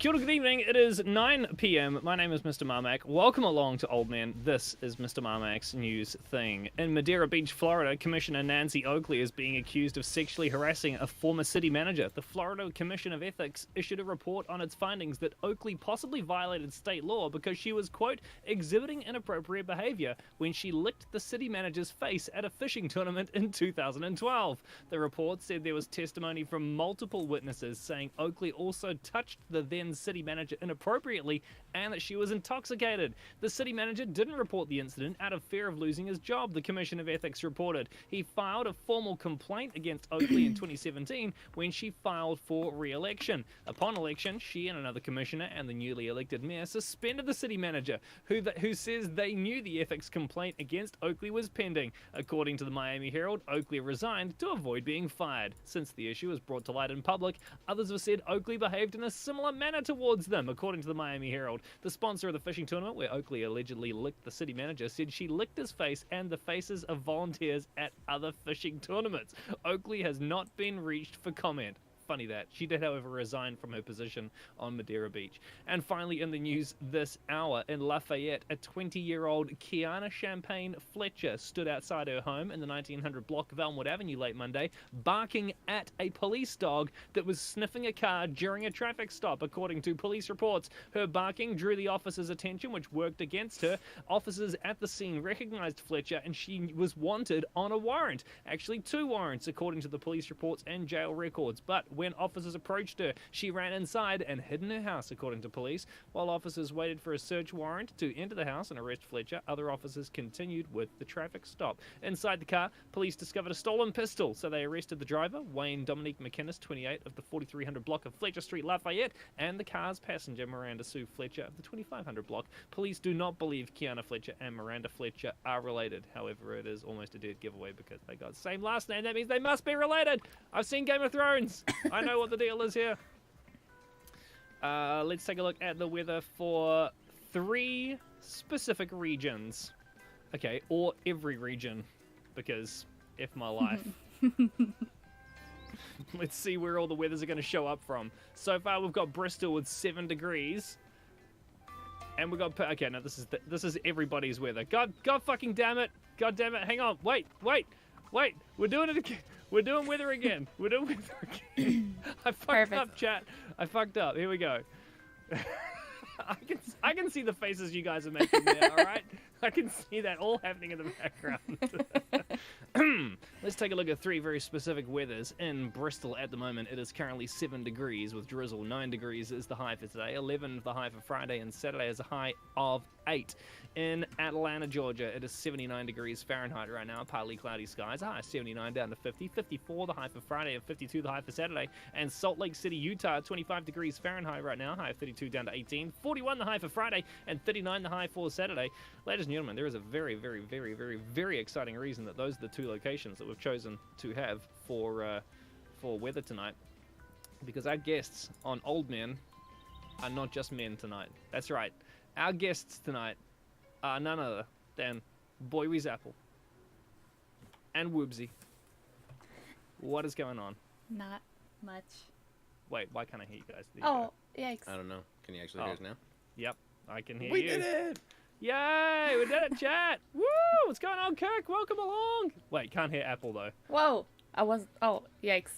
Kia ora, good evening. It is 9 p.m. My name is MrMarmac. Welcome along to Old Man. This is MrMarmac's news thing. In Madeira Beach, Florida, Commissioner Nancy Oakley is being accused of sexually harassing a former city manager. The Florida Commission of Ethics issued a report on its findings that Oakley possibly violated state law because she was, quote, exhibiting inappropriate behavior when she licked the city manager's face at a fishing tournament in 2012. The report said there was testimony from multiple witnesses saying Oakley also touched the then city manager inappropriately and that she was intoxicated. The city manager didn't report the incident out of fear of losing his job, the Commission of Ethics reported. He filed a formal complaint against Oakley in 2017 when she filed for re-election. Upon election, she and another commissioner and the newly elected mayor suspended the city manager, who says they knew the ethics complaint against Oakley was pending. According to the Miami Herald, Oakley resigned to avoid being fired. Since the issue was brought to light in public, others have said Oakley behaved in a similar manner towards them, according to the Miami Herald. The sponsor of the fishing tournament, where Oakley allegedly licked the city manager, said she licked his face and the faces of volunteers at other fishing tournaments. Oakley has not been reached for comment. Funny that. She did, however, resign from her position on Madeira Beach. And finally in the news this hour, in Lafayette, a 20-year-old Kiana Champagne Fletcher stood outside her home in the 1900 block of Elmwood Avenue late Monday, barking at a police dog that was sniffing a car during a traffic stop, according to police reports. Her barking drew the officers' attention, which worked against her. Officers at the scene recognized Fletcher, and she was wanted on a warrant. Actually, 2 warrants, according to the police reports and jail records. But when officers approached her, she ran inside and hid in her house, according to police. While officers waited for a search warrant to enter the house and arrest Fletcher, other officers continued with the traffic stop. Inside the car, police discovered a stolen pistol, so they arrested the driver, Wayne Dominique McInnes, 28, of the 4300 block of Fletcher Street, Lafayette, and the car's passenger, Miranda Sue Fletcher, of the 2500 block. Police do not believe Kiana Fletcher and Miranda Fletcher are related. However, it is almost a dead giveaway because they got the same last name. That means they must be related. I've seen Game of Thrones. I know what the deal is here. Let's take a look at the weather for 3 specific regions. Okay, or every region, because F my life. Let's see where all the weathers are going to show up from. So far, we've got Bristol with 7 degrees. And we've got... Okay, no, this is everybody's weather. God fucking damn it. God damn it. Hang on. Wait. We're doing it again. We're doing weather again. I fucked up, chat. I fucked up. Here we go. I can see the faces you guys are making there, alright? I can see that all happening in the background. Let's take a look at 3 very specific weathers. In Bristol at the moment, it is currently 7 degrees with drizzle. 9 degrees is the high for today. 11 the high for Friday, and Saturday is a high of 8. In Atlanta, Georgia, it is 79 degrees Fahrenheit right now. Partly cloudy skies. A high of 79 down to 50. 54 the high for Friday, and 52 the high for Saturday. And Salt Lake City, Utah, 25 degrees Fahrenheit right now. High of 32 down to 18. 41 the high for Friday, and 39 the high for Saturday. Ladies and gentlemen, there is a very, very, very, very, very exciting reason that those are the 2 locations that we've chosen to have for weather tonight. Because our guests on Old Men are not just men tonight. That's right. Our guests tonight are none other than BoyWeezApple and Woobsy. What is going on? Not much. Wait, why can't I hear you guys? Oh, yikes. I don't know. Can you actually hear us now? Yep, I can hear you. We did it! Yay, we did it, chat! Woo! What's going on, Kirk? Welcome along! Wait, can't hear Apple, though. Whoa. Oh, yikes.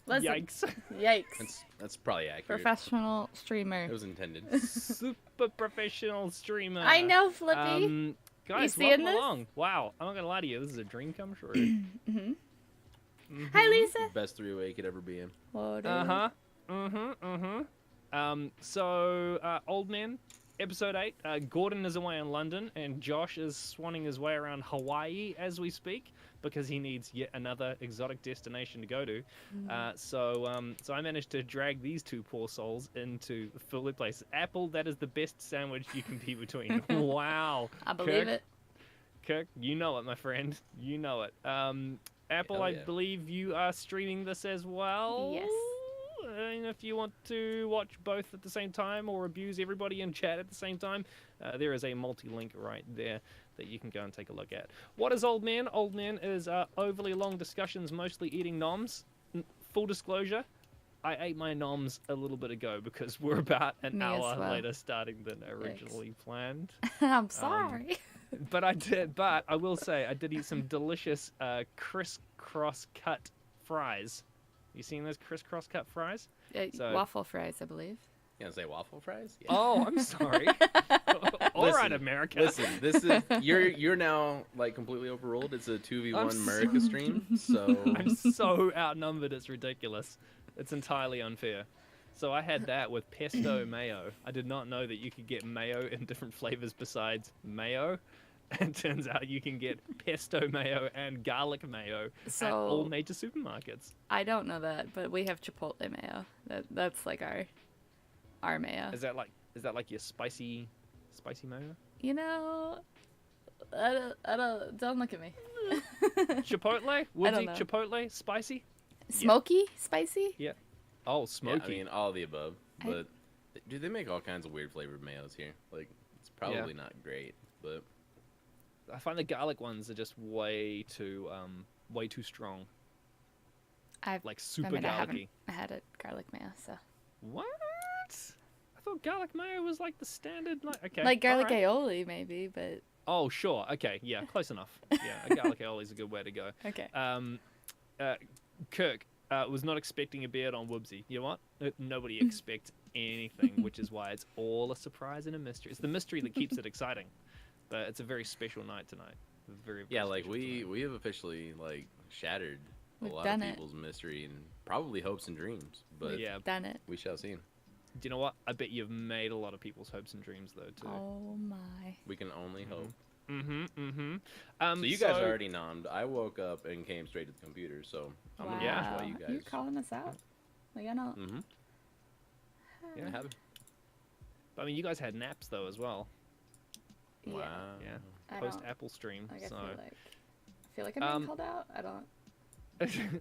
Listen. Yikes. Yikes. That's probably accurate. Professional streamer. It was intended. Super professional streamer. I know, Flippy. Guys, you welcome this? along. Wow, I'm not going to lie to you. This is a dream come true. Hi, Lisa. Best 3-way could ever be in. So, Old Man, episode 8. Gordon is away in London, and Josh is swanning his way around Hawaii as we speak, because he needs yet another exotic destination to go to. So I managed to drag these 2 poor souls into fill their place. Apple, that is the best sandwich you can be between. Wow. I believe it. Kirk, you know it, my friend. You know it. Apple, I believe you are streaming this as well. Yes. And if you want to watch both at the same time or abuse everybody in chat at the same time, there is a multi-link right there that you can go and take a look at. What is Old Man? Old Man is overly long discussions, mostly eating noms. Full disclosure, I ate my noms a little bit ago because we're about an Me as hour well. later starting than originally planned. I'm sorry. But I will say, I did eat some delicious crisscross cut fries. You seen those crisscross cut fries? So- Waffle fries, I believe. You gonna say waffle fries? Yeah. Oh, I'm sorry. All right, America. Listen, this is you're now like completely overruled. It's a 2v1 America stream, so I'm so outnumbered, it's ridiculous. It's entirely unfair. So I had that with pesto mayo. I did not know that you could get mayo in different flavors besides mayo. And turns out you can get pesto mayo and garlic mayo at all major supermarkets. I don't know that, but we have chipotle mayo. That's like our mayo. Is that like your spicy mayo? You know, don't look at me. Chipotle? Woodsy chipotle? Spicy? Smoky? Spicy? Yeah. Oh, yeah, smoky. I mean, all of the above. But dude, they make all kinds of weird flavored mayos here. Like, it's probably not great, but I find the garlic ones are just way too strong. Like super garlicky. I had a garlic mayo, so. What? I thought garlic mayo was like the standard. Okay. Like garlic all right. aioli, maybe, but. Oh, sure. Okay. Yeah, close enough. Yeah, a garlic aioli is a good way to go. Okay. Kirk was not expecting a beard on Woobsy. You know what? Nobody expects anything, which is why it's all a surprise and a mystery. It's the mystery that keeps it exciting. But it's a very special night tonight. Very, very yeah, like special we tonight. have officially like shattered We've a lot done of it. people's mystery and probably hopes and dreams. But Yeah. Done it. we shall see. Do you know what? I bet you've made a lot of people's hopes and dreams though too. Oh my. We can only hope. So So you guys are already nommed. I woke up and came straight to the computer, so I'm gonna Yeah. watch why you guys. You're calling us out. Like I know. Mm-hmm. Yeah. I mean, you guys had naps though as well. Wow. Yeah. I Post don't- Apple stream. Like, So I feel like I'm being called out. I don't.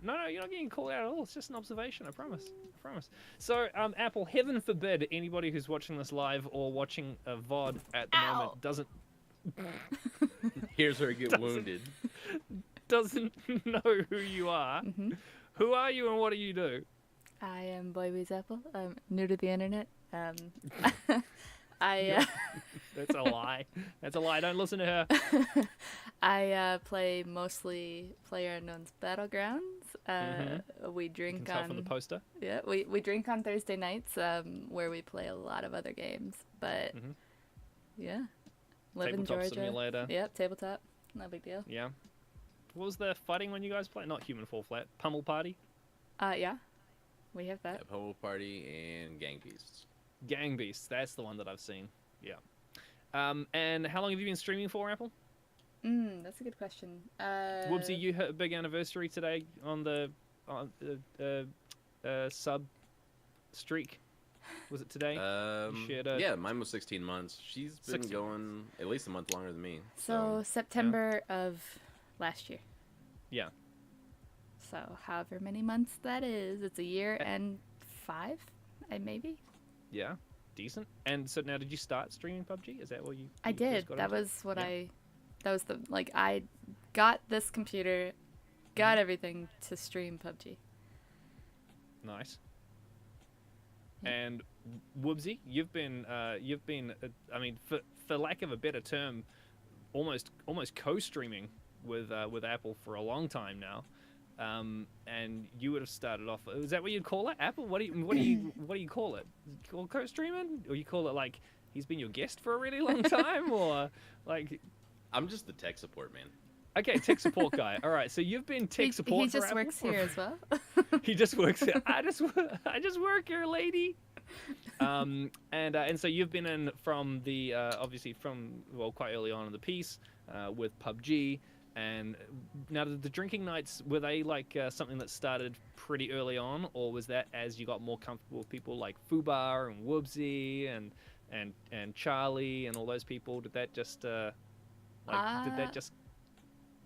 no, you're not getting called out at all. It's just an observation. I promise. I promise. So, Apple, heaven forbid anybody who's watching this live or watching a VOD at the moment doesn't Here's where I get wounded. doesn't know who you are. Mm-hmm. Who are you and what do you do? I am BoyWeezApple. I'm new to the internet. I That's a lie. That's a lie. Don't listen to her. I play mostly PlayerUnknown's Battlegrounds. We You can drink tell from the on poster. we drink on Thursday nights where we play a lot of other games. But yeah, live in Tabletop Georgia. Simulator. Yep, tabletop. No big deal. Yeah. What was the fighting when you guys play? Not Human Fall Flat. Pummel Party. Yeah, we have that. Pummel Party and Gang Beasts. Gang Beasts. That's the one that I've seen. Yeah. And how long have you been streaming for, Apple? That's a good question. Woobsy, you hit a big anniversary today on the sub streak. Was it today? shared a- Yeah, mine was 16 months. She's been 16 going at least a month longer than me. So September of last year. Yeah. So however many months that is, it's a year and 5, maybe. Yeah. Decent. And so now, did you start streaming PUBG? Is that what you? I you first did. got That into? was what Yeah. that was the I got this computer, got everything to stream PUBG. Nice. Yeah. And Woobsy, you've been I mean, for lack of a better term, almost co-streaming with Apple for a long time now. And you would have started off. Is that what you'd call it? Apple? What do you call it? Call co-streaming, or you call it like he's been your guest for a really long time, or like? I'm just the tech support man. Okay, tech support guy. All right, so you've been tech support. He for just Apple works for- here as well. He just works here. I just work here, lady. And so you've been in from the obviously from quite early on in the piece with PUBG. And now the drinking nights, were they like something that started pretty early on, or was that as you got more comfortable with people like Fubar and Woobsy and Charlie and all those people? Did that just did that just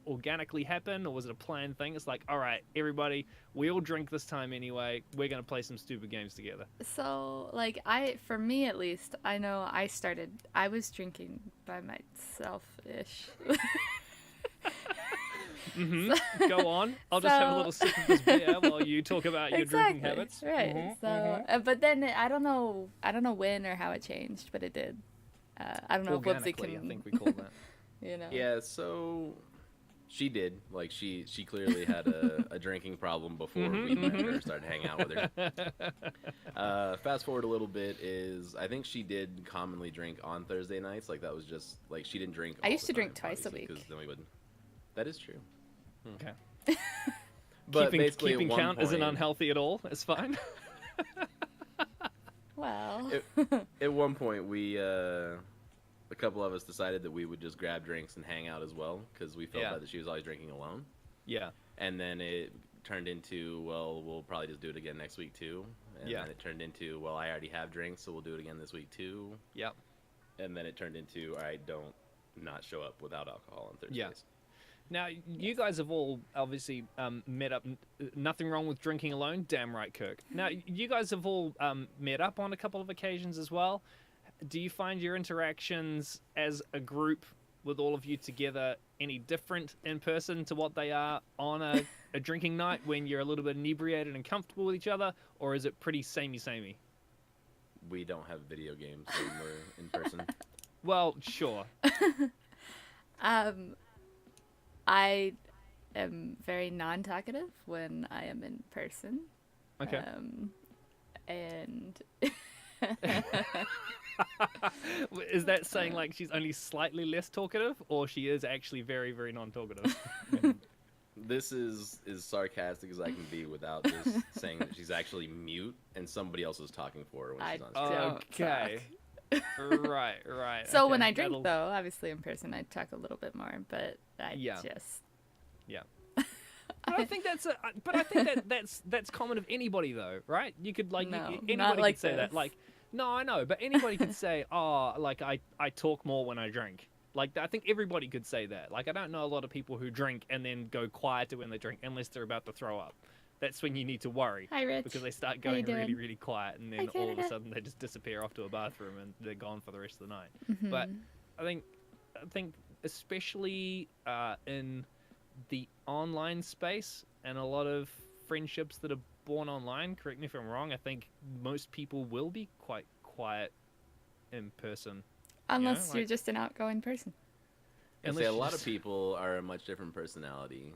organically happen, or was it a planned thing? It's like, all right, everybody, we all drink this time anyway. We're gonna play some stupid games together. So for me at least, I know I was drinking by myself ish. Go on. I'll just have a little sip of this beer while you talk about your drinking habits. Right. But then I don't know when or how it changed, but it did. I don't know if Whoopsie Organically, can. I think we call that. Yeah, so she did. Like, she clearly had a drinking problem before we met her and started hanging out with her. Fast forward a little bit is, I think she did commonly drink on Thursday nights. Like, that was just, like, she didn't drink I used to all the drink time, twice a week. Because then we wouldn't. That is true. Okay. But keeping count isn't unhealthy at all. It's fine. Well. At one point, a couple of us decided that we would just grab drinks and hang out as well, because we felt bad that she was always drinking alone. Yeah. And then it turned into, well, we'll probably just do it again next week too. And then it turned into, well, I already have drinks, so we'll do it again this week too. Yep. And then it turned into, all right, don't not show up without alcohol on Thursdays. Yeah. Now, you guys have all obviously met up. Nothing wrong with drinking alone. Damn right, Kirk. Now, you guys have all met up on a couple of occasions as well. Do you find your interactions as a group with all of you together any different in person to what they are on a drinking night when you're a little bit inebriated and comfortable with each other? Or is it pretty samey-samey? We don't have video games when we're in person. Well, sure. I am very non-talkative when I am in person. Okay. And is that saying like she's only slightly less talkative, or she is actually very, very non-talkative? This is as sarcastic as I can be without just saying that she's actually mute and somebody else is talking for her when she's on screen. Okay. Right. So okay. when I drink, though, obviously in person, I talk a little bit more, but I just... Yeah. But I think that's common of anybody, though, right? You could, like, anybody could say that. Like, no, I know, but anybody could say, oh, like, I talk more when I drink. Like, I think everybody could say that. Like, I don't know a lot of people who drink and then go quieter when they drink, unless they're about to throw up. That's when you need to worry. Hi, Rich. Because they start going really, really quiet, and then all of a sudden they just disappear off to a bathroom and they're gone for the rest of the night. Mm-hmm. But I think especially in the online space and a lot of friendships that are born online, correct me if I'm wrong, I think most people will be quite quiet in person. Unless you're just an outgoing person. And say a lot of people are a much different personality,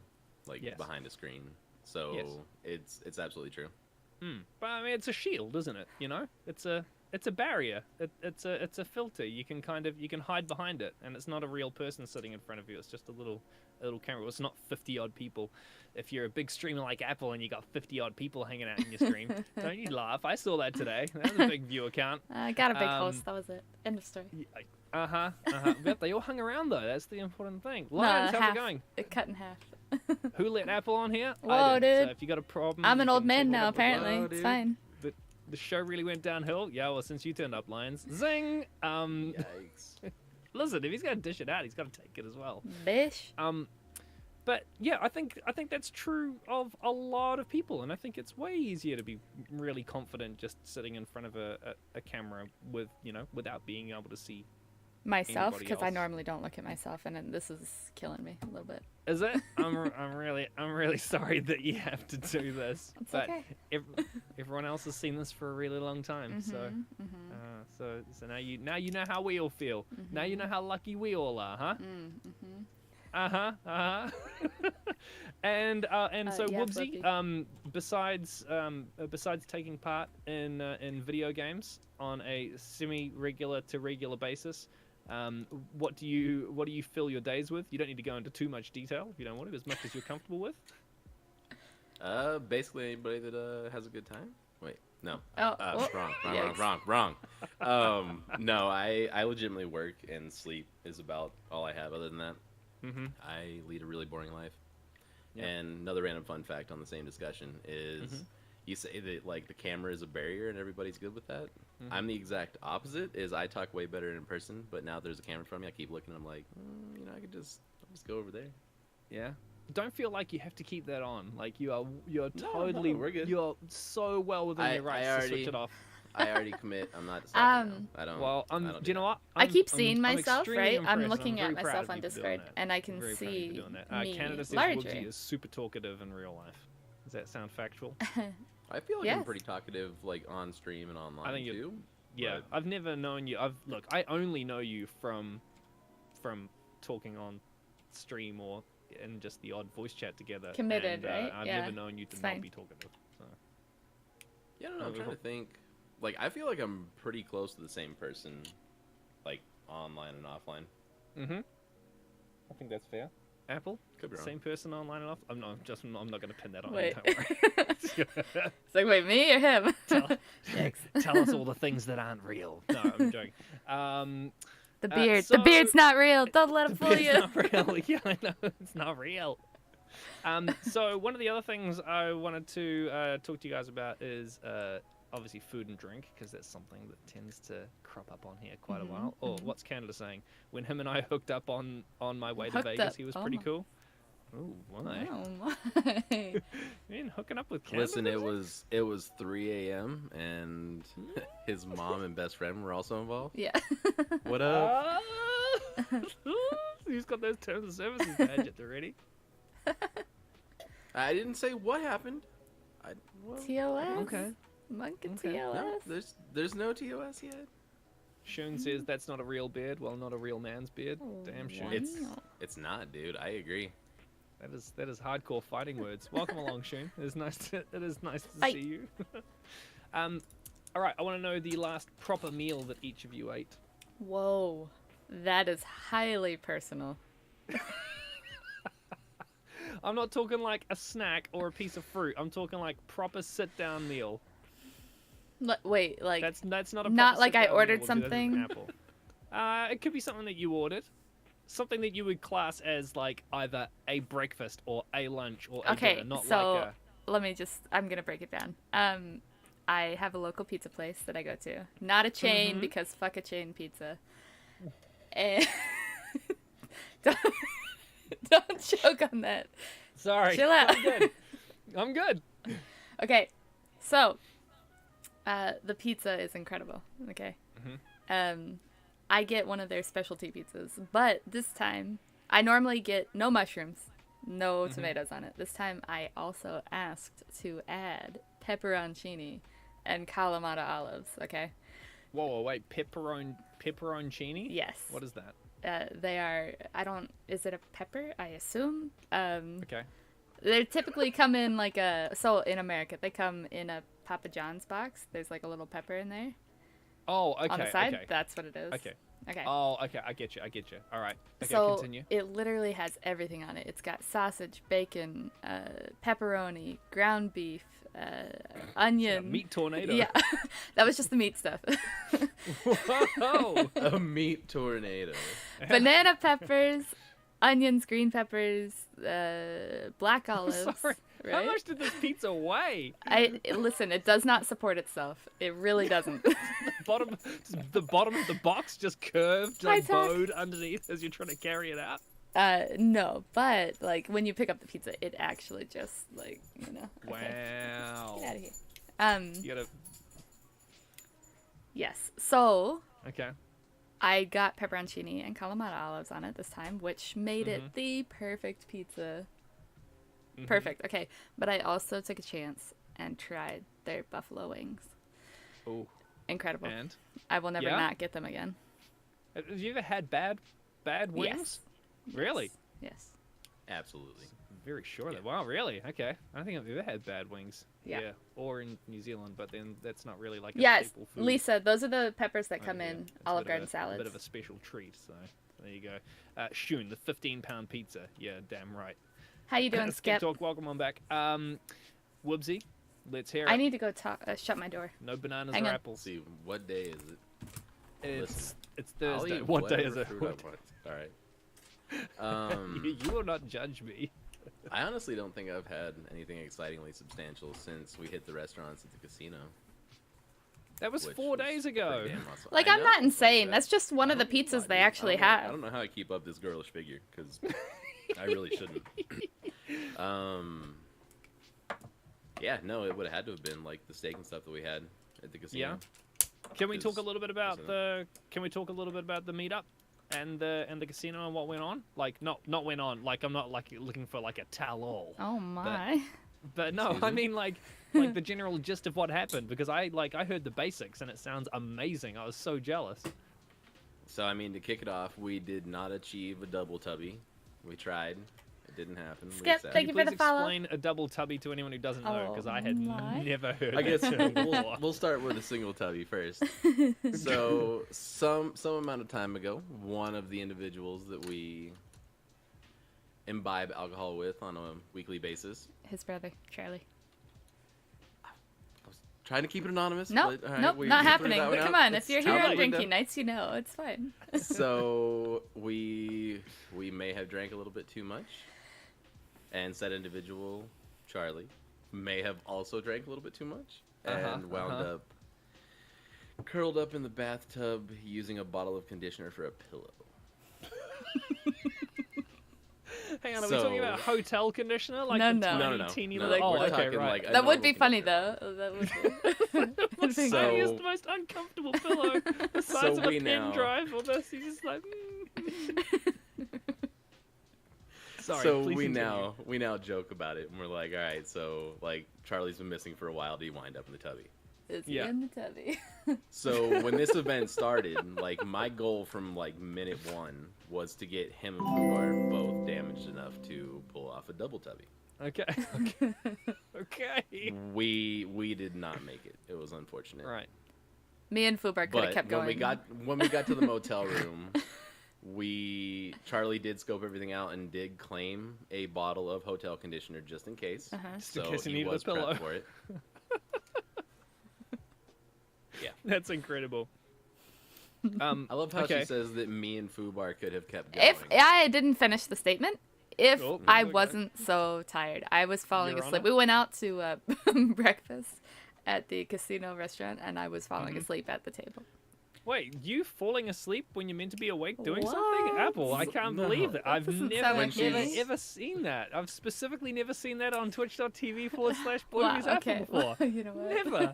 like behind a screen. So it's absolutely true. But I mean, it's a shield, isn't it? You know, it's a barrier. It's a filter. You can hide behind it, and it's not a real person sitting in front of you. It's just a little camera. It's not 50 odd people. If you're a big streamer like Apple and you got 50 odd people hanging out in your stream, don't you laugh? I saw that today. That was a big viewer count. I got a big host. That was it. End of story. But they all hung around though. That's the important thing. Lions, how's it going? It cut in half. Who let Apple on here? Whoa, I did. dude. So if you got a problem, I'm an old man now, apparently. It's fine. The show really went downhill. Yeah, well, since you turned up, Lions. Zing! Yikes. Listen, if he's going to dish it out, he's got to take it as well. Bish. But yeah, I think that's true of a lot of people, and I think it's way easier to be really confident just sitting in front of a camera with, without being able to see myself, because I normally don't look at myself, and this is killing me a little bit. Is it? I'm really sorry that you have to do this. It's but okay. Everyone else has seen this for a really long time, so now you know how we all feel. Mm-hmm. Now you know how lucky we all are, huh? And so Whoopsie, besides taking part in video games on a semi-regular to regular basis, what do you fill your days with? You don't need to go into too much detail if you don't want to, as much as you're comfortable with. Basically anybody that has a good time. Wait, no. Wrong. No, I legitimately work, and sleep is about all I have. Other than that, I lead a really boring life. Yeah. And another random fun fact on the same discussion is you say that like the camera is a barrier and everybody's good with that. I'm the exact opposite. Is I talk way better in person, but now there's a camera in front of me. I keep looking. I'm like, I could just go over there. Yeah. Don't feel like you have to keep that on. Like you're totally we're good. You're so well within your rights to switch it off. I already commit. I'm not stopping now. I don't. Well, I don't do you know what? I keep seeing myself, extremely right? I'm impressed. looking I'm at very proud myself of on you for doing Discord, that. and I can Very proud of you for see doing that. me Canada says larger. Woodsy is super talkative in real life. Does that sound factual? I feel like Yes. I'm pretty talkative, like on stream and online I think too. Yeah, but- I've never known you. Look, I only know you from talking on stream or in just the odd voice chat together. Committed, and, right? I've Yeah, never known you to it's not fine. be talkative. So. Yeah, I don't know. I'm trying to think. Like, I feel like I'm pretty close to the same person, like online and offline. Mm-hmm. I think that's fair. Apple, Could be wrong. same person online and off. I'm not going to pin that on Wait. you. Don't worry. It's like, wait, me or him? Tell us all the things that aren't real. No, I'm joking. The beard. so- The beard's not real. Don't let him fool It's you. not real. Yeah, I know it's not real. So one of the other things I wanted to talk to you guys about is obviously food and drink, because that's something that tends to crop up on here quite a while. Or what's Canada saying? When him and I hooked up on my way to Hooked Vegas, up. he was Oh pretty my- cool. Ooh, why? Oh my. You mean hooking up with Canada? Listen, it was 3 a.m. and his mom and best friend were also involved. Yeah. What up? He's got those terms of services badged already. I didn't say what happened. TOS. Okay. Monk and Okay. TOS. No, there's no TOS yet. Shun says that's not a real beard. Well, not a real man's beard. Damn, Shun. Wow. It's not, dude. I agree. That is hardcore fighting words. Welcome along, Shun. It is nice to Bye. see you. All right, I want to know the last proper meal that each of you ate. Whoa. That is highly personal. I'm not talking like a snack or a piece of fruit. I'm talking like proper sit-down meal. Wait, like That's not a proper not like I sit-down ordered meal. We'll do that as an something? apple. It could be something that you ordered. Something that you would class as like either a breakfast or a lunch or a okay, dinner, not so like a... let me just I'm gonna break it down. I have a local pizza place that I go to. Not a chain because fuck a chain pizza. And don't choke on that. Sorry. Chill out. I'm good. I'm good. Okay, so the pizza is incredible. Okay, I get one of their specialty pizzas, but this time I normally get no mushrooms, no tomatoes on it. This time I also asked to add pepperoncini and Kalamata olives. Okay. Whoa, wait, pepperoncini? Yes. What is that? They are. Is it a pepper? I assume. Okay. They typically come in like so in America they come in a Papa John's box. There's like a little pepper in there. Oh, okay. On the side. Okay. That's what it is. Okay. Okay. Oh, okay. I get you. All right. Okay, So continue. it literally has everything on it. It's got sausage, bacon, pepperoni, ground beef, onion. Meat tornado. Yeah, that was just the meat stuff. Whoa. A meat tornado. Banana peppers, onions, green peppers, black olives. Sorry. Right? How much did this pizza weigh? Listen, it does not support itself. It really doesn't. The bottom of the box just curved, like Hi, Tuck. bowed underneath as you're trying to carry it out. No, but like when you pick up the pizza, it actually just like Okay. Wow. Get out of here. You gotta. Yes. So Okay. I got pepperoncini and Kalamata olives on it this time, which made it the perfect pizza. Perfect. Okay, but I also took a chance and tried their buffalo wings. Oh. Incredible. And I will never Yeah? not get them again. have you ever had bad wings? Yes. Really? Yes. Absolutely. Very sure. Wow, really? Okay. I don't think I've ever had bad wings. Yeah. Or in New Zealand, but then that's not really like a Yes, staple food. Lisa, those are the peppers that come Yeah, in it's a Olive bit of Garden a salads. bit of a special treat, so there you go. Shun, the 15-pound pizza. Yeah, damn right. How you doing, Skip Skip? Talk, welcome on back. Whoopsie, let's hear it. I need to go shut my door. No bananas Hang or on. apples. See, what day is it? It's I'll Thursday. eat What day whatever is it? fruit I want. All right. You will not judge me. I honestly don't think I've had anything excitingly substantial since we hit the restaurants at the casino. That was which 4 was days pretty ago. damn awesome. Like, I I'm not know, insane. like, That's just one of the I don't know, pizzas they dude. actually I don't have. know how I keep up this girlish figure, because I really shouldn't. Yeah, no, it would have had to have been like the steak and stuff that we had at the casino. Yeah. Can we talk a little bit about the meetup and the casino and what went on? Like not went on. Like I'm not like looking for like a tell-all. Oh my. But no, I mean like the general gist of what happened, because I heard the basics and it sounds amazing. I was so jealous. So I mean, to kick it off, we did not achieve a double tubby. We tried. It didn't happen. Skip, thank you for the follow. Explain a double tubby to anyone who doesn't know, because I had never heard. I guess before. we'll start with a single tubby first. So some amount of time ago, one of the individuals that we imbibe alcohol with on a weekly basis. His brother, Charlie. I was trying to keep it anonymous. Nope, but, nope, not happening. But come on, if you're here on drinking nights, you know it's fine. So we may have drank a little bit too much, and said individual, Charlie, may have also drank a little bit too much, and wound up curled up in the bathtub using a bottle of conditioner for a pillow. Hang on, are we talking about hotel conditioner? Like no. Teeny No, little... we're okay, talking right. like That would be funny, though. That would be. So- He has the most uncomfortable pillow. The size of a pen drive or this. He's just like... Sorry, so please we continue. now joke about it, and we're like, all right, so like Charlie's been missing for a while. Do you wind up in the tubby? It's in the tubby. So when this event started, like my goal from like minute one was to get him and Fubar both damaged enough to pull off a double tubby. Okay. We did not make it. It was unfortunate. Right. Me and Fubar could have kept going. When we got to the motel room, Charlie did scope everything out and did claim a bottle of hotel conditioner just in case. Just in So case he was prepped for it. Yeah. That's incredible. I love how she says that me and Fubar could have kept going. If I didn't finish the statement, if I okay. wasn't so tired, I was falling Your asleep. Honor? We went out to breakfast at the casino restaurant, and I was falling asleep at the table. Wait, you falling asleep when you're meant to be awake doing What? something? Apple, I can't believe that. I've doesn't never sound like ever seen that. I've specifically never seen that on twitch.tv/BoyWeezApple Wow, okay. before. You know what? Never.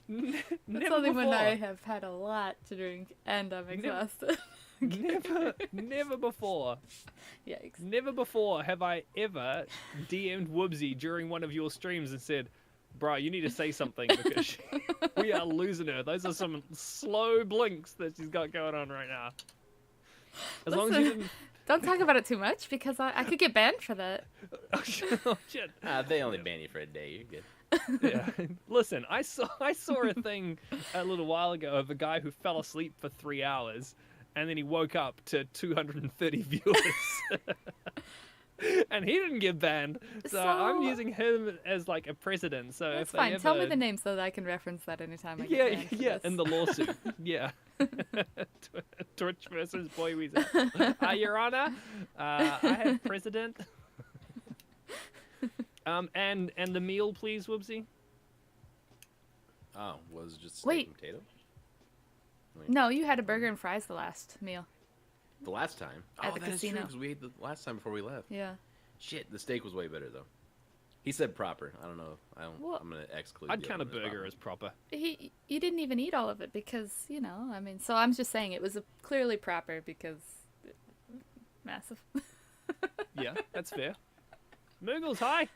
Never It's only before. when I have had a lot to drink and I'm exhausted. Never before. Yikes. Never before have I ever DM'd Woobsy during one of your streams and said, bro, you need to say something because we are losing her. Those are some slow blinks that she's got going on right now. As long as you didn't... Don't talk about it too much because I could get banned for that. Oh, shit. They only ban you for a day. You're good. Yeah. Listen, I saw a thing a little while ago of a guy who fell asleep for 3 hours and then he woke up to 230 viewers. And he didn't get banned, so I'm using him as like a precedent. So That's if fine. Ever... Tell me the name so that I can reference that anytime I get banned for this. in the lawsuit. Yeah. Twitch versus BoyWeezApple. Your Honor, I have precedent. And the meal, please, Woobsy. Oh, was just steak Wait. and potato? No, you had a burger and fries the last meal. The last time? At the that is true, casino. because we ate the last time before we left. Yeah. Shit, the steak was way better, though. He said proper. I don't know. Well, I'm going to exclude I'd the count a other than burger proper. as proper. You didn't even eat all of it because, you know, I mean, so I'm just saying it was clearly proper because massive. Yeah, that's fair. Moogles, hi.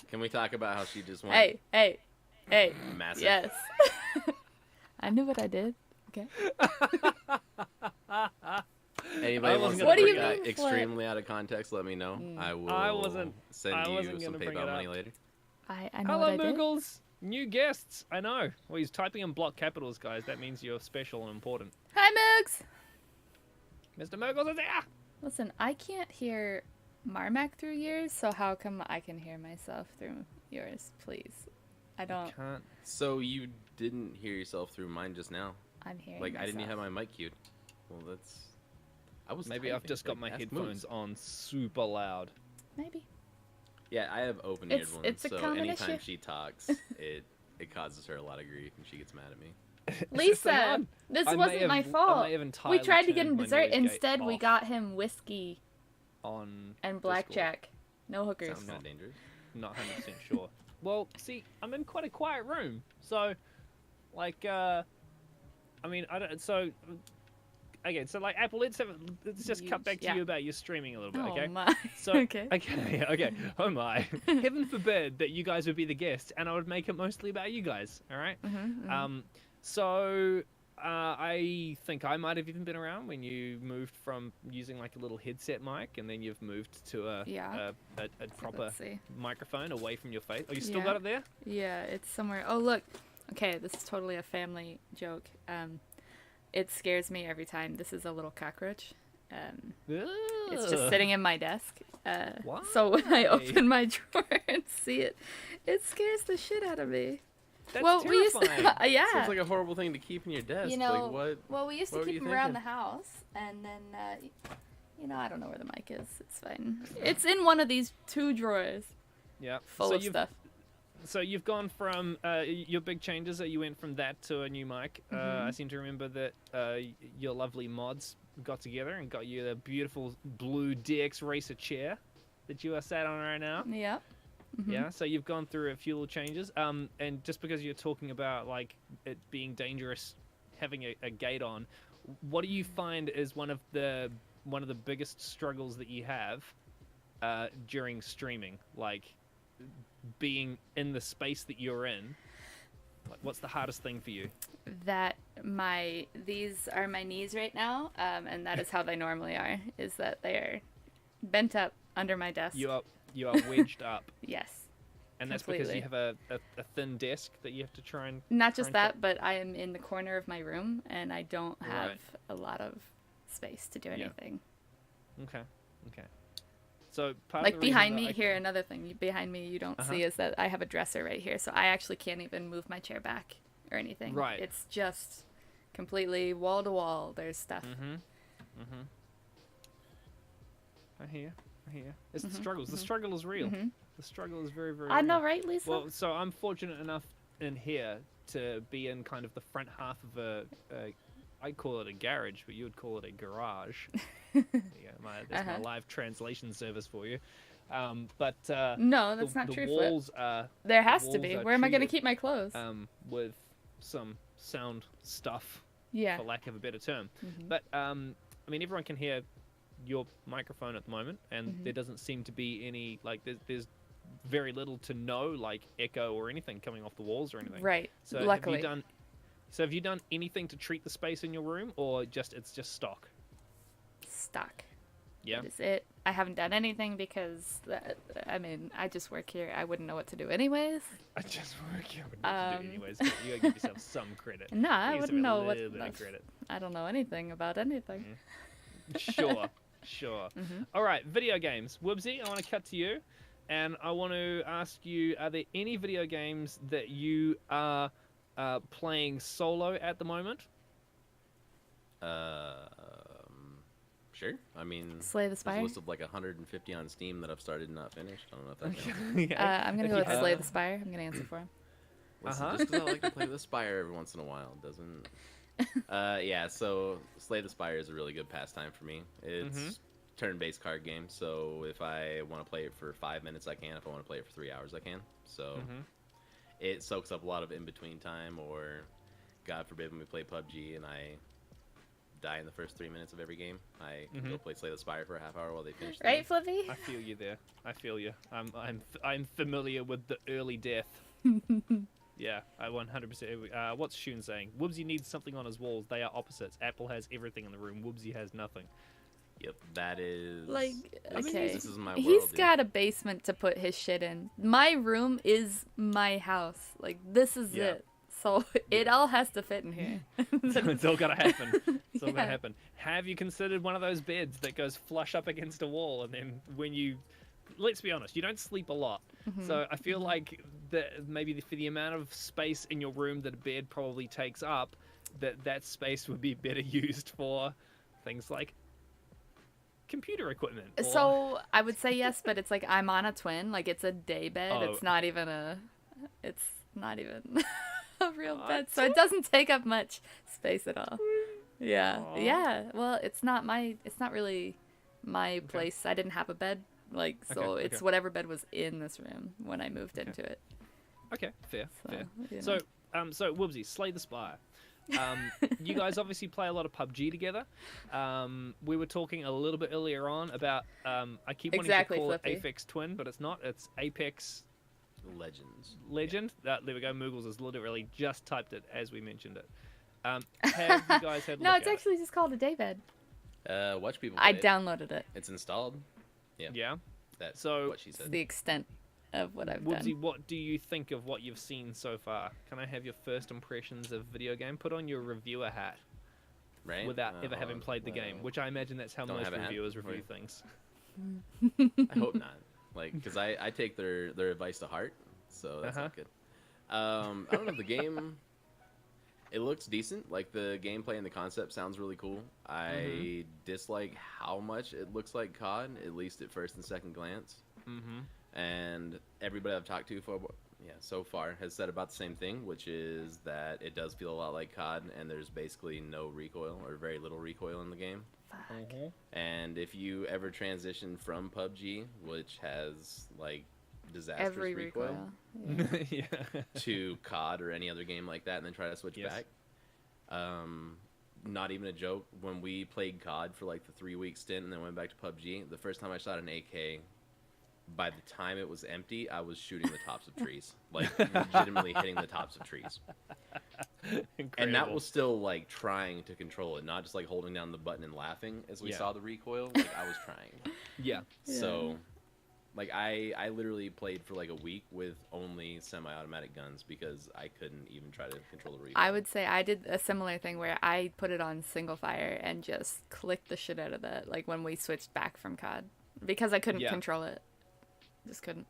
Can we talk about how she just went Hey. massive? Yes. I knew what I did. Okay. Anybody wants to What do bring you that mean, extremely out of context, let me know. I will send you wasn't some gonna bring PayPal it money up. later. I know Hello, what I did. Moogles. New guests. I know. Well, he's typing in block capitals, guys. That means you're special and important. Hi, Moogs. Mr. Moogles is there. Listen, I can't hear Marmac through yours, so how come I can hear myself through yours, please? I don't. Can't. So you didn't hear yourself through mine just now. I'm hearing Like, myself. I didn't have my mic queued. Well, that's... I was Maybe I've typing, just got like, my ask headphones Moogs. on super loud. Maybe. Yeah, I have open-eared It's- ones, it's a so common anytime issue. she talks, it causes her a lot of grief, and she gets mad at me. Lisa, this I may wasn't have- my I fault. may have We entirely tried to get turned him my dessert. noise gate Instead, we off got him whiskey on and Discord. blackjack. No hookers. Sounds kind of dangerous. Not 100% sure. Well, see, I'm in quite a quiet room, so Like, I mean, I don't. So, okay. So, like, Apple, let's just cut back to you about your streaming a little bit, okay? Oh my. So, okay. Okay. Oh my. Heaven forbid that you guys would be the guests, and I would make it mostly about you guys. All right. So. I think I might have even been around when you moved from using like a little headset mic, and then you've moved to a proper microphone away from your face. Oh, you still got it there? Yeah, it's somewhere. Oh, look. Okay, this is totally a family joke. It scares me every time. This is a little cockroach. It's just sitting in my desk. So when I open my drawer and see it, it scares the shit out of me. That's terrifying. We used to, yeah. Sounds like a horrible thing to keep in your desk. You know, like, what? Well, we used to keep them around the house, and then, I don't know where the mic is. It's fine. It's in one of these 2 drawers. Yeah. Full of stuff. So you've gone from your big changes that you went from that to a new mic. I seem to remember that your lovely mods got together and got you the beautiful blue DX Racer chair that you are sat on right now. Yeah. Yeah, so you've gone through a few little changes, and just because you're talking about like it being dangerous having a gate on, what do you find is one of the biggest struggles that you have during streaming, like being in the space that you're in? Like, what's the hardest thing for you? That these are my knees right now, and that is how they normally are. Is that they are bent up under my desk. You are wedged up. And Yes. that's completely. because you have a thin desk that you have to try and... Not just that, but I am in the corner of my room, and I don't have a lot of space to do anything. Okay. So part like of the behind me, here, another thing behind me you don't see is that I have a dresser right here, so I actually can't even move my chair back or anything. Right. It's just completely wall to wall. There's stuff. I hear. It's the struggles. The struggle is real. The struggle is very, very I real. know, right, Lisa? Well, so I'm fortunate enough in here to be in kind of the front half of I'd call it a garage, but you would call it a garage. That's my live translation service for you. But no, that's not true. The walls are... There has to be. Where am I going to keep my clothes? With some sound stuff, for lack of a better term. But, I mean, everyone can hear your microphone at the moment, and there doesn't seem to be any, like, there's very little to no, like, echo or anything coming off the walls or anything. Right, so luckily. Have you done anything to treat the space in your room, or it's just stock? Stock. Yeah. That is it. I haven't done anything because, I just work here. I wouldn't know what to do anyways. I just work here. I wouldn't know what to do anyways. You gotta give yourself some credit. No, I wouldn't know what. Credit. I don't know anything about anything. Sure. All right, video games. Wubsy, I want to cut to you, and I want to ask you: are there any video games that you are playing solo at the moment? Sure. I mean, Slay the Spire. There's a list of like 150 on Steam that I've started and not finished. I don't know if that counts. I'm gonna go with Slay the Spire. I'm gonna answer for him. Listen, just because I like to play the Spire every once in a while doesn't. So Slay the Spire is a really good pastime for me. It's turn-based card game, so if I want to play it for 5 minutes, I can. If I want to play it for 3 hours, I can. So it soaks up a lot of in-between time, or God forbid when we play PUBG and I die in the first 3 minutes of every game, I can go play Slay the Spire for a half hour while they finish. Right, Flippy? I feel you there. I feel you. I'm familiar with the early death. Yeah, I 100%. What's Shun saying? Wubsy needs something on his walls. They are opposites. Apple has everything in the room. Wubsy has nothing. Yep, that is... Like, okay. This is my world, He's got a basement to put his shit in. My room is my house. Like, this is it. So it all has to fit in here. It's all gotta happen. It's all gotta happen. Have you considered one of those beds that goes flush up against a wall, and then when you... Let's be honest, you don't sleep a lot. So I feel like that maybe for the amount of space in your room that a bed probably takes up, that space would be better used for things like computer equipment. So I would say yes, but it's like I'm on a twin. Like, it's a day bed. Oh. It's not even a real bed. So it doesn't take up much space at all. Yeah. Aww. Yeah. Well, it's not really my place. I didn't have a bed. Like, so it's whatever bed was in this room when I moved into it. Okay, fair. You know. So So Woobsy, Slay the Spire. You guys obviously play a lot of PUBG together. We were talking a little bit earlier on about I keep wanting to call Flippy. it Aphex Twin, but it's not. It's Apex Legend. There we go. Moogles has literally just typed it as we mentioned it. Have you guys had a No, look it's at actually just called a daybed. Watch people I play it. downloaded it. It's installed. Yeah. Yeah. That's So what she It's said. the extent of what I've Woobsy, done. what do you think of what you've seen so far? Can I have your first impressions of video game? Put on your reviewer hat Right? without ever having played the game, which I imagine that's how Don't most have a hat? reviewers review Right. things. I hope not. Like, because I take their advice to heart, so that's not good. I don't know, the game, it looks decent. Like, the gameplay and the concept sounds really cool. I dislike how much it looks like COD, at least at first and second glance. And everybody I've talked to so far has said about the same thing, which is that it does feel a lot like COD, and there's basically no recoil or very little recoil in the game. And if you ever transition from PUBG, which has like disastrous Every recoil, Yeah. to COD or any other game like that, and then try to switch back. Not even a joke. When we played COD for like the 3-week stint and then went back to PUBG, the first time I shot an AK, by the time it was empty, I was shooting the tops of trees, like legitimately hitting the tops of trees. And that was still like trying to control it, not just like holding down the button and laughing as we saw the recoil. Like I was trying. Yeah. So, like I literally played for like a week with only semi-automatic guns because I couldn't even try to control the recoil. I would say I did a similar thing where I put it on single fire and just clicked the shit out of that, like when we switched back from COD, because I couldn't control it. Just couldn't.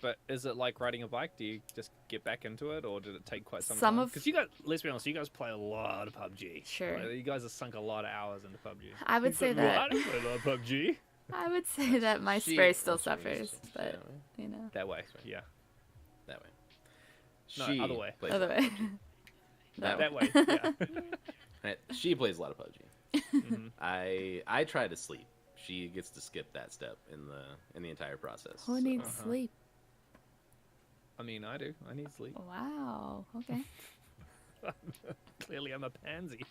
But is it like riding a bike? Do you just get back into it, or did it take quite some time? Because you guys, let's be honest, you guys play a lot of PUBG. Sure. Like, you guys have sunk a lot of hours into PUBG. I would say that. I don't play a lot of PUBG. I would say that my spray still suffers, but you know. That way, yeah. That way. No, other way. Other way. That way, yeah. Right. She plays a lot of PUBG. I try to sleep. She gets to skip that step in the entire process. Who needs sleep? I mean, I do. I need sleep. Wow. Okay. Clearly, I'm a pansy.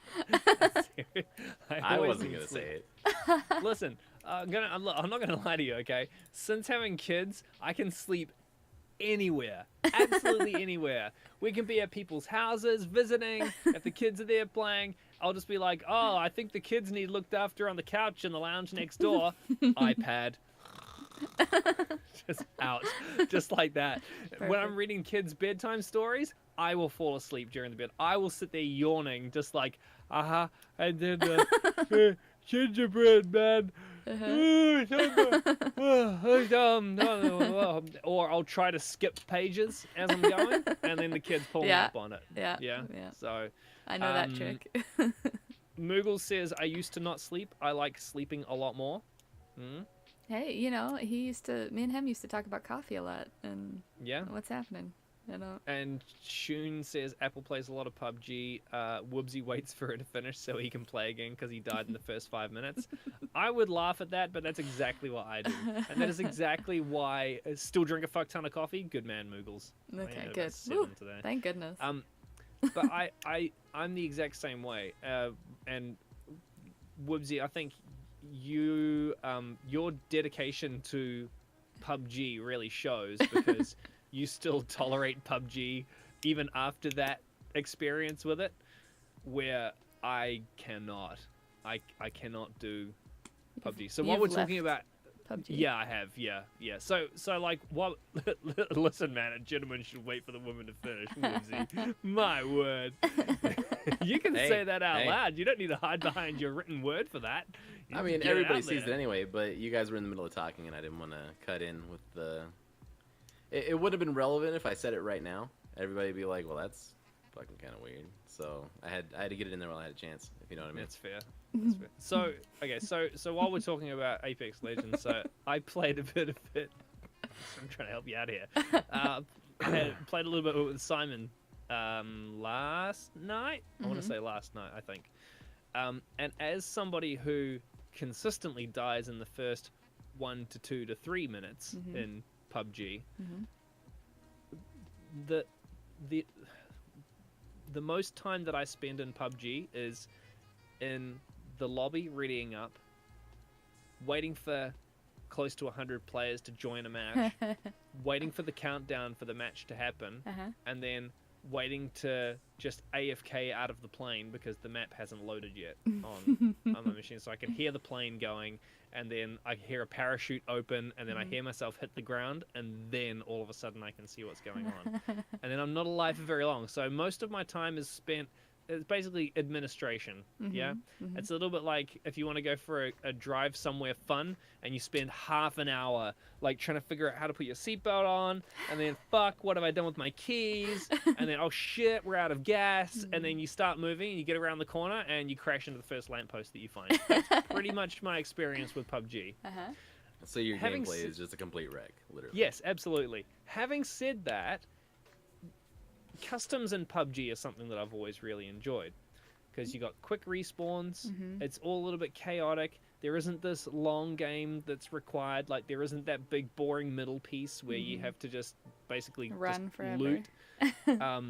I wasn't gonna say it. Listen, I'm not gonna lie to you. Okay, since having kids, I can sleep anywhere, absolutely anywhere. We can be at people's houses visiting. If the kids are there playing, I'll just be like, oh, I think the kids need looked after on the couch in the lounge next door. iPad. Just out. Just like that. Perfect. When I'm reading kids' bedtime stories, I will fall asleep during the bed. I will sit there yawning, just like, I did the gingerbread man. Or I'll try to skip pages as I'm going, and then the kids pull me up on it. Yeah. So I know that trick. Moogle says, I used to not sleep. I like sleeping a lot more. Hey, you know, me and him used to talk about coffee a lot, and what's happening. You know. And Shun says Apple plays a lot of PUBG. Woobsy waits for it to finish so he can play again because he died in the first 5 minutes. I would laugh at that, but that's exactly what I do. And that is exactly why I still drink a fuck ton of coffee. Good man, Moogles. Okay, good. Woo, thank goodness. But I'm the exact same way. And Woobsy, I think your dedication to PUBG really shows because you still tolerate PUBG even after that experience with it, where I cannot. I cannot do PUBG. So what we're talking about... PUBG. Yeah, I have. Yeah. So like, what? Listen, man, a gentleman should wait for the woman to finish. Woobsy. My word. You can say that out loud. You don't need to hide behind your written word for that. I mean, everybody sees it anyway, but you guys were in the middle of talking, and I didn't want to cut in with the... It would have been relevant if I said it right now. Everybody would be like, well, that's fucking kind of weird. So I had to get it in there while I had a chance, if you know what I mean. That's fair. So, okay, so while we're talking about Apex Legends, so I played a bit of it. I'm trying to help you out here. I played a little bit with Simon last night. I want to say last night, I think. And as somebody who consistently dies in the first 1 to 2 to 3 minutes in PUBG, the the most time that I spend in PUBG is in the lobby readying up, waiting for close to 100 players to join a match, waiting for the countdown for the match to happen, and then waiting to just AFK out of the plane because the map hasn't loaded yet on my machine. So I can hear the plane going, and then I hear a parachute open, and then I hear myself hit the ground, and then all of a sudden I can see what's going on. And then I'm not alive for very long. So most of my time is spent... It's basically administration, yeah? It's a little bit like if you want to go for a drive somewhere fun and you spend half an hour like trying to figure out how to put your seatbelt on, and then fuck, what have I done with my keys? And then, oh shit, we're out of gas. And then you start moving and you get around the corner and you crash into the first lamppost that you find. That's pretty much my experience with PUBG. So your gameplay is just a complete wreck, literally. Yes, absolutely. Having said that, customs in PUBG is something that I've always really enjoyed, because you got quick respawns. It's all a little bit chaotic. There isn't this long game that's required. Like, there isn't that big boring middle piece where you have to just basically run forever. Loot. I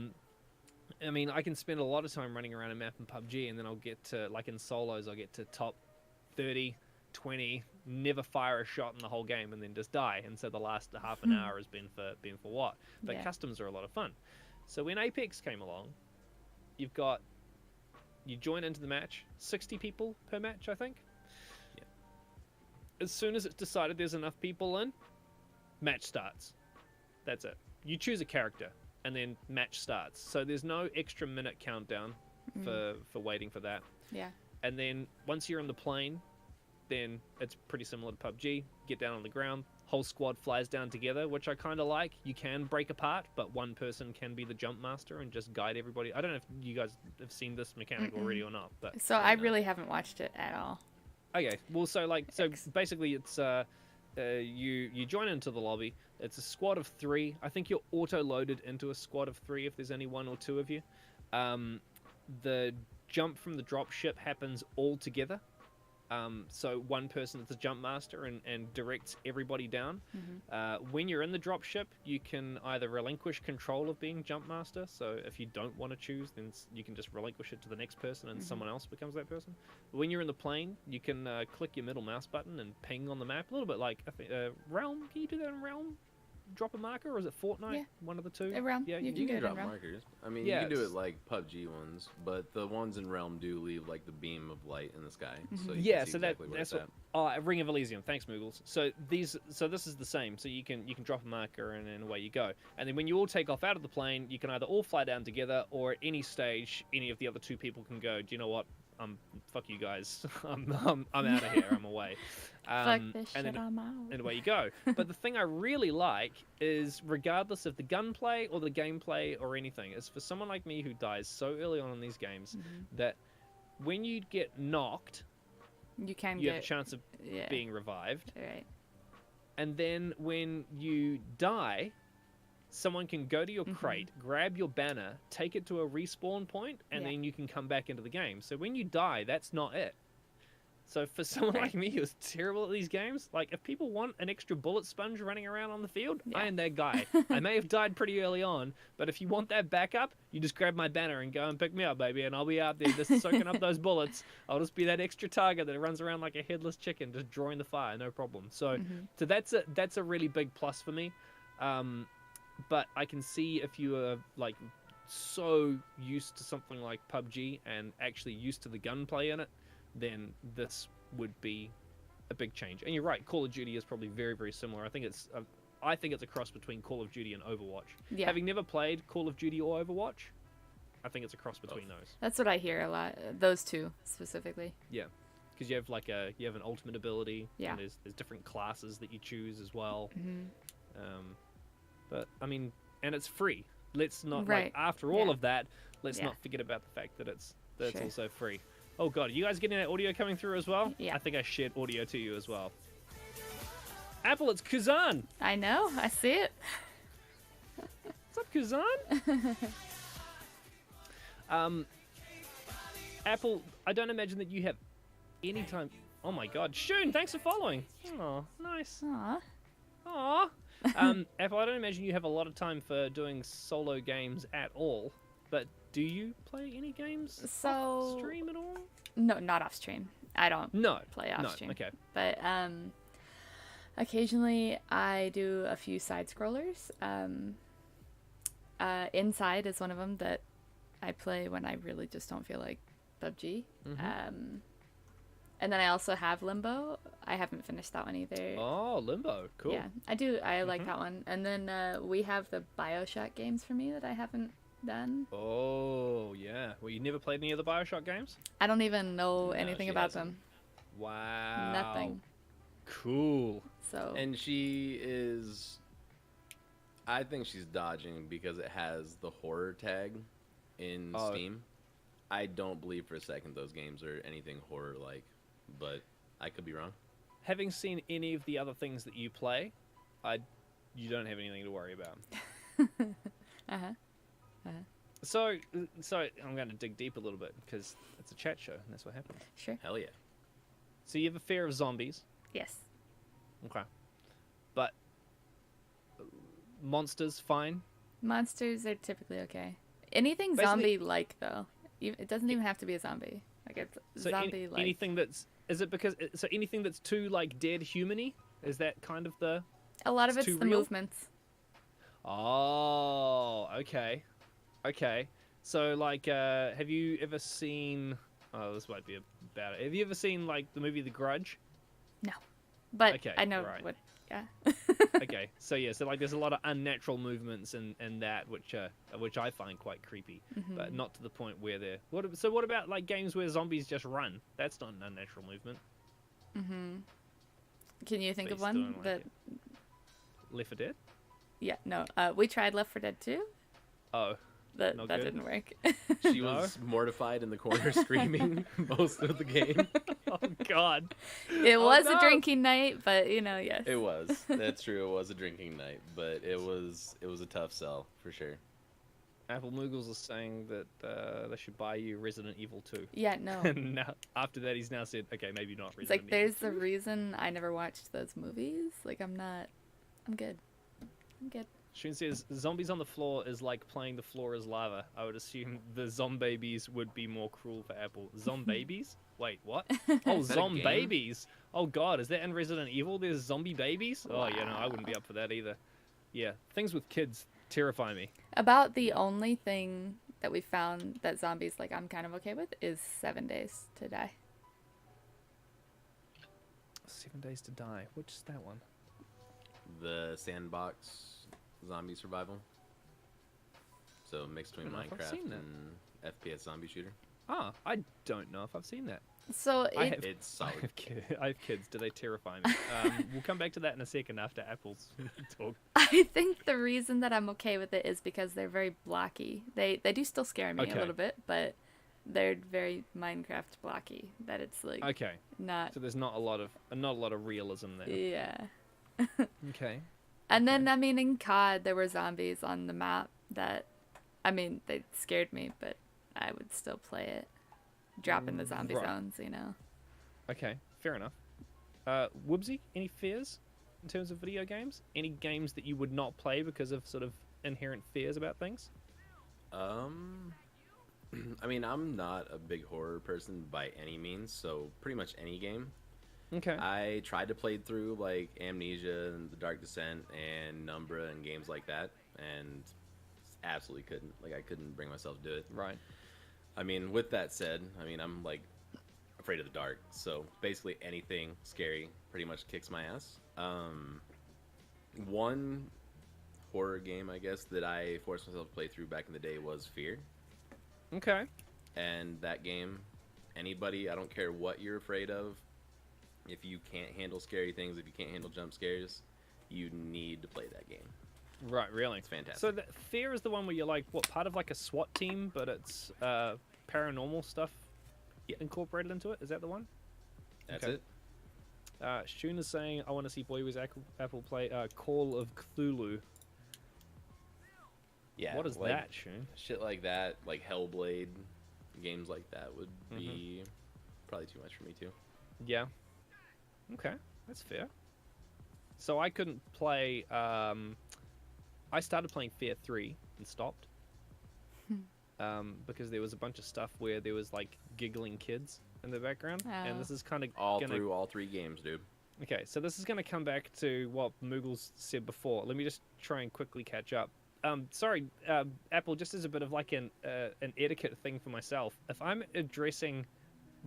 mean, I can spend a lot of time running around a map in PUBG, and then I'll get to, like in solos, I'll get to top 30, 20, never fire a shot in the whole game, and then just die. And so the last half an hour has been for what? But customs are a lot of fun. So when Apex came along, you join into the match, 60 people per match, I think. Yeah. As soon as it's decided there's enough people in, match starts. That's it. You choose a character, and then match starts. So there's no extra minute countdown for waiting for that. Yeah. And then once you're in the plane, then it's pretty similar to PUBG. Get down on the ground. Whole squad flies down together, which I kind of like. You can break apart, but one person can be the jump master and just guide everybody. I don't know if you guys have seen this mechanic already or not, but so I really haven't watched it at all. Okay, well, so basically it's you join into the lobby. It's a squad of 3. I think you're auto loaded into a squad of 3 if there's only 1 or 2 of you. The jump from the drop ship happens all together. So one person is the jump master and directs everybody down. When you're in the drop ship, you can either relinquish control of being jump master. So if you don't want to choose, then you can just relinquish it to the next person and someone else becomes that person. But when you're in the plane, you can click your middle mouse button and ping on the map. A little bit like, I think, Realm. Can you do that in Realm? Drop a marker, or is it Fortnite? Yeah. One of the two? Realm. Yeah, you can drop Realm. markers. I mean, you can do it like PUBG ones, but the ones in Realm do leave like the beam of light in the sky. So you can see so exactly that's what. Ring of Elysium. Thanks, Moogles. So this is the same. So you can drop a marker and then away you go. And then when you all take off out of the plane, you can either all fly down together, or at any stage, any of the other 2 people can go, do you know what? Fuck you guys. I'm out of here. I'm away. Fuck this shit, I'm out. And away you go. But the thing I really like is, regardless of the gunplay or the gameplay or anything, is for someone like me who dies so early on in these games, that when you get knocked, you have a chance of being revived. Right. And then when you die, someone can go to your crate, grab your banner, take it to a respawn point, and then you can come back into the game. So when you die, that's not it. So for someone like me who's terrible at these games, like, if people want an extra bullet sponge running around on the field, I am that guy. I may have died pretty early on, but if you want that backup, you just grab my banner and go and pick me up, baby, and I'll be out there just soaking up those bullets. I'll just be that extra target that runs around like a headless chicken, just drawing the fire, no problem. So, so that's a really big plus for me. But I can see if you are like so used to something like PUBG and actually used to the gunplay in it, then this would be a big change. And you're right, Call of Duty is probably very, very similar. I think it's a cross between Call of Duty and Overwatch. Yeah. Having never played Call of Duty or Overwatch, I think it's a cross between those. That's what I hear a lot. Those two specifically. Yeah, because you have an ultimate ability. Yeah. And there's different classes that you choose as well. But I mean, and it's free. Let's not like after all of that, let's not forget about the fact that it's also free. Oh god, are you guys getting that audio coming through as well? Yeah. I think I shared audio to you as well. Apple, it's Kazan. I know, I see it. What's up, Kazan? Apple, I don't imagine that you have any time. Oh my god, Shun, thanks for following. Oh, nice. Aww. Apple, I don't imagine you have a lot of time for doing solo games at all. But do you play any games off stream at all? No, not off stream. I don't play off stream. Okay. But occasionally I do a few side scrollers. Inside is one of them that I play when I really just don't feel like PUBG. And then I also have Limbo. I haven't finished that one either. Oh, Limbo. Cool. Yeah, I do. I like that one. And then we have the BioShock games for me that I haven't done. Oh, yeah. Well, you never played any of the BioShock games? I don't even know anything about them. Wow. Nothing. Cool. So. And she is... I think she's dodging because it has the horror tag in Steam. I don't believe for a second those games are anything horror-like, but I could be wrong. Having seen any of the other things that you play, you don't have anything to worry about. So I'm going to dig deep a little bit because it's a chat show and that's what happens. Sure. Hell yeah. So you have a fear of zombies. Yes. Okay. But monsters, fine? Monsters are typically okay. Anything zombie-like, though. It doesn't even have to be a zombie. Like, it's zombie-like. Anything that's... Is it because... So anything that's too, like, dead human-y? Is that kind of the... A lot of it's the movements. Oh, okay. Okay. So, like, have you ever seen... Oh, this might be about it. Have you ever seen, like, the movie The Grudge? No. But okay, I know right. what... Yeah. Okay, so yeah, so like there's a lot of unnatural movements and that which I find quite creepy, but not to the point where they're. What about like games where zombies just run? That's not an unnatural movement. Can you think of one that? Left 4 Dead? Yeah, no. We tried Left 4 Dead 2. Oh. That didn't work. She was mortified in the corner screaming most of the game. Oh, God. It was a drinking night, but, yes. It was. That's true. It was a drinking night, but it was a tough sell, for sure. Apple Moogles is saying that they should buy you Resident Evil 2. Yeah, no. And now, after that, he's now said, okay, maybe not Resident Evil. It's like, there's a reason I never watched those movies. Like, I'm good. I'm good. Shun says, zombies on the floor is like playing the floor as lava. I would assume the zombabies would be more cruel for Apple. Zombabies? Wait, what? Oh, zombabies! Oh god, is that in Resident Evil? There's zombie babies? Wow. Oh, yeah, no, I wouldn't be up for that either. Yeah, things with kids terrify me. About the only thing that we found that zombies, like, I'm kind of okay with is 7 Days to Die. 7 Days to Die. Which is that one? The sandbox zombie survival. So mixed between Minecraft and FPS zombie shooter. Ah, I don't know if I've seen that. So it's solid. I have kids. Do they terrify me? We'll come back to that in a second after Apple's talk. I think the reason that I'm okay with it is because they're very blocky. They do still scare me a little bit, but they're very Minecraft blocky. That it's like not. So there's not a lot of realism there. Yeah. Okay. And then, I mean, in COD, there were zombies on the map that, I mean, they scared me, but I would still play it. Drop in the zombie zones, Okay, fair enough. Woobsy, any fears in terms of video games? Any games that you would not play because of sort of inherent fears about things? I mean, I'm not a big horror person by any means, so pretty much any game. Okay. I tried to play through like Amnesia and The Dark Descent and Numbra and games like that, and absolutely couldn't. Like, I couldn't bring myself to do it. Right. I mean, with that said, I mean, I'm like afraid of the dark, so basically anything scary pretty much kicks my ass. One horror game, I guess, that I forced myself to play through back in the day was Fear. Okay. And that game, anybody, I don't care what you're afraid of, if you can't handle scary things, if you can't handle jump scares, you need to play that game. Right, really. It's fantastic. So Fear is the one where you're like, what, part of like a SWAT team, but it's paranormal stuff incorporated into it? Is that the one? That's it. Shun is saying, I want to see BoyWeezApple play Call of Cthulhu. Yeah. What is that, Shun? Shit like that, like Hellblade, games like that would be probably too much for me too. Yeah. Okay, that's fair. So I couldn't play. I started playing Fear 3 and stopped. because there was a bunch of stuff where there was like giggling kids in the background, and this is kind of through all 3 games, dude. Okay, so this is going to come back to what Moogles said before. Let me just try and quickly catch up. Sorry, Apple, just as a bit of like an etiquette thing for myself, if I'm addressing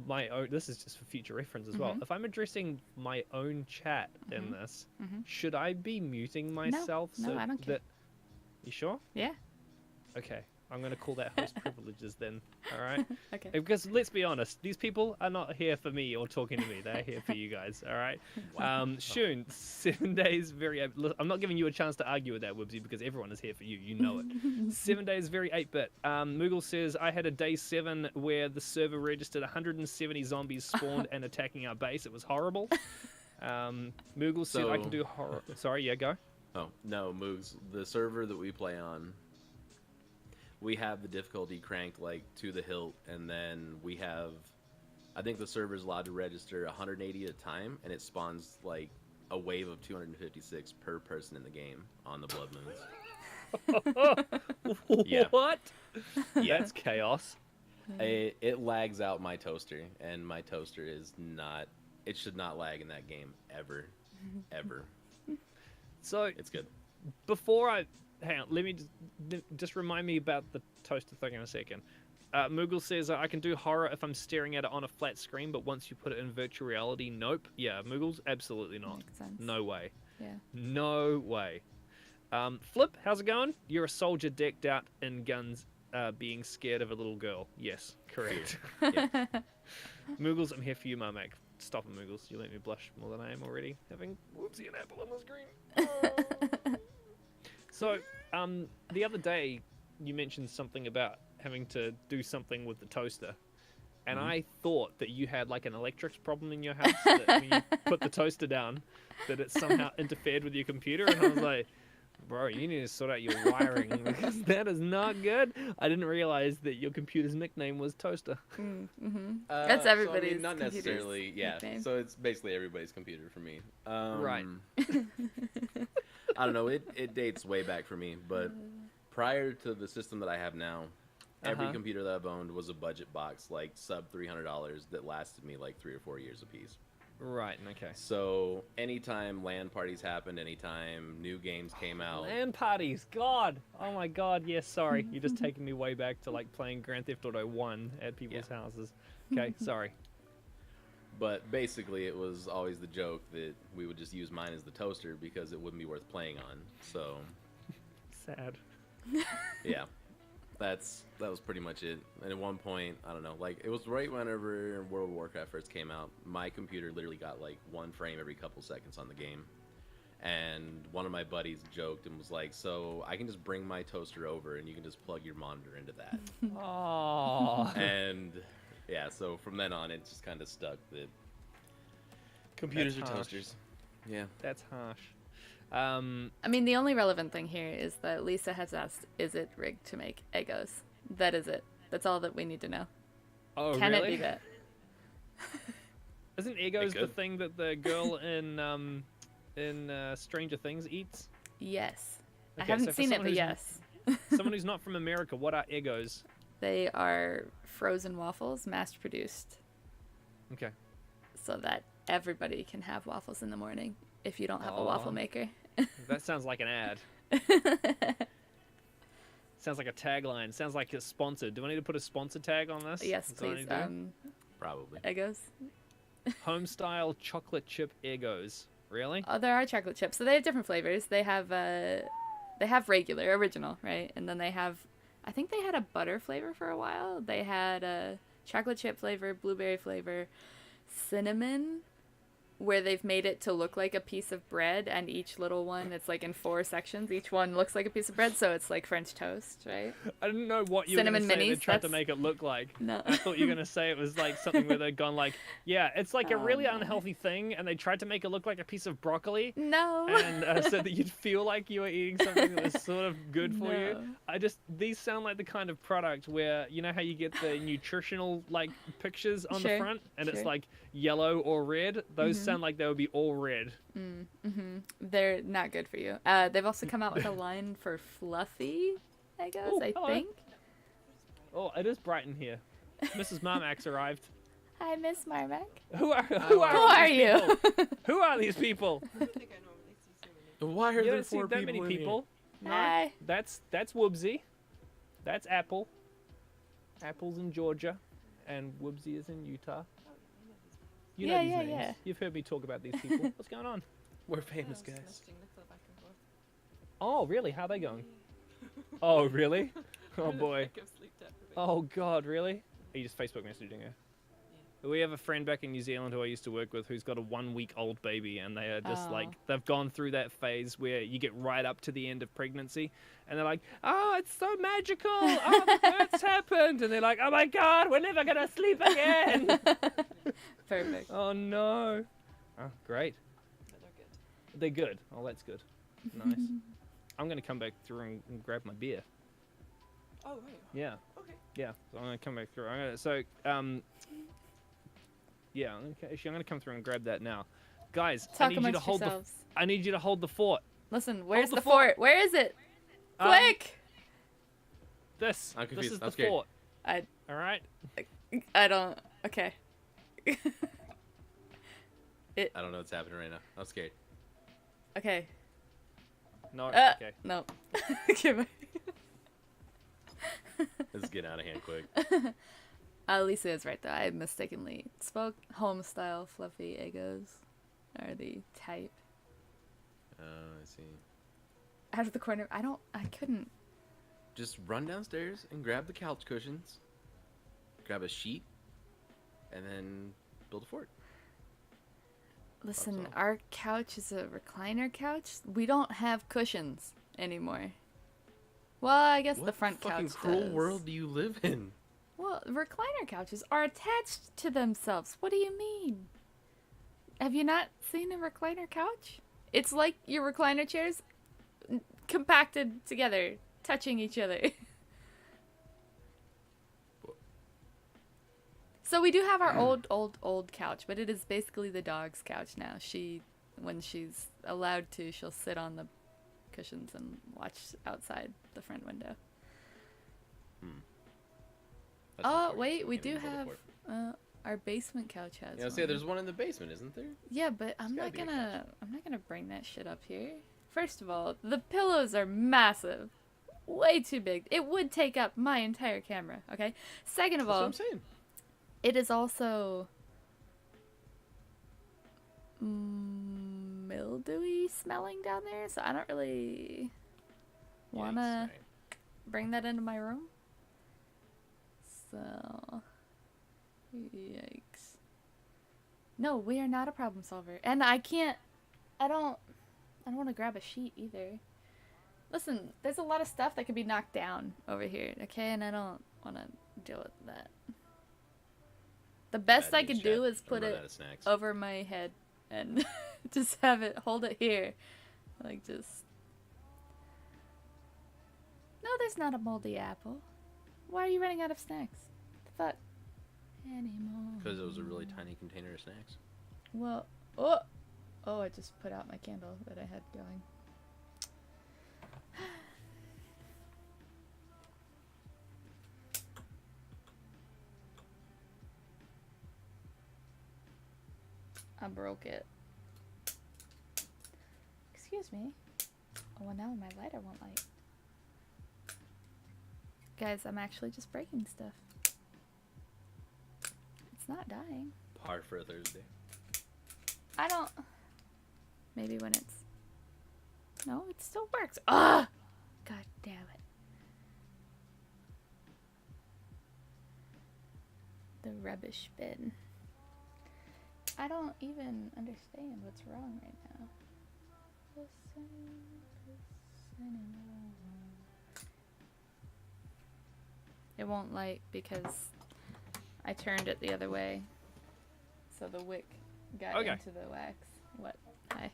my own, this is just for future reference as well, if I'm addressing my own chat in this, should I be muting myself? No, I don't care. You sure? Yeah. Okay. I'm going to call that host privileges then, all right? Okay. Because let's be honest, these people are not here for me or talking to me. They're here for you guys, all right? Shun, 7 days, I'm not giving you a chance to argue with that, Wibsy, because everyone is here for you. You know it. 7 days, very 8-bit. Moogle says, I had a day 7 where the server registered 170 zombies spawned and attacking our base. It was horrible. Moogle said, I can do horror. Sorry, yeah, go. Oh, no, Moogs. The server that we play on, we have the difficulty cranked like to the hilt, and then we have, I think the server's allowed to register 180 at a time, and it spawns like a wave of 256 per person in the game on the Blood Moons. Yeah. What? Yeah. That's chaos. It lags out my toaster, and my toaster is not, it should not lag in that game ever. Ever. So it's good. Before I hang on, let me just remind me about the toaster thing in a second. Moogle says I can do horror if I'm staring at it on a flat screen, but once you put it in virtual reality, nope. Yeah, Moogle's absolutely not. Makes sense. No way. Yeah. No way. Flip, how's it going? You're a soldier decked out in guns, being scared of a little girl. Yes, correct. Yeah. Moogles, I'm here for you, Marmac. Stop it, Moogles. You let me blush more than I am already, having Whoopsie and Apple on the screen. So, the other day, you mentioned something about having to do something with the toaster. And I thought that you had like an electrics problem in your house, that when you put the toaster down, that it somehow interfered with your computer. And I was like, bro, you need to sort out your wiring, because that is not good. I didn't realize that your computer's nickname was Toaster. That's everybody's so, I mean, not necessarily, yeah. nickname. So it's basically everybody's computer for me. Right. I don't know. It dates way back for me, but prior to the system that I have now, every computer that I've owned was a budget box, like sub $300, that lasted me like 3 or 4 years apiece. Right, okay. So anytime LAN parties happened, anytime new games came out. LAN parties, God! Oh my God, yes, sorry. You're just taking me way back to like playing Grand Theft Auto 1 at people's houses. Okay, sorry. But basically it was always the joke that we would just use mine as the toaster because it wouldn't be worth playing on. So sad. Yeah. That was pretty much it. And at one point, I don't know, like it was right whenever World of Warcraft first came out, my computer literally got like 1 frame every couple seconds on the game. And one of my buddies joked and was like, so I can just bring my toaster over and you can just plug your monitor into that. Oh. And yeah, so from then on it just kind of stuck that computers are toasters. Yeah. That's harsh. I mean, the only relevant thing here is that Lisa has asked, is it rigged to make Eggos? That is it. That's all that we need to know. Oh, Can really? it be that? Isn't Eggos the thing that the girl in Stranger Things eats? Yes. Okay, I haven't seen it, but yes. Someone who's not from America, what are Eggos? They are frozen waffles, mass-produced. Okay. So that everybody can have waffles in the morning if you don't have a waffle maker. That sounds like an ad. Sounds like a tagline. Sounds like it's sponsored. Do I need to put a sponsor tag on this? Yes, please. Probably. Eggos. Home-style chocolate chip Eggos. Really? Oh, there are chocolate chips. So they have different flavors. They have regular, original, right? And then they have, I think they had a butter flavor for a while. They had a chocolate chip flavor, blueberry flavor, cinnamon, where they've made it to look like a piece of bread, and each little one, it's like in 4 sections. Each one looks like a piece of bread, so it's like French toast, right? I didn't know what you were going to say they tried to make it look like. No. I thought you were going to say it was like something where they'd gone like, yeah, it's like a really unhealthy thing, and they tried to make it look like a piece of broccoli. No. And so that you'd feel like you were eating something that was sort of good for you. These sound like the kind of product where, you know how you get the nutritional like pictures on the front, and it's like yellow or red? Those sound like they would be all red. They're not good for you. They've also come out with a line for fluffy Eggos, I think. Oh, it is bright in here. Mrs. Marmac's arrived. Hi, Miss Marmac. Who are Who are you? Who are these people? I don't think I normally see so many. Why are You there don't see 4 that many people. No, Hi. that's Woobsy. That's Apple. Apple's in Georgia, and Woobsy is in Utah. You know these names. You've heard me talk about these people. What's going on? We're famous guys. Messaging Nicola back and forth. Oh, really? How are they going? Oh, really? Oh, For the boy. heck of sleep deprivation. Oh, God, really? Are you just Facebook messaging her? We have a friend back in New Zealand who I used to work with who's got a 1-week-old baby, and they are just like, they've gone through that phase where you get right up to the end of pregnancy, and they're like, oh, it's so magical, oh, the birth's happened, and they're like, oh my God, we're never going to sleep again. Perfect. Oh, no. Oh, great. But they're good. They're good. Oh, that's good. Nice. I'm going to come back through and grab my beer. Oh, right. Yeah. Okay. Yeah, so I'm gonna come back through. Yeah, okay. I'm gonna come through and grab that now, guys. Talk I need you to amongst hold yourselves. I need you to hold the fort. Listen, where's the the fort. fort? Where is it? Um, Quick! This. I'm This confused. is the I'm scared. fort. I All right. don't. Okay. I don't know what's happening right now. I'm scared. Okay. No. Okay. No. Okay, bye. This is getting out of hand quick. Lisa is right though. I mistakenly spoke. Home style fluffy Eggos are the type. Oh, I see. Out of the corner. I couldn't. Just run downstairs and grab the couch cushions, grab a sheet, and then build a fort. Listen, all. our couch is a recliner couch. We don't have cushions anymore. Well, I guess What the front fucking couch cruel does. world do you live in? Well, recliner couches are attached to themselves. What do you mean? Have you not seen a recliner couch? It's like your recliner chairs compacted together, touching each other. So we do have our old couch, but it is basically the dog's couch now. When she's allowed to, she'll sit on the cushions and watch outside the front window. That's Oh, important. wait, we Can't do even build a have fort. our basement couch has Yeah, one. say there's one in the basement, isn't there? Yeah, but I'm gotta not be a gonna bring that shit up here. First of all, the pillows are massive. Way too big. It would take up my entire camera, okay? Second of That's all, what I'm saying. it is also mildewy smelling down there, so I don't really wanna bring that into my room. So, yikes. No, we are not a problem solver. And I don't want to grab a sheet either. Listen, there's a lot of stuff that could be knocked down over here, okay? And I don't want to deal with that. The best I could do is put it over my head and just hold it here. Like, just... No, there's not a moldy apple. Why are you running out of snacks? The fuck? Anymore. Because it was a really tiny container of snacks. Well, I just put out my candle that I had going. I broke it. Excuse me. Oh, well, now my lighter won't light. Guys, I'm actually just breaking stuff. It's not dying. Par for a Thursday. I don't... Maybe when it's... No, it still works. Ugh! God damn it. The rubbish bin. I don't even understand what's wrong right now. It won't light because I turned it the other way. So the wick got into the wax. What? Hi.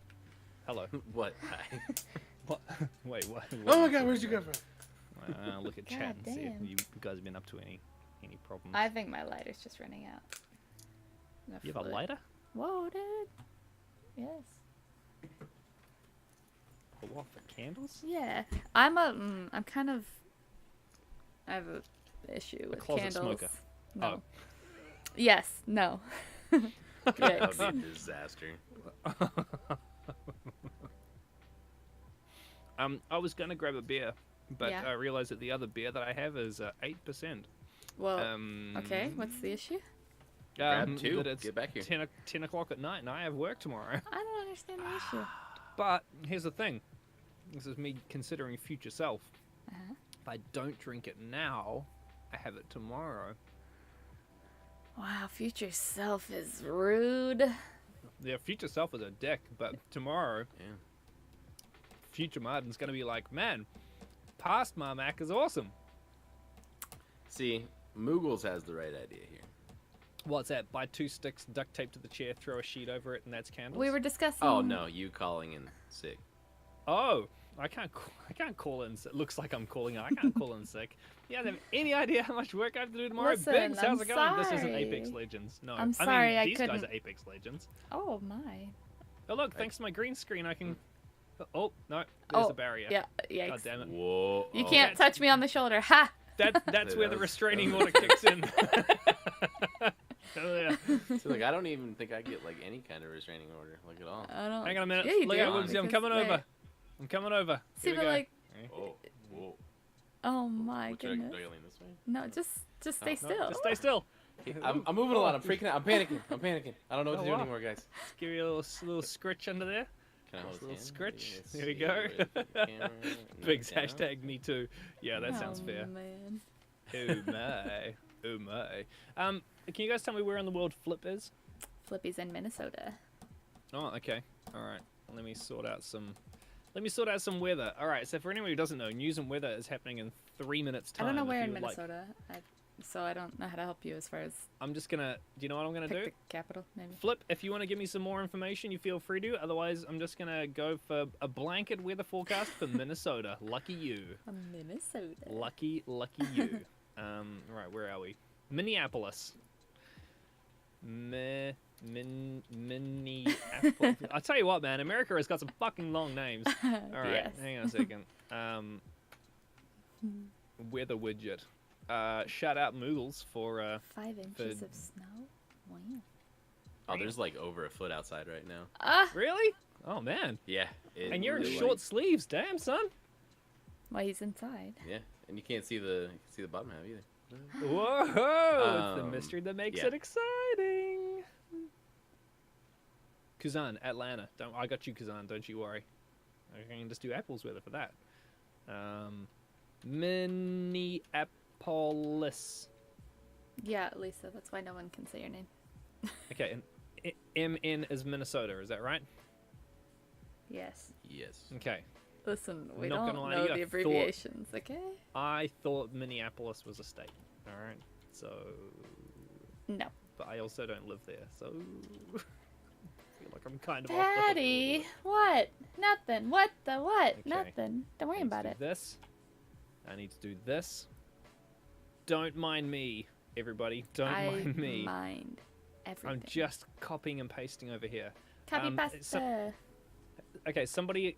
Hello. What? Hi. What? Wait, what? Oh my god, where'd you go from? Look at chat and see if you guys have been up to any problems. I think my lighter's just running out. You have a lighter? Whoa, dude. Yes. Pull off the candles? Yeah. I have a issue with closet candles. smoker. No. Oh. Yes. No. That would be a disaster. I was gonna grab a beer, but Yeah. I realized that the other beer that I have is 8%. Well, okay. What's the issue? Grab two. That it's Get back here. 10 o'clock at night, and I have work tomorrow. I don't understand the issue. But here's the thing. This is me considering future self. Uh-huh. If I don't drink it now, I have it tomorrow. Wow, future self is rude. Yeah, future self is a dick, but tomorrow, Yeah. future Martin's gonna be like, man, past Marmac is awesome. See, Moogles has the right idea here. What's that? Buy 2 sticks, duct tape to the chair, throw a sheet over it, and that's candles? We were discussing. Oh no, you calling in sick. Oh, I can't call in. It looks like I'm calling in. I can't call in sick. You don't have any idea how much work I have to do tomorrow. Listen, Biggs, how's I'm it going? This isn't sorry. Apex Legends. No, I'm sorry, I these guys couldn't- are Apex Legends. Oh my. Oh look, thanks to my green screen, I can. Oh no, there's a barrier. Yeah. Yikes. God damn it. Whoa. You can't touch me on the shoulder. Ha! That's where the restraining order kicks in. Oh yeah. So, like, I don't even think I get like any kind of restraining order, like at all. I don't. Hang on a minute. Yeah, you Look do, out, Woodsy, I'm because coming over. I'm coming over. See, Here we but go. like, Oh, whoa. oh my Should I goodness. lean this way? No, just stay No, still. Just stay still. I'm moving a lot. I'm freaking out. I'm panicking. I don't know what Oh, to do wow. anymore, guys. Just give you a little scritch under there. Can I hold Just a his little hand? scritch. Let's There we see, go. where's the camera? Biggs Down. hashtag me too. Yeah, that sounds Oh, fair. man. Oh my. Oh my. Can you guys tell me where in the world Flip is? Flippy's in Minnesota. Oh, okay. All right. Let me sort out some weather. All right. So for anyone who doesn't know, news and weather is happening in 3 minutes time. I don't know If where you in would like- Minnesota, so I don't know how to help you as far as I'm just gonna. Do you know what I'm gonna pick do? the capital, maybe. Flip, if you want to give me some more information, you feel free to. Otherwise, I'm just gonna go for a blanket weather forecast for Minnesota. Lucky you. Minnesota. Lucky you. Right, where are we? Minneapolis. Minneapolis. I'll tell you what, man. America has got some fucking long names. All right, Yes. hang on a second. Weather widget. Shout out Moogles for 5 inches of snow. Wow. Oh, there's like over a foot outside right now. really? Oh man. Yeah. And you're in really, short sleeves, damn son. Well, he's inside. Yeah, and you can't see the bottom half either. Whoa! It's the Um, mystery that makes yeah. it exciting. Kazan, Atlanta. I got you, Kazan. Don't you worry. I can just do Apple's weather for that. Minneapolis. Yeah, Lisa. That's why no one can say your name. Okay, and MN is Minnesota. Is that right? Yes. Yes. Okay. Listen, we Not don't gonna lie to know you, the I abbreviations, okay? I thought Minneapolis was a state. All right. So, No. but I also don't live there, so I feel like I'm kind of off the hook a little Patty, bit. what? Nothing. What the what? Okay. Nothing. Don't worry I need to about do it. This. I need to do this. Don't mind me, everybody. Don't I mind me. mind everything. I'm just copying and pasting over here. Copy um, pasta. so- Okay, somebody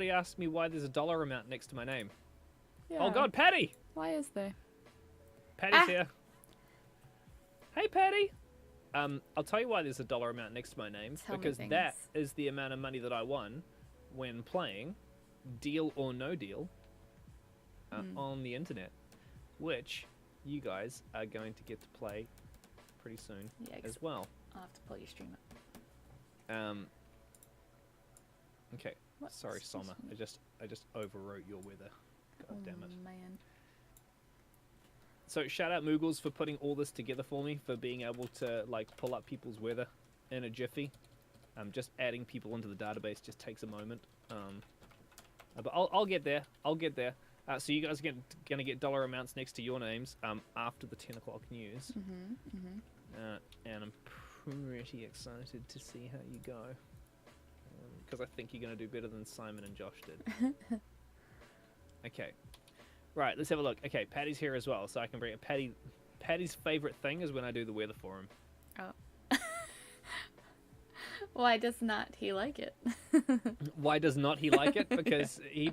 asked me why there's a dollar amount next to my name. Yeah. Oh God, Patty! Why is there? Patty's Ah. here. Hey, Patty. I'll tell you why there's a dollar amount next to my name. Tell me because things. that is the amount of money that I won when playing Deal or No Deal on the internet, which you guys are going to get to play pretty soon Yikes. as well. I'll have to pull your stream up. Okay. What? Sorry, Excuse Summer. me. I just overwrote your weather. God damn it. Man. So shout out Moogles for putting all this together for me, for being able to like pull up people's weather in a jiffy. Just adding people into the database just takes a moment. But I'll get there. I'll get there. So you guys are gonna get dollar amounts next to your names after the 10 o'clock news. And I'm pretty excited to see how you go. Because I think you're gonna do better than Simon and Josh did. Okay. Right, let's have a look. Okay, Patty's here as well, so I can bring it. Patty's favorite thing is when I do the weather for him. Oh. Why does not he like it? Why does not he like it? Because he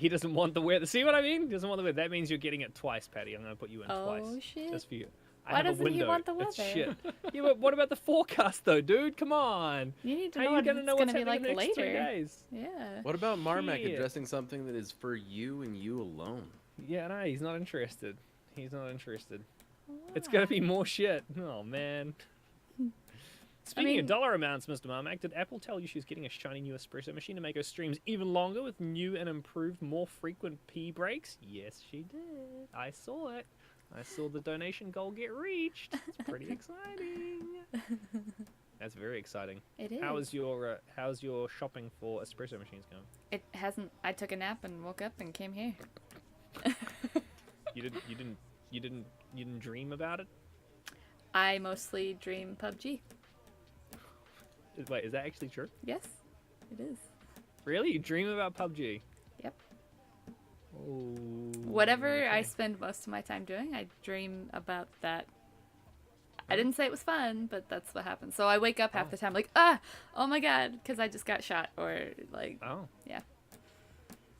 doesn't want the weather. See what I mean? He doesn't want the weather. That means you're getting it twice, Patty. I'm going to put you in twice. Oh, shit. Just for you. Why doesn't he want the It's weather? shit. Yeah, but what about the forecast, though, dude? Come on. You need to How know are what you going to know it's what's going to be happening like in the next 3 later. days? Yeah. What about Marmac Shit. addressing something that is for you and you alone? Yeah, no, he's not interested. He's not interested. It's going to be more shit. Oh, man. Speaking of dollar amounts, Mr. Marmac, did Apple tell you she's getting a shiny new espresso machine to make her streams even longer with new and improved, more frequent pee breaks? Yes, she did. I saw it. I saw the donation goal get reached. It's pretty exciting. That's very exciting. It is. How's your shopping for espresso machines going? It hasn't. I took a nap and woke up and came here. You didn't dream about it? I mostly dream PUBG. Wait, is that actually true? Yes, it is. Really? You dream about PUBG? Yep. Oh. Whatever I okay. spend most of my time doing, I dream about that. I didn't say it was fun, but that's what happens. So I wake up half the time like, oh my god, because I just got shot, or like, Oh. yeah.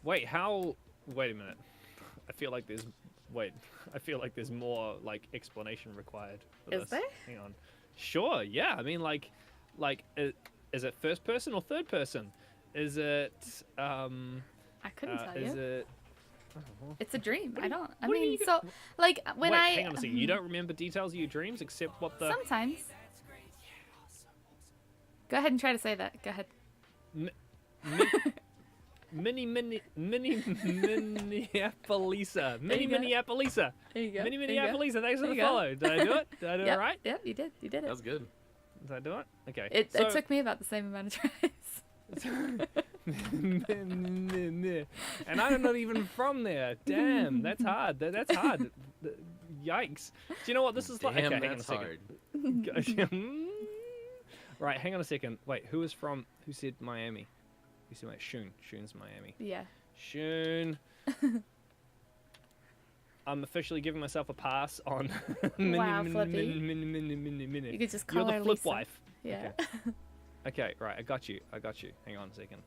Wait, how? Wait a minute. I feel like there's. Wait. I feel like there's more like explanation required. For Is this. there? Hang on. Sure. Yeah. I mean, like, is it first person or third person? Is it I couldn't tell Is you. it? It's a dream. I don't. I what do you mean, get- so like when Wait, I hang on a second. You don't remember details of your dreams except what the sometimes. Go ahead and try to say that. Go ahead. Minneapolisa. There you go. Minneapolisa. There you go. Minneapolisa. Thanks for There the you go. follow. Did I do it? Did I do it Yep. right? Yep. You did. You did That it. was good. Did I do it? Okay. It So- took me about the same amount of tries. And I'm not even from there. Damn, that's hard. That's hard. Yikes. Do you know what this is like? Damn, Okay, hang on a that's second. hard. Right, hang on a second. Wait, who said Miami? Who said Shun? Shun's Miami. Yeah. Shun. I'm officially giving myself a pass on. Wow, Flippy. You could just call You're her the flip Lisa. wife. Yeah. Okay, right, I got you. Hang on a second.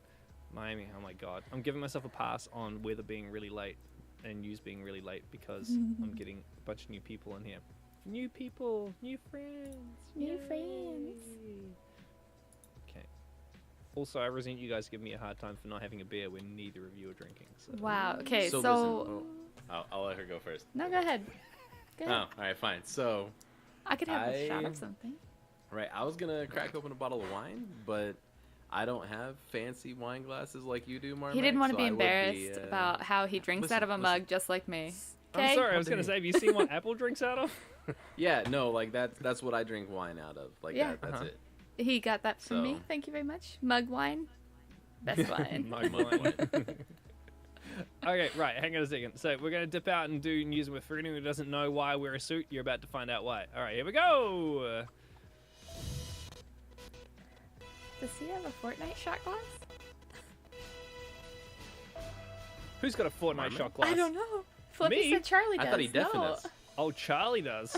Miami, oh my god. I'm giving myself a pass on weather being really late and news being really late because I'm getting a bunch of new people in here. New people, new friends. New yay. friends. Okay. Also, I resent you guys giving me a hard time for not having a beer when neither of you are drinking. So. Wow. Okay. So. listen, I'll let her go first. No, go ahead. Go Oh, ahead. all right, fine. So, I could have a shot I- of something. right, I was gonna crack open a bottle of wine, but I don't have fancy wine glasses like you do, Marmac. He didn't want to so be I would embarrassed about how he drinks listen, out of a listen. mug just like me. I'm Okay. sorry, I was going to say, have you seen what Apple drinks out of? Yeah, no, like that's what I drink wine out of. Like Yeah. that's Uh-huh. it. He got that from me. So- Thank you very much. Mug wine. Best wine. My mind. Okay, right, hang on a second. So we're going to dip out and do news with for anyone who doesn't know why I wear a suit. You're about to find out why. All right, here we go. Does he have a Fortnite shot glass? Who's got a Fortnite Marmot? shot glass? I don't know. Flippy Me? said Charlie does. I thought he definitely no. does. Oh, Charlie does.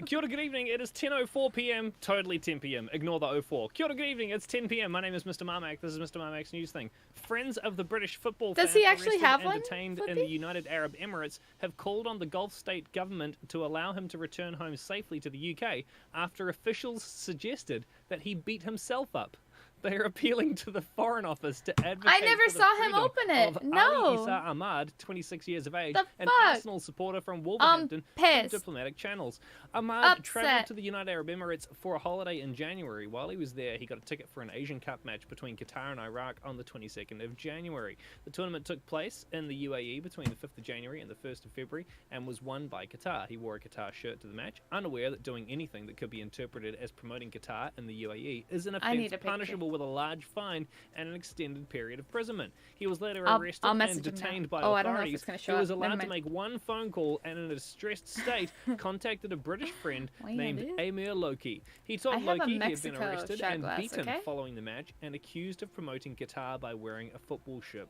Kia ora, good evening. It is 10:04 p.m. Totally 10 p.m. Ignore the 04. Kia ora, good evening. It's 10 p.m. My name is Mr. Marmac. This is Mr. Marmac's news thing. Friends of the British football Does fan he actually arrested have and one, detained in Flippy? the United Arab Emirates have called on the Gulf state government to allow him to return home safely to the UK after officials suggested that he beat himself up. They are appealing to the Foreign Office to advocate I never for the saw him freedom open it. of No. Ali Issa Ahmad, 26 years of age, The an fuck? Arsenal supporter from Wolverhampton, from pissed. diplomatic channels. Ahmad Upset. travelled to the United Arab Emirates for a holiday in January. While he was there, he got a ticket for an Asian Cup match between Qatar and Iraq on the 22nd of January. The tournament took place in the UAE between the 5th of January and the 1st of February and was won by Qatar. He wore a Qatar shirt to the match, unaware that doing anything that could be interpreted as promoting Qatar in the UAE is an I offence need a picture. punishable with a large fine and an extended period of imprisonment. He was later I'll arrested message him and now. detained by Oh, I don't know if authorities. it's gonna show He was up. Never allowed to mind. make one phone call and in a distressed state contacted a British friend Wow, named dude. Amir Loki. He I told have a Loki he had been Mexico arrested shot and glass, beaten okay? following the match and accused of promoting Qatar by wearing a football shirt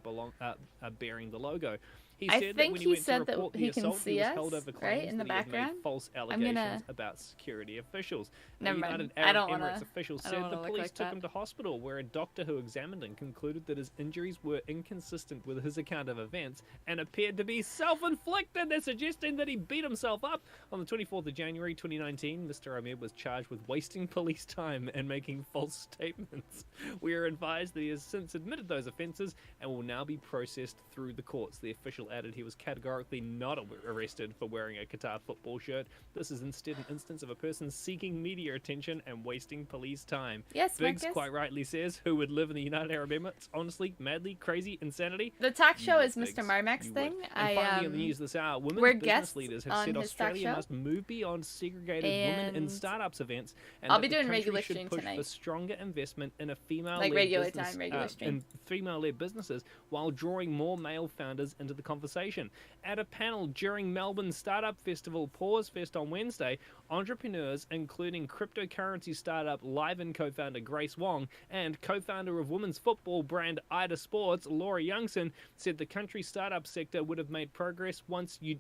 bearing the logo. He I said think when he he went said to that report the he can assault, see he was us, held over right, claims in the that he had made background. false I'm allegations gonna- about security officials. Never A mind. United I Arab don't Emirates wanna- official I don't said wanna the look police like took that. him to hospital, where a doctor who examined him concluded that his injuries were inconsistent with his account of events and appeared to be self-inflicted. They're suggesting that he beat himself up. On the 24th of January 2019, Mr. Ahmed was charged with wasting police time and making false statements. We are advised that he has since admitted those offences and will now be processed through the courts. The official added he was categorically not arrested for wearing a Qatar football shirt. This is instead an instance of a person seeking media attention and wasting police time. Yes, Biggs Marcus. quite rightly says, who would live in the United Arab Emirates? Honestly, madly, crazy, insanity? The talk show would, is Mr. Biggs. Marmac's You thing. would. And finally on the news this hour, women's we're business guests leaders have on said his talk Australia show. must move beyond segregated women in And startups events, and I'll that be the doing country regular should stream push tonight. for stronger investment in a female-led Like regular business, time, regular stream. in female-led businesses, while drawing more male founders into the conversation. At a panel during Melbourne Startup Festival Pause Fest on Wednesday, entrepreneurs, including cryptocurrency startup Liven co-founder Grace Wong and co-founder of women's football brand Ida Sports, Laura Youngson, said the country's startup sector would have made progress once you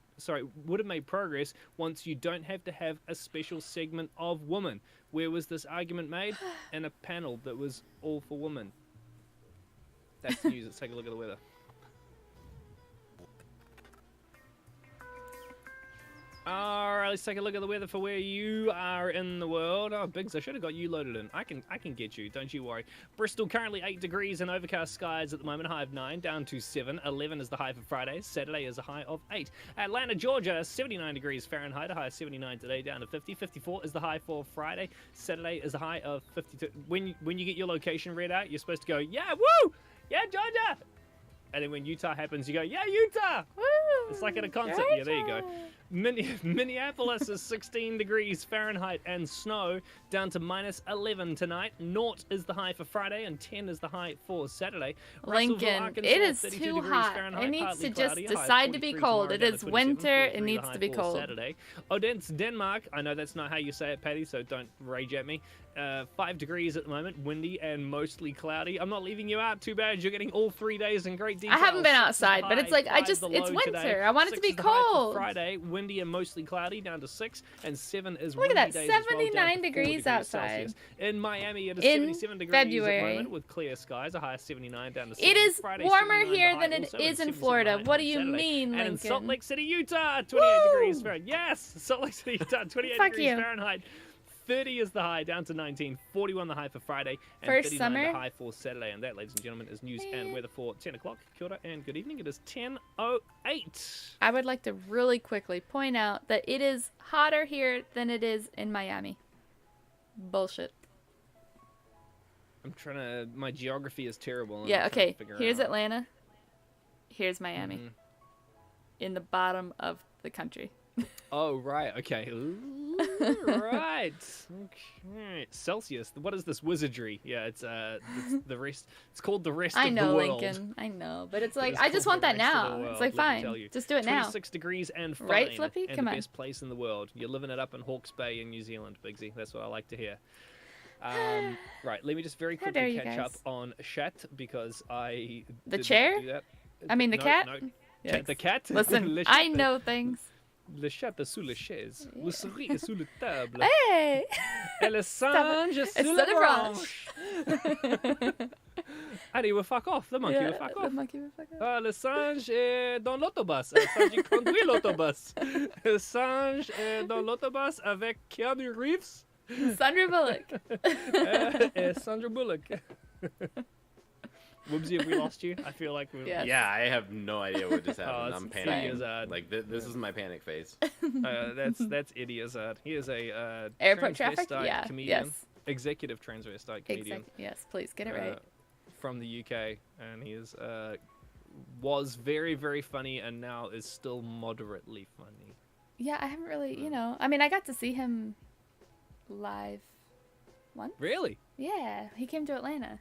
don't have to have a special segment of women. Where was this argument made? In a panel that was all for women. That's the news. Let's take a look at the weather. Alright, let's take a look at the weather for where you are in the world. Oh, Biggs, I should have got you loaded in. I can get you, don't you worry. Bristol currently 8 degrees and overcast skies at the moment, high of 9, down to 7. 11 is the high for Friday. Saturday is a high of 8. Atlanta, Georgia, 79 degrees Fahrenheit, a high of 79 today, down to 50. 54 is the high for Friday. Saturday is a high of 52. When you get your location read out, you're supposed to go, yeah, woo! Yeah, Georgia! And then when Utah happens, you go, yeah, Utah! Woo! It's like at a concert. Yeah, there you go. Minneapolis is 16 degrees Fahrenheit and snow, down to minus 11 tonight. 0 is the high for Friday and 10 is the high for Saturday. Lincoln, Arkansas, it is 32 too degrees hot. Fahrenheit, It needs partly to just cloudy, a high of decide to be 43 cold. tomorrow, It down to is 27, winter. It 43 the needs high to be for cold. Saturday. Odense, Denmark. I know that's not how you say it, Patty, so don't rage at me. 5 degrees at the moment, windy and mostly cloudy. I'm not leaving you out. Too bad. You're getting all 3 days in great detail. I haven't been 6 is the outside, but it's high, like, 5 the it's low winter. today, I want it to 6 be is the high for cold. Friday, windy and mostly cloudy, down to 6, and 7 is Look at windy that, days as well, down to 79 4 degrees outside. Celsius. In Miami, it is In 77 degrees at February. the moment with clear skies, a high of 79, down to 70. It is Friday, warmer 79, here the than high it also is in 77 Florida. on What do you Saturday. mean, And in Salt Lincoln? Lake City, Utah, 28 Woo! degrees Fahrenheit. Yes, Salt Lake City, Utah, 28 Fuck degrees you. Fahrenheit. 30 is the high, down to 19. 41 the high for Friday, and First 39 summer? the high for Saturday. And that, ladies and gentlemen, is news and weather for 10 o'clock. Kia ora and good evening. It is 10:08. I would like to really quickly point out that it is hotter here than it is in Miami. Bullshit. I'm trying to. My geography is terrible. and Yeah, I'm trying to okay. figure Here's out. Atlanta. Here's Miami. Mhm. In the bottom of the country. Oh, right. Okay. Ooh, right. Okay. Celsius. What is this wizardry? Yeah, it's the rest. It's called the rest I of know, the world. Lincoln. I know. But it's It like, is I just called want the that rest of the now. world, It's like, let me tell fine. you. Just do it now. 26 degrees and fine. Right, Flippy? And Come the on. best place in the world. You're living it up in Hawke's Bay in New Zealand, Bigsy. That's what I like to hear. Right, let me just very How dare quickly you catch up guys. on chat because I The did not chair? do that. I mean, the No, cat? no. Yes. The cat? Listen, Le I chat. know things. Le chat est sous la chaise. Le souris est sous la table. Hey! Et le singe est It's sous sous la la branche. Allez, will fuck off. The monkey will Yeah, fuck the off. monkey will fuck off. Ah, le singe est dans l'autobus. Le singe il conduit l'autobus. Le singe est dans l'autobus avec Keanu Reeves Sandra Bullock. et Sandra Bullock. Whoopsie, have we lost you? I feel like we've... Yeah. Yeah, I have no idea what just happened. it's I'm Eddie panicking. Izzard. Like this is my panic face. That's Eddie Izzard. He is a Airport traffic? transvestite Yeah. comedian. Yes. Executive transvestite comedian. Exactly. Yes, please get it right. From the UK, and he is was very, very funny, and now is still moderately funny. Yeah, I haven't really, I mean, I got to see him live once. Really? Yeah, he came to Atlanta.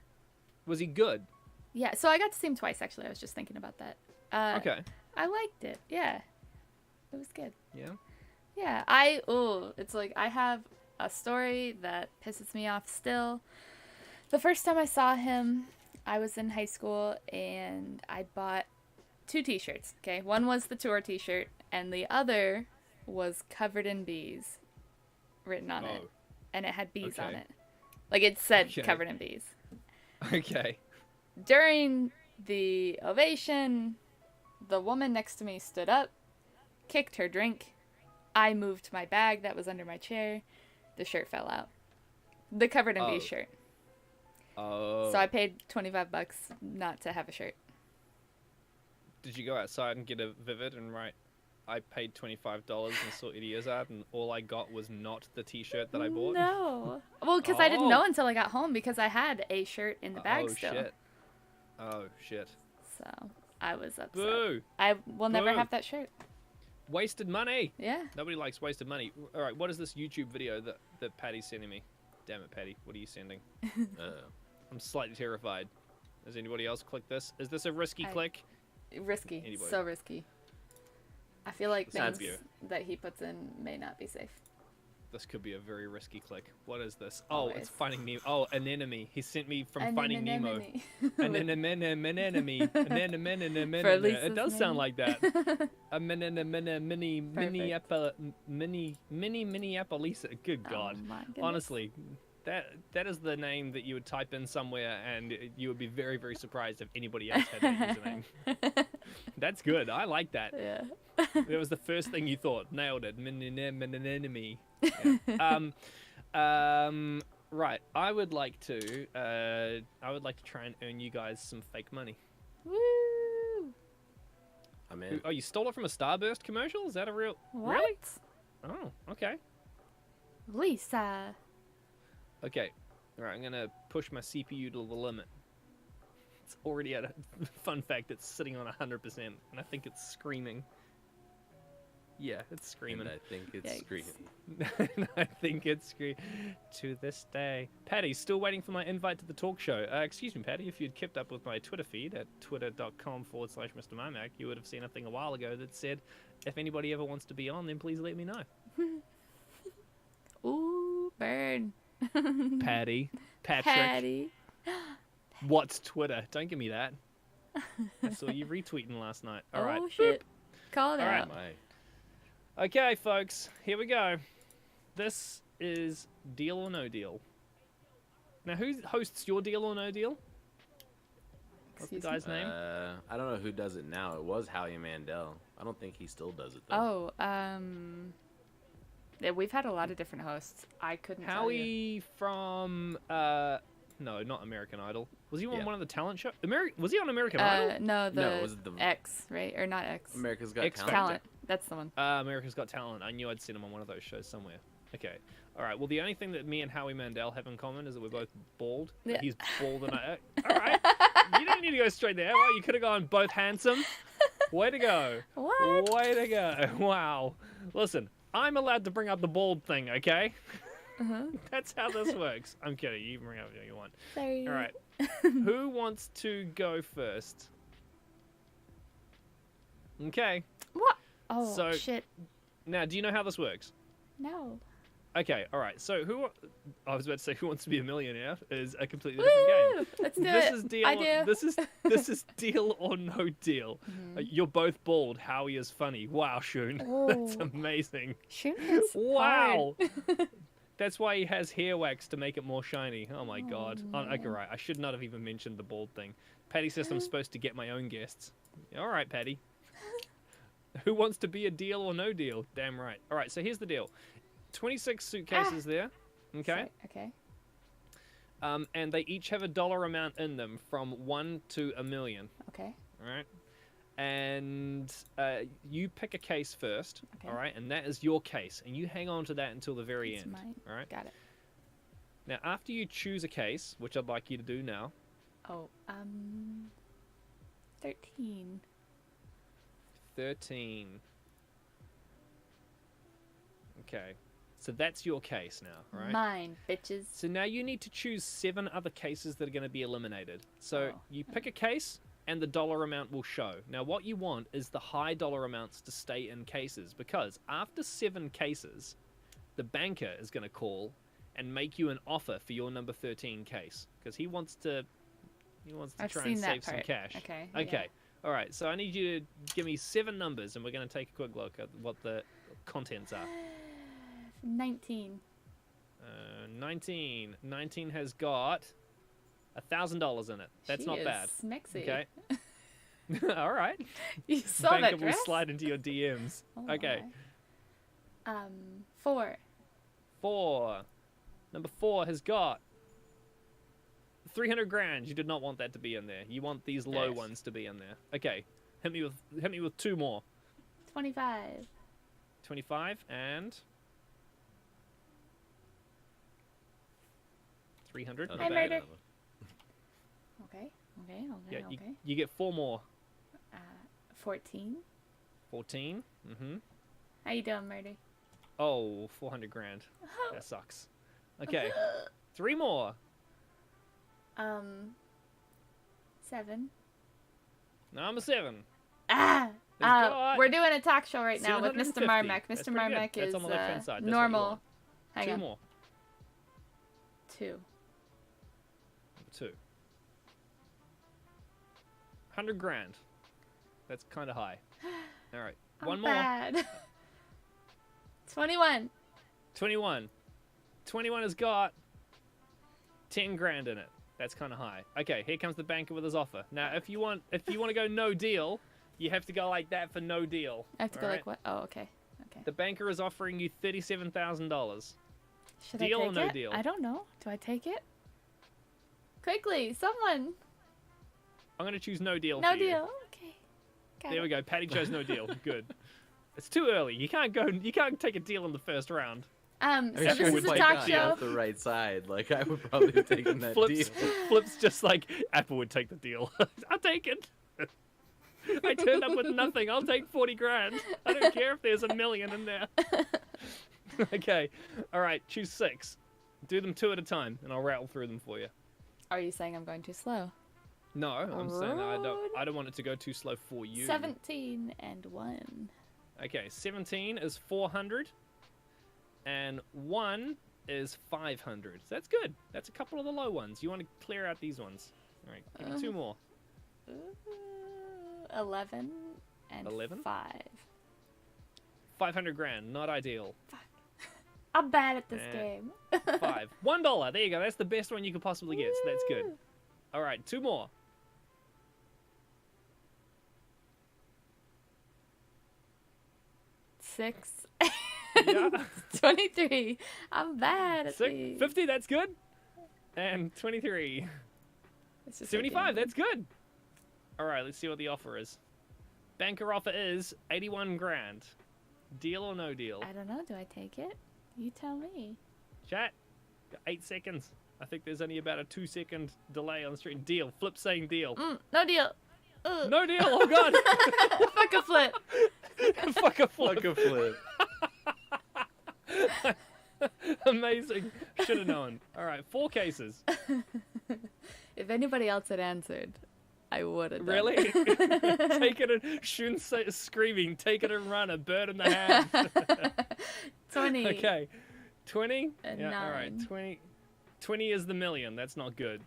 Was he good? Yeah, so I got to see him twice, actually. I was just thinking about that. Okay. I liked it. Yeah. It was good. Yeah. Yeah, it's like I have a story that pisses me off still. The first time I saw him, I was in high school and I bought two t-shirts, okay? One was the tour t-shirt, and the other was covered in bees written on it. And it had bees on it. Like, it said covered in bees. Okay. During the ovation, the woman next to me stood up, kicked her drink. I moved my bag that was under my chair. The shirt fell out. The covered in bees shirt. Oh. So I paid $25 not to have a shirt. Did you go outside and get a Vivid and write, I paid $25 and saw Idiozard and all I got was not the t-shirt that I bought? No. Well, because I didn't know until I got home because I had a shirt in the bag still. Shit. Oh, shit. So I was upset. Boo! I will never have that shirt. Wasted money! Yeah. Nobody likes wasted money. Alright, what is this YouTube video that Patty's sending me? Damn it, Patty. What are you sending? I'm slightly terrified. Has anybody else clicked this? Is this a risky click? Risky. Anybody? So risky. I feel like Sounds things that he puts in may not be safe. This could be a very risky click. What is this? Oh, it's Finding Nemo. Oh, an enemy. He sent me from Finding Nemo. An enemy. It does sound like that. A mini Minneapolis. Good God. Honestly, that is the name that you would type in somewhere, and you would be very, very surprised if anybody else had that username. That's good. I like that. Yeah. That was the first thing you thought. Nailed it. Enemy. Yeah. Right. I would like to try and earn you guys some fake money. Woo! I'm in. Oh, you stole it from a Starburst commercial? Is that a real? What? Really? Oh, okay. Lisa. Okay. All right. I'm gonna push my CPU to the limit. It's already at a fun fact. It's sitting on 100%, and I think it's screaming. Yeah, it's screaming. And I think it's screaming. I think it's screaming to this day. Patty, still waiting for my invite to the talk show. Excuse me, Patty, if you'd kept up with my Twitter feed at twitter.com/MrMarmac, you would have seen a thing a while ago that said, if anybody ever wants to be on, then please let me know. Ooh, bird. Patty. Patrick. Patty. What's Twitter? Don't give me that. I saw you retweeting last night. All right. Oh, shit. Call it out. Right. Okay, folks, here we go. This is Deal or No Deal. Now, who hosts your Deal or No Deal? What's the guy's name? I don't know who does it now. It was Howie Mandel. I don't think he still does it, though. Yeah, we've had a lot of different hosts. I couldn't tell you. Howie from, no, not American Idol. Was he on one of the talent shows? Was he on American Idol? No, it was the X, right? Or not X. America's Got X Talent. That's the one. America's Got Talent. I knew I'd seen him on one of those shows somewhere. Okay. All right. Well, the only thing that me and Howie Mandel have in common is that we're both bald. Yeah. He's bald and I... All right. You don't need to go straight there. Well, you could have gone both handsome. Way to go. What? Way to go. Wow. Listen, I'm allowed to bring up the bald thing, okay? That's how this works. I'm kidding. You can bring up whatever you want. Sorry. All right. Who wants to go first? Okay. What? Oh, So- shit. Now, do you know how this works? No. Okay, all right. So I was about to say Who Wants to Be a Millionaire is a completely different game. Woo! Let's do This it. is deal. I do. This is Deal or No Deal. You're both bald. Howie is funny. Wow, Shun. That's Oh. amazing. Shoot is Wow. That's why he has hair wax to make it more shiny. Oh my god. Okay, right. I should not have even mentioned the bald thing. Patty says I'm supposed to get my own guests. All right, Patty. Who wants to be a Deal or No Deal? Damn right. All right, so here's the deal. 26 suitcases there. Okay. Sorry. Okay. And they each have a dollar amount in them from 1 to $1 million. Okay. All right. And you pick a case first. Okay. All right. And that is your case. And you hang on to that until the very It's end. mine. All right. Got it. Now, after you choose a case, which I'd like you to do now. Oh, 13. 13. Okay. So that's your case now, right? Mine, bitches. So now you need to choose 7 other cases that are going to be eliminated. So you pick a case and the dollar amount will show. Now what you want is the high dollar amounts to stay in cases, because after 7 cases, the banker is going to call and make you an offer for your number 13 case, because he wants to I've try seen and that save some part. cash. Okay. Okay. Yeah. All right, so I need you to give me 7 numbers, and we're going to take a quick look at what the contents are. 19. 19. 19 has got $1,000 in it. That's not bad. Smexy. Okay. All right. You saw that Banker dress? will slide into your DMs. Oh Okay. my. 4. 4. Number 4 has got 300 grand. You did not want that to be in there. You want these low Yes. ones to be in there. Okay. Hit me with 2 more. 25. 25 and 300. Not Hi, bad. Murder. Okay. Yeah, Okay. you get 4 more. 14. 14. Mm-hmm. How you doing, Murder? Oh, 400 grand. That sucks. Okay. 3 more. 7. Number 7. We're doing a talk show right now with Mr. 750. Marmac. That's Mr. pretty good. Marmac That's is on the left-hand side. That's what you normal. want. Hang 2 on. more. 2. 2. 100 grand. That's kind of high. All right. One more. Bad. 21. 21. 21 has got 10 grand in it. That's kind of high. Okay, here comes the banker with his offer. Now, if you want to go no deal, you have to go like that for no deal. I have to go all like right? what? Oh, okay. Okay. The banker is offering you $37,000. Should Deal I or take no it? deal? I don't know. Do I take it? Quickly, someone. I'm gonna choose no deal. No for you. deal. Okay. Got There it. we go. Patty chose no deal. Good. It's too early. You can't take a deal in the first round. So I mean, this sure, is if a I talk got show. off the right side, like I would probably have taken that Flips, deal. Flips just like Apple would take the deal. I'll take it. I turned up with nothing. I'll take 40 grand. I don't care if there's $1 million in there. Okay. All right. Choose 6. Do them 2 at a time, and I'll rattle through them for you. Are you saying I'm going too slow? No, I'm saying that Rude. I don't want it to go too slow for you. 17 and 1. Okay. 17 is 400, and 1 is 500. So that's good. That's a couple of the low ones. You want to clear out these ones. All right. Give me 2 more. 11 and 11? 5. 500 grand. Not ideal. I'm bad at this Eh. game. $5. $1. There you go. That's the best one you could possibly get. So that's good. All right. 2 more. 6. Yeah. 23. I'm bad at these. 50. That's good. And 23. It's just 75. like That's good. All right. Let's see what the offer is. Banker offer is 81 grand. Deal or no deal? I don't know. Do I take it? You tell me. Chat. 8 seconds. I think there's only about a 2-second delay on the stream. Deal. Flip saying deal. No deal. Ugh. No deal. Oh god. Fuck a flip. Fuck a flip. Fuck a flip. Amazing. Should have known. All right. 4 cases. If anybody else had answered, I would have. Really? Take it and Shun screaming, take it and run, a bird in the hand. 20. Okay. 20? And Yeah, all right. 9. 20 is the million. That's not good.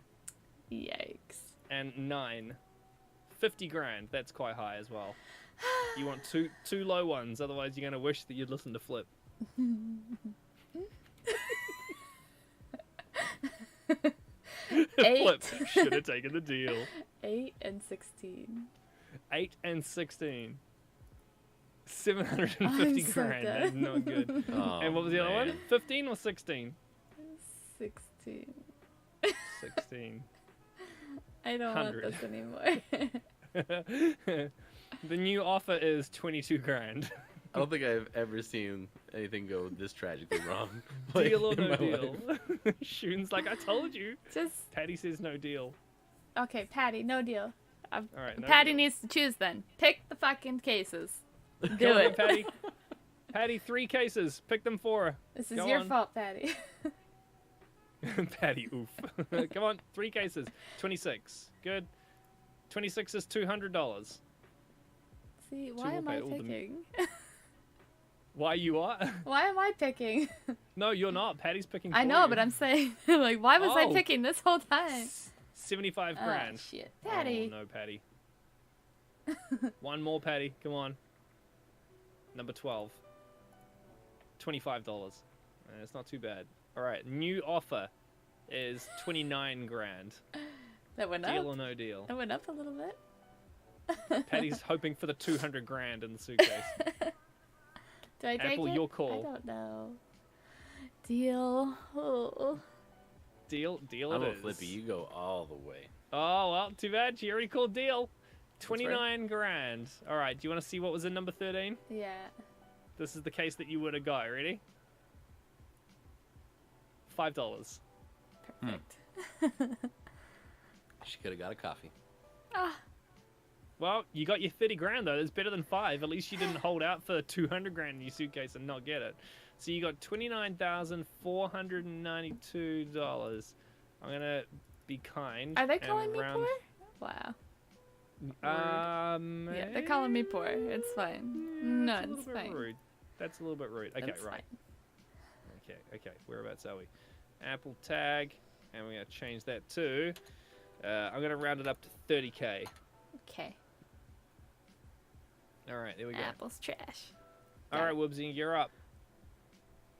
Yikes. And 9. 50 grand. That's quite high as well. You want two low ones, otherwise you're going to wish that you'd listen to Flip. Flip should have taken the deal. 8 and 16. 8 and 16. 750 I'm so grand. good. That's not good. Oh, And what was the other one? man. 15 or 16? 16. 16. I don't 100. want this anymore. The new offer is 22 grand. I don't think I've ever seen anything go this tragically wrong. Deal or in no my deal? life. Shun's like, I told you. Just Patty says no deal. okay, Patty, no deal. All right. No Patty deal. needs to choose then. Pick the fucking cases. Go Do on, it. Patty. Patty, 3 cases. Pick them for her. This is Go your on. fault, Patty. Patty, oof. Come on, 3 cases. 26. Good. 26 is $200. See, Two why will am pay I all the- picking? Why you are? Why am I picking? No, you're not. Patty's picking. I for know, you. but I'm saying, like, why was I Oh. picking this whole time? 75 Oh, grand. shit. Patty. Oh, no, Patty. One more, Patty. Come on. Number 12. $25. It's not too bad. All right, new offer is 29 grand. That went up. Deal or no deal? That went up a little bit. Patty's hoping for the 200 grand in the suitcase. Do I take Apple, it? your call. I don't know. Deal. Oh. Deal I'm it a is. Flippy. You go all the way. Oh, well, too bad. She already called deal. 29 grand. All right, do you want to see what was in number 13? Yeah. This is the case that you would have got. Ready? $5. Perfect. She could have got a coffee. Ah. Well, you got your 30 grand, though. That's better than 5. At least you didn't hold out for 200 grand in your suitcase and not get it. So you got $29,492. I'm going to be kind. Are they calling me poor? Wow. Yeah, they're calling me poor. It's fine. No, it's fine. Rude. That's a little bit rude. Okay, That's right. Fine. Okay. Whereabouts are we? Apple tag. And we're going to change that to... I'm going to round it up to 30K. Okay. All right, there we go. Apple's trash. All right, Woobsy, you're up.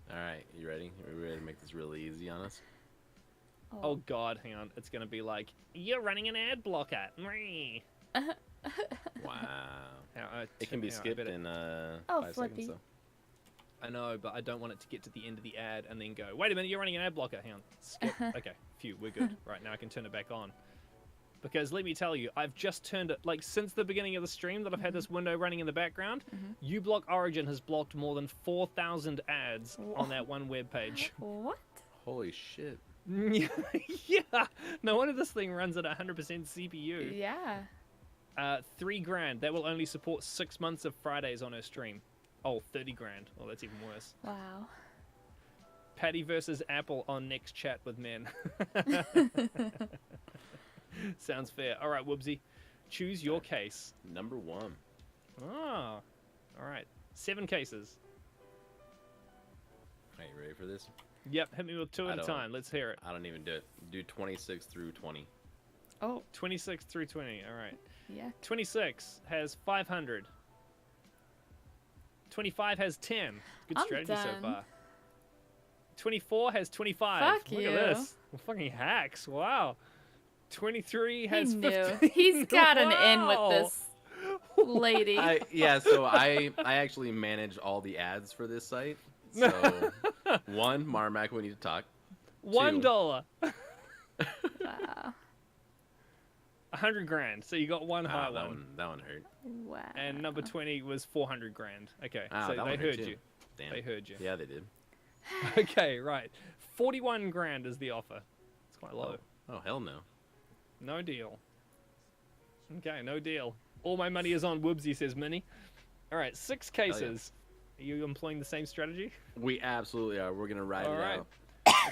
All right, you ready? Are we ready to make this really easy on us? Oh, God, hang on. It's going to be like, you're running an ad blocker. Wow. Now, It can be skipped in 5 Flippy. seconds, though. I know, but I don't want it to get to the end of the ad and then go, wait a minute, you're running an ad blocker. Hang on. Skip. Okay, phew, we're good. Right, now I can turn it back on. Because let me tell you, I've just turned it, like, since the beginning of the stream that I've had this window running in the background, uBlock Origin has blocked more than 4,000 ads on that one web page. What? Holy shit. Yeah. No wonder this thing runs at 100% CPU. Yeah. $3 grand. That will only support 6 months of Fridays on her stream. Oh, 30 grand. Oh, that's even worse. Wow. Patty versus Apple on Next Chat with Men. Sounds fair. All right, Woobsy. Choose your case. Number 1. Ah. All right. 7 cases. Are you ready for this? Yep, hit me with 2 at a time. Let's hear it. I don't even do it. Do 26 through 20. Oh. 26 through 20. All right. Yeah. 26 has 500. 25 has 10. Good I'm strategy so done. far. 24 has 25. Fuck Look you. at this. We're fucking hacks. Wow. 23 has He knew. 15. He's got an in Wow. with this lady. So I actually manage all the ads for this site. So, 1, Marmac, we need to talk. $1. Wow. 100 grand. So you got one high one. That one hurt. Wow. And number 20 was 400 grand. Okay. Ah, So that they one hurt heard too. you. Damn. They heard you. Yeah, they did. Okay, right. 41 grand is the offer. It's quite low. Oh, hell no. No deal. Okay, no deal. All my money is on Woobsy, says Minnie. All right, 6 cases. Are you employing the same strategy? We absolutely are. We're going to ride All it right. out.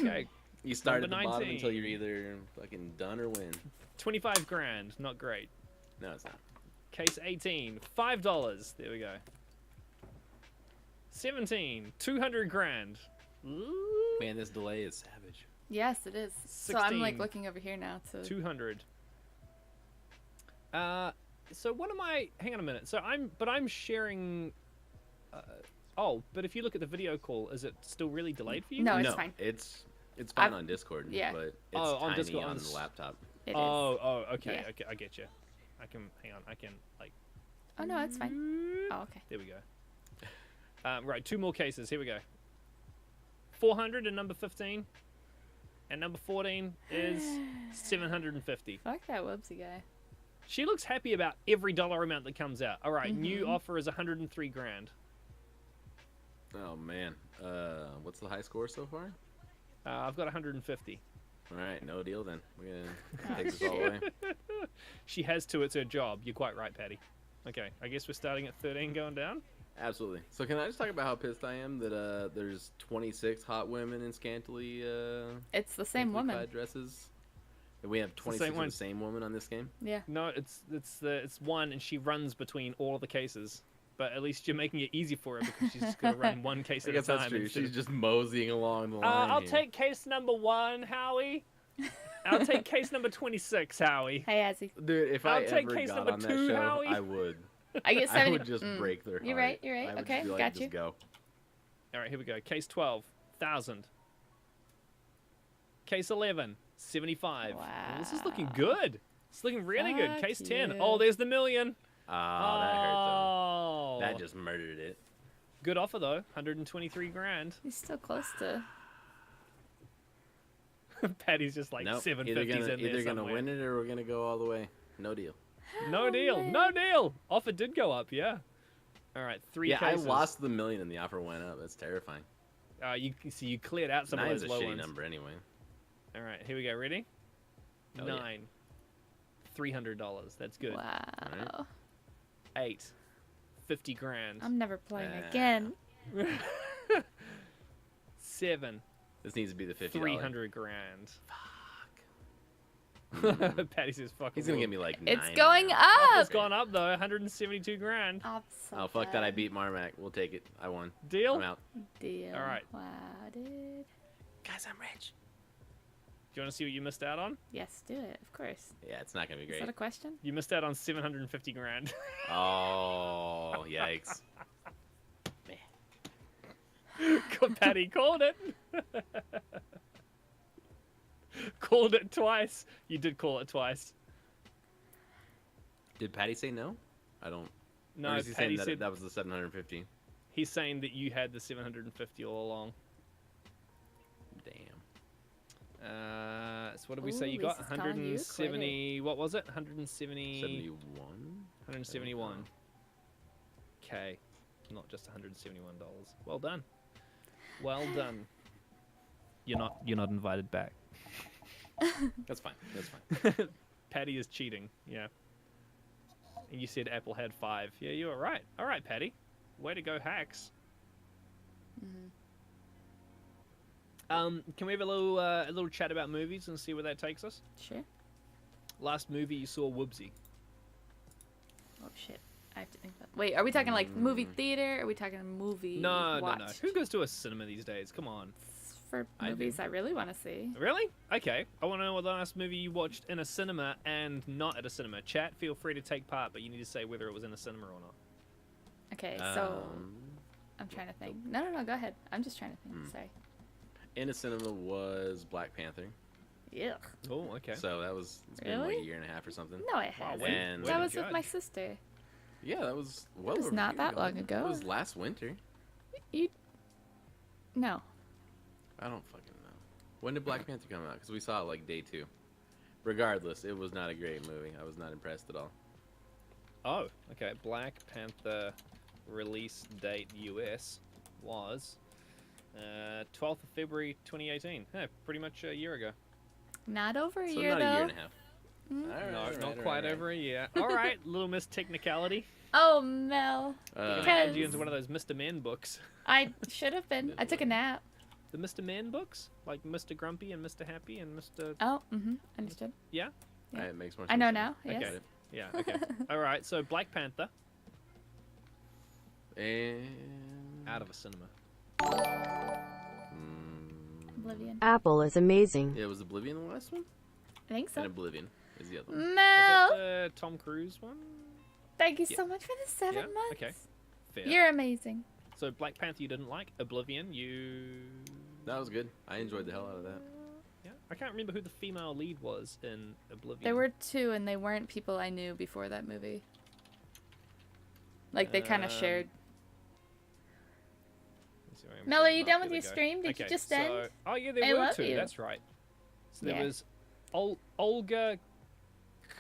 Okay. You start at Number the bottom 19. until you're either fucking done or win. 25 grand. Not great. No, it's not. Case 18. $5. There we go. 17. 200 grand. Ooh. Man, this delay is savage. Yes, it is. So I'm like 16. looking over here now to. 200. So what am I? Hang on a minute. So I'm sharing. But if you look at the video call, is it still really delayed for you? No, it's fine. It's fine I've- on Discord. yeah. But it's Oh, on tiny Discord, on on the laptop. It is. Okay, Yeah. okay, I get you. I can hang on. I can like. Oh no, it's fine. Oh, okay. There we go. Right, 2 more cases. Here we go. 400 and number 15, and number 14 is 750. Fuck that Wubsy guy. She looks happy about every dollar amount that comes out. All right, new offer is 103 grand. Oh man. What's the high score so far? I've got 150. All right, no deal then. We're gonna take this all the way. She has to. It's her job. You're quite right, Patty. Okay, I guess we're starting at 13, going down. Absolutely. So can I just talk about how pissed I am that there's 26 hot women in scantily It's the same scantily woman. clad dresses? And we have the 26 same of one. the same woman on this game? Yeah. No, it's one, and she runs between all of the cases. But at least you're making it easy for her because she's just gonna run one case I at a guess time. that's true. instead She's of- just moseying along the line. I'll here. take case number 1, Howie. I'll take case number 26, Howie. Hey, Azzy. Dude, if I'll I take ever case got number on that 2, show, Howie. I would. I get I 70. would just break their heart. You're right. You're right. I would Okay, just be like, got just you. go. All right, here we go. Case 12, 1,000. Case 11, 75. Wow. Oh, this is looking good. It's looking really good. Fuck Case 10. yeah. Oh, there's the million. Oh, that hurt Oh. though. That just murdered it. Good offer though. 123 grand. He's still close to. Patty's just like Nope. 750s Either in there gonna somewhere. win it or we're gonna go all the way. No deal. No deal. man. No deal. Offer did go up. Yeah. All right. 3 Yeah, cases. I lost the million and the offer went up. That's terrifying. You cleared out some Nine's of a those low shitty ones. number anyway. All right. Here we go. Ready? Oh, yeah. 9. $300. That's good. Wow. 8. 50 grand. I'm never playing Ah. again. 7. This needs to be the $50. 300 grand. Fuck. Patty says fucking. He's gonna get me like It's 9 going now. up. It's gone up though. 172 grand. I'm so Oh fuck that! I bad. beat Marmac. We'll take it. I won. Deal. I'm out. Deal. All right. Wow, dude. Guys, I'm rich. Do you want to see what you missed out on? Yes, do it. Of course. Yeah, it's not gonna be Is great. that a question? You missed out on 750 grand. Oh yikes! Patty called it. Called it twice. You did call it twice. Did Patty say no? I don't. No, or is he Patty saying that said that was the 750? he's saying that you had the 750 all along. Damn. So what did we say? Ooh, You got Lisa's calling you 170. What was it? 170. 71. 171. Okay, not just $171. Well done. Well done. You're not invited back. That's fine. That's fine. Patty is cheating. Yeah. And you said Apple had 5. Yeah, you were right. All right, Patty. Way to go, hacks. Can we have a little chat about movies and see where that takes us? Sure. Last movie you saw, Whoopsie. Oh shit. I have to think about. Wait, are we talking like movie theater? Or are we talking movie? No. watch? Who goes to a cinema these days? Come on. For I movies do. I really want to see. Really? Okay. I want to know what the last movie you watched in a cinema and not at a cinema. Chat, feel free to take part, but you need to say whether it was in a cinema or not. Okay, so I'm trying to think. No, go ahead. I'm just trying to think. Sorry. In a cinema was Black Panther. Yuck. Oh, okay. So it's been like Really? a year and a half or something. No, it Wow, hasn't. way- And- way That to was with my judge. sister. Yeah, that was well was over a not year that long ago. It was last winter. No. I don't fucking know. When did Black Panther come out? Because we saw it like day 2. Regardless, it was not a great movie. I was not impressed at all. Oh, okay. Black Panther release date US was 12th of February 2018. Yeah, pretty much a year ago. Not over a So year not though. a year and a half. Mm. All right, No, all right, not all quite right. over a year. All right, little Miss Technicality. Oh, Mel. Gonna Because- add you into one of those Mr. Men books. I should have been. I took a nap. The Mr. Men books? Like Mr. Grumpy and Mr. Happy and Mr. Oh, understood. Yeah? Yeah. It makes more sense. I know now. now. Yes. Okay. Yeah, okay. All right, so Black Panther And out of a cinema. Oblivion. Apple is amazing. Yeah, was Oblivion the last one? I think so. And Oblivion is the other one. Was Mel, that the Tom Cruise one? thank you Yeah. so much for the 7 Yeah, months. okay. Fair. You're amazing. So Black Panther you didn't like. Oblivion you... That was good. I enjoyed the hell out of that. Yeah. I can't remember who the female lead was in Oblivion. There were 2, and they weren't people I knew before that movie. Like they kind of Um, shared. Let's see if I can Mel, bring are you them up. done with Here your they go. stream? Did you Okay, just so... end? Oh yeah, there I were love 2. you. That's right. So there Yeah. was Olga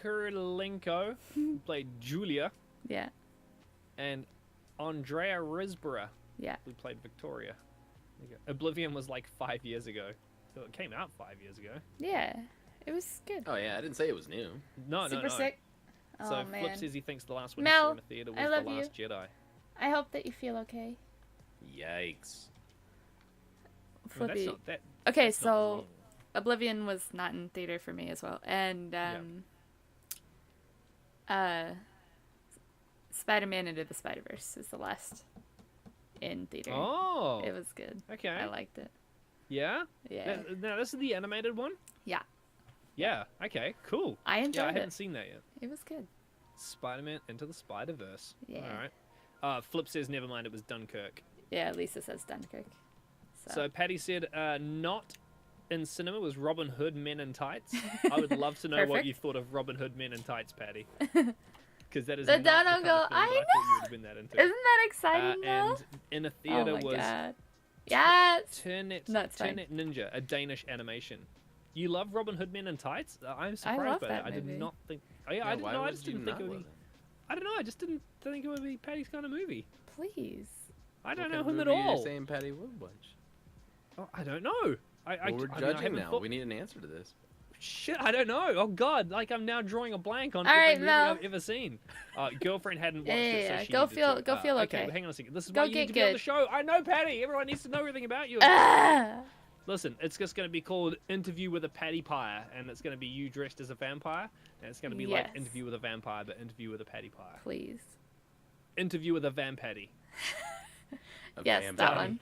Kurilenko, who played Julia, Yeah. and Andrea Risborough, Yeah. who played Victoria. There you go. Oblivion was like 5 years ago. So it came out 5 years ago. Yeah. It was good. Oh yeah, I didn't say it was new. No, Super no, no. sick. So Oh Flip man. says he thinks the last one Mel, he saw in a theater was I The love you. Last Jedi. I hope that you feel okay. Yikes. I mean, that's Flippy. not that. Okay, that's not so wrong. Oblivion was not in theater for me as well, and Spider-Man Into the Spider-Verse is the last in theater. Oh. It was good. Okay. I liked it. Yeah. Yeah. Now this is the animated one. Yeah. Yeah. Okay. Cool. I enjoyed I it. haven't seen that yet. It was good. Spider-Man Into the Spider-Verse. Yeah. All right. Flip says, never mind, it was Dunkirk. Yeah, Lisa says Dunkirk. So Patty said, not in cinema was Robin Hood Men in Tights. I would love to know what you thought of Robin Hood Men in Tights, Patty. Because that is the not the kind of film I that I thought you would have been that into. Isn't that exciting, though? And in a theater oh my was God. Yes! Turnet Ninja, a Danish animation. You love Robin Hood Men in Tights? I'm surprised by that. I did not think... Oh, yeah, I didn't know. I just didn't think it would be... I don't know. I just didn't think it would be Patty's kind of movie. Please. I don't know him at all. You're saying Patty would watch? Oh, I don't know. We're judging now. We need an answer to this. Shit, I don't know. Oh God, like I'm now drawing a blank on every movie I've ever seen. Girlfriend hadn't watched it, so she go feel okay. Okay, hang on a second. This is why you need to be on the show. I know, Patty. Everyone needs to know everything about you. Listen, it's just going to be called Interview with a Patty Pie, and it's going to be you dressed as a vampire, and it's going to be like Interview with a Vampire, but Interview with a Patty Pie. Please. Interview with a Vampatty. Yes, that one.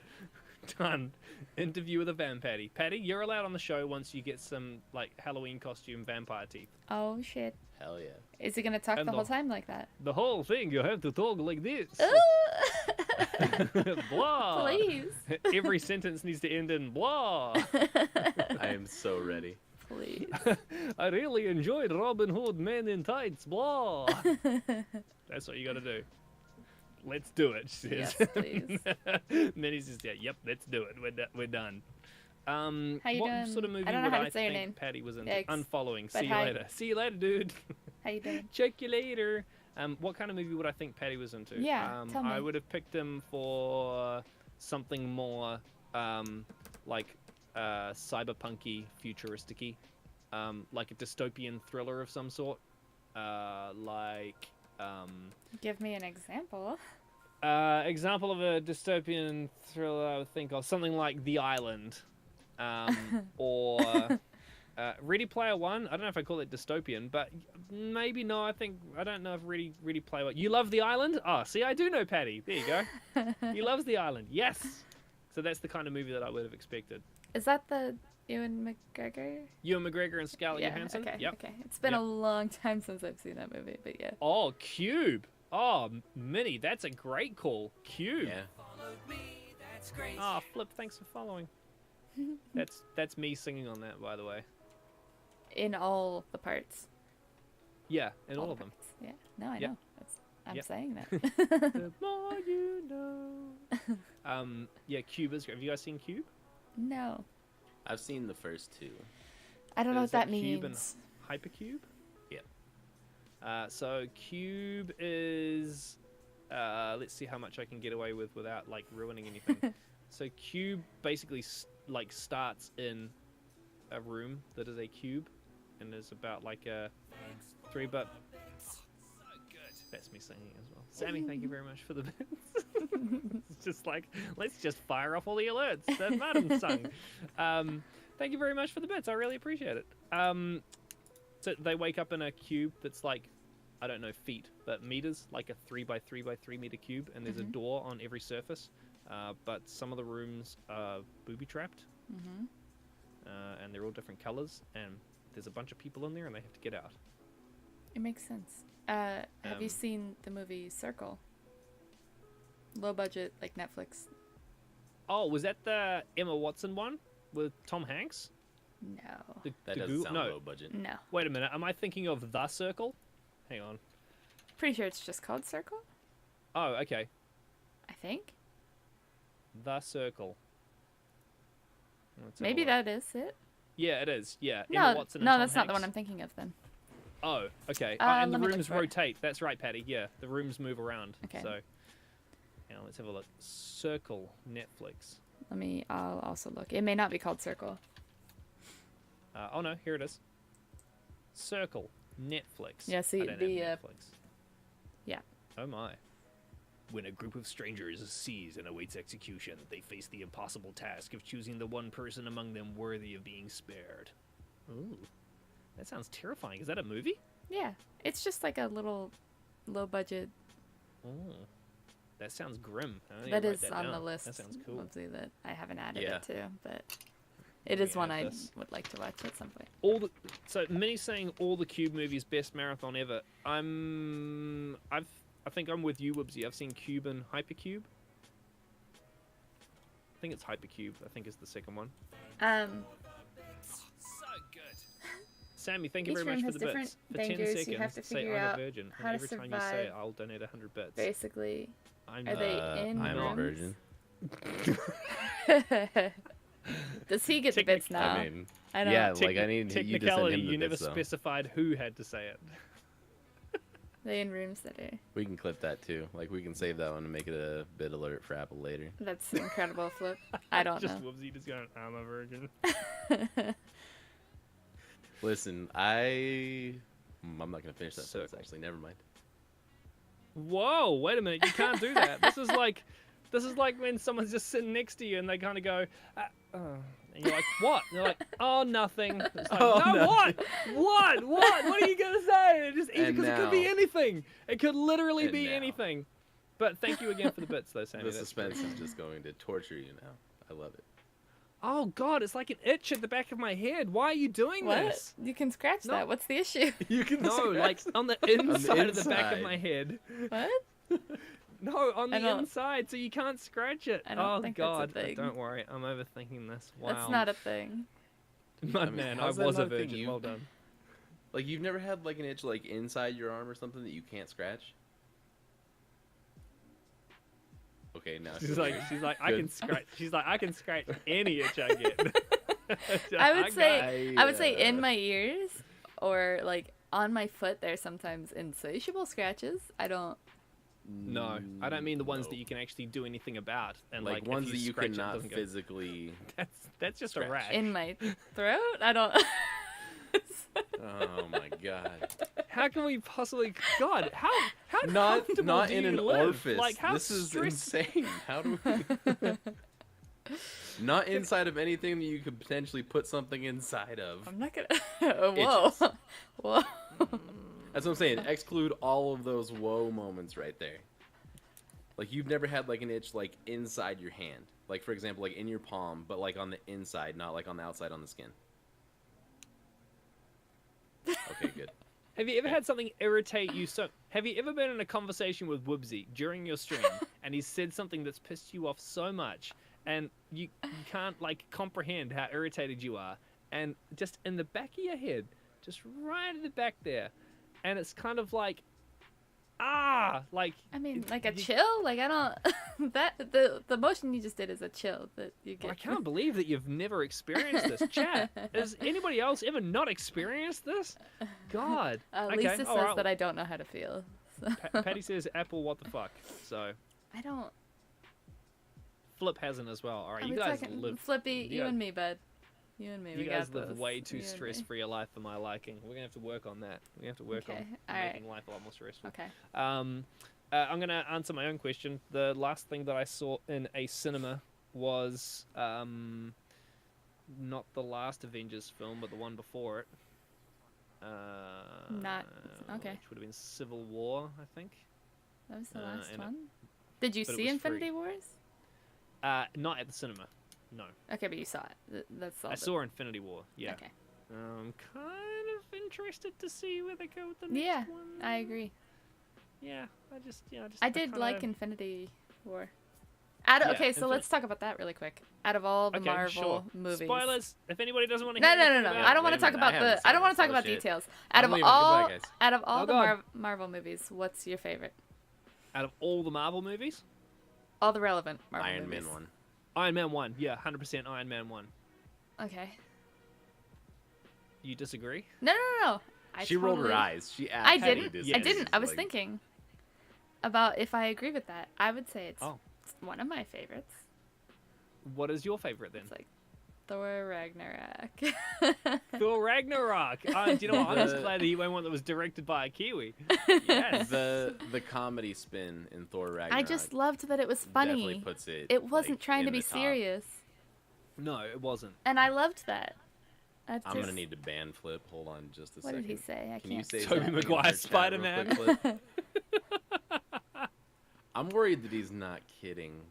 Done. Interview with a Vampatty. Patty, you're allowed on the show once you get some like Halloween costume vampire teeth. Oh shit. Hell yeah. Is he gonna talk the whole time like that? The whole thing, you have to talk like this. Blah. Please. Every sentence needs to end in blah. I am so ready. Please. I really enjoyed Robin Hood Men in Tights. Blah. That's what you gotta do. Let's do it, she says. Yes, please. Minnie says, yep, let's do it. We're done. How you what doing? sort of movie I don't know would how to I say your think name. Patty was in? Yikes. Unfollowing. But See you later. See you later, dude. How you doing? Check you later. What kind of movie would I think Patty was into? Yeah, tell me. I would have picked him for something more like cyberpunky, futuristic-y. Like a dystopian thriller of some sort. Give me an example. Example of a dystopian thriller I would think of something like The Island, or Ready Player One. I don't know if I call it dystopian, but maybe no. I don't know if Ready Player One. You love The Island? Oh, see, I do know Patty. There you go. He loves The Island. Yes. So that's the kind of movie that I would have expected. Is that the Ewan McGregor? Ewan McGregor and Scarlett Johansson. Okay. Yep. Okay. It's been a long time since I've seen that movie, but yeah. Oh, Cube. Oh, Minnie, that's a great call. Cube. Yeah. Oh, Flip, thanks for following. That's me singing on that, by the way. In all the parts. Yeah, in all of them. Parts. Yeah. No, I Yep. know. I'm Yep. saying that. The more you know. Yeah, Cube is great. Have you guys seen Cube? No. I've seen the first two. I don't know what Is that that Cube means. and Hypercube? Yeah. So Cube is... let's see how much I can get away with without, like, ruining anything. So Cube basically, like, starts in a room that is a cube. And is about, like, a 3-but... That's me singing as well. Sammy, thank you very much for the bits. It's just like, let's just fire off all the alerts that Madam sung. Thank you very much for the bits. I really appreciate it. So they wake up in a cube that's like, I don't know, feet, but meters, like a 3x3x3 meter cube, and there's a door on every surface. But some of the rooms are booby-trapped, and they're all different colors, and there's a bunch of people in there, and they have to get out. It makes sense. Have you seen the movie Circle? Low budget, like Netflix. Oh, was that the Emma Watson one with Tom Hanks? No. That doesn't sound low budget. No. Wait a minute. Am I thinking of The Circle? Hang on. Pretty sure it's just called Circle. Oh, okay. I think. The Circle. Maybe that is it. Yeah, it is. Yeah. No, Emma Watson and Tom that's not the Hanks. one I'm thinking of then. Oh, okay. And the let me look rooms for it. rotate. That's right, Patty. Yeah, the rooms move around. Okay. So, now let's have a look. Circle, Netflix. I'll also look. It may not be called Circle. Oh no, here it is. Circle, Netflix. Yeah, see, I don't have Netflix. Yeah. Oh my. When a group of strangers is seized and awaits execution, they face the impossible task of choosing the one person among them worthy of being spared. Ooh. That sounds terrifying. Is that a movie? Yeah. It's just like a little low budget. Oh. That sounds grim. That is on the list. That sounds cool. Mostly that I haven't added Yeah. it to, but It is one I this. would like to watch at some point. So Minnie's saying all the Cube movies, best marathon ever. I think I'm with you, Wibsy. I've seen Cube and Hypercube. I think it's Hypercube. I think is the second one. So good. Sammy, thank you Each very much room for has the different bits. For 10 dangers. seconds, You have to say figure I'm a out virgin, how and to every time you say it, survive. I'll donate 100 bits. Basically, I'm are they in I'm a rooms? virgin. Does he get the bits now? I mean, I don't yeah, know. like I need you to send Technicality, him the you never bits, though. specified who had to say it. They in rooms that are. We can clip that too. Like we can save that one and make it a bit alert for Apple later. That's incredible, Flip. I don't Just know. Wibsy just going, I'm a virgin. Listen, I'm not gonna finish that sentence. Circle. Actually, never mind. Whoa, wait a minute, you can't do that. This is like when someone's just sitting next to you and they kind of go, and you're like, what? And they're like, oh, nothing. It's like, Oh, no, no. what? What are you gonna say? It just And because it could be now- anything. It could literally And be now. anything. But thank you again for the bits, though, Sammy. The That's suspense great. is just going to torture you now. I love it. Oh God, it's like an itch at the back of my head. Why are you doing What? this? You can scratch No. that. What's the issue? You can No, like on the inside of the back of inside. my head. What? No, on I the don't- inside, so you can't scratch it. I don't Oh think that's a God, thing. don't worry, I'm overthinking this. Wow. That's not a thing. My I mean, man, I how's that was a not a thing? virgin. You- Well done. Like you've never had like an itch like inside your arm or something that you can't scratch. Okay, now She's like, I Good. can scratch. She's like, I can scratch any itch I get. I would got- say I would say in uh, my ears or like on my foot there's sometimes insatiable scratches. I don't No, I don't mean the ones no. that you can actually do anything about, and like like ones if that you scratch it, it cannot doesn't go- physically. That's just scratch. a rash. in my throat. I don't Oh my god! How can we possibly? God, how Not comfortable do in you an live? orifice. Like how This is stressed- insane. How do we? Not inside of anything that you could potentially put something inside of. I'm not gonna Whoa. Itches. Whoa. That's what I'm saying. Exclude all of those whoa moments right there. Like you've never had like an itch like inside your hand. Like for example, like in your palm, but like on the inside, not like on the outside on the skin. Okay, good. Have you ever had something irritate you so? Have you ever been in a conversation with Wibsy during your stream and he said something that's pissed you off so much and you can't like comprehend how irritated you are, and just in the back of your head, just right at the back there, and it's kind of like, like I mean, it- like a you- chill? Like I don't that the motion you just did is a chill that you get. I can't believe that you've never experienced this. Chat, has anybody else ever not experienced this? God. Okay, Lisa says all right. that I don't know how to feel. So. Patty says Apple, what the fuck? So I don't. Flip hasn't as well. All right, Are you we guys talking live. Flippy? you You guys- and me, bud. You and me. You we guys got live this. way You too and me. stress-free a life for my liking. We're gonna have to work on that. We're gonna have to work Okay, on all right. making life a lot more stressful. Okay. I'm gonna answer my own question. The last thing that I saw in a cinema was not the last Avengers film, but the one before it. Not- okay. Which would have been Civil War, I think. That was the last and it- one. Did you but it see was Infinity free. Wars? Not at the cinema. No, Okay, but you saw it. That's all. I saw Infinity War. Yeah. Okay. I'm kind of interested to see where they go with the next Yeah, one. I agree. Yeah, I did like Infinity War. Okay, so let's talk about that really quick. Out of all the Marvel movies. Spoilers. If anybody doesn't want to No, hear no, no, anything no. about I it. don't want wait to a talk minute, I about haven't the. I don't seen want to this talk about bullshit. details. I'm leaving. Goodbye, guys. Out of all Oh, the God. Marvel movies, what's your favorite? Out of all the Marvel movies, All the relevant Marvel Iron movies. Man one. Iron Man 1. Yeah, 100% Iron Man 1. Okay. You disagree? No. She rolled her totally- eyes. She I actually didn't. disagrees. I didn't. I was Like, thinking about if I agree with that. I would say it's Oh. one of my favorites. What is your favorite then? It's like Thor Ragnarok. Thor Ragnarok. Do you know what? I'm just The- glad that you went one that was directed by a Kiwi. Yes. The comedy spin in Thor Ragnarok. I just loved that it was definitely funny. puts it. It wasn't like, trying to in be the top. serious, No, it wasn't. and I loved that. I'm gonna need to ban Flip. Hold on, just a What second. did he say? I Can you can't. say Tobey something in the Maguire chat real Spider-Man. quick, Flip? I'm worried that he's not kidding.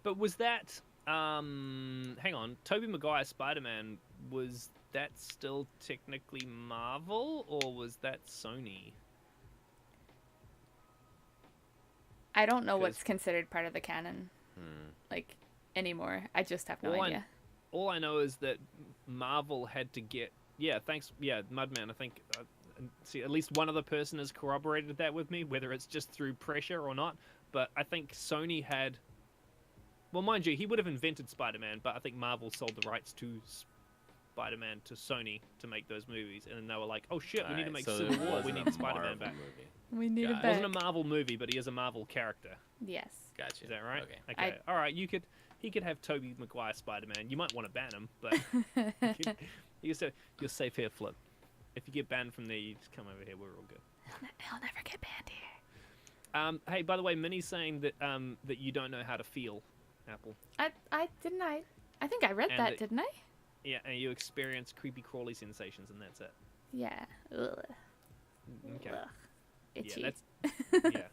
But was that Hang on. Tobey Maguire Spider-Man, was that still technically Marvel or was that Sony? I don't know what's considered part of the canon, like, anymore. I just have no idea. All I know is that Marvel had to get... Yeah, thanks. Yeah, Mudman, I think... see, at least one other person has corroborated that with me, whether it's just through pressure or not. But I think Sony had... Well, mind you, he would have invented Spider-Man, but I think Marvel sold the rights to Spider-Man to Sony to make those movies. And then they were like, oh shit, we need to make Civil War. We need Spider-Man back. We need it back. It wasn't a Marvel movie, but he is a Marvel character. Yes. Gotcha. Is that right? Okay. All right, he could have Tobey Maguire Spider-Man. You might want to ban him, but you're safe here, Flip. If you get banned from there, you just come over here. We're all good. He'll never get banned here. Hey, by the way, Minnie's saying that that you don't know how to feel, Apple. I think I read that, didn't I? Yeah, and you experience creepy crawly sensations, and that's it. Yeah. Ugh. Okay. Ugh. Itchy. Yeah, all right.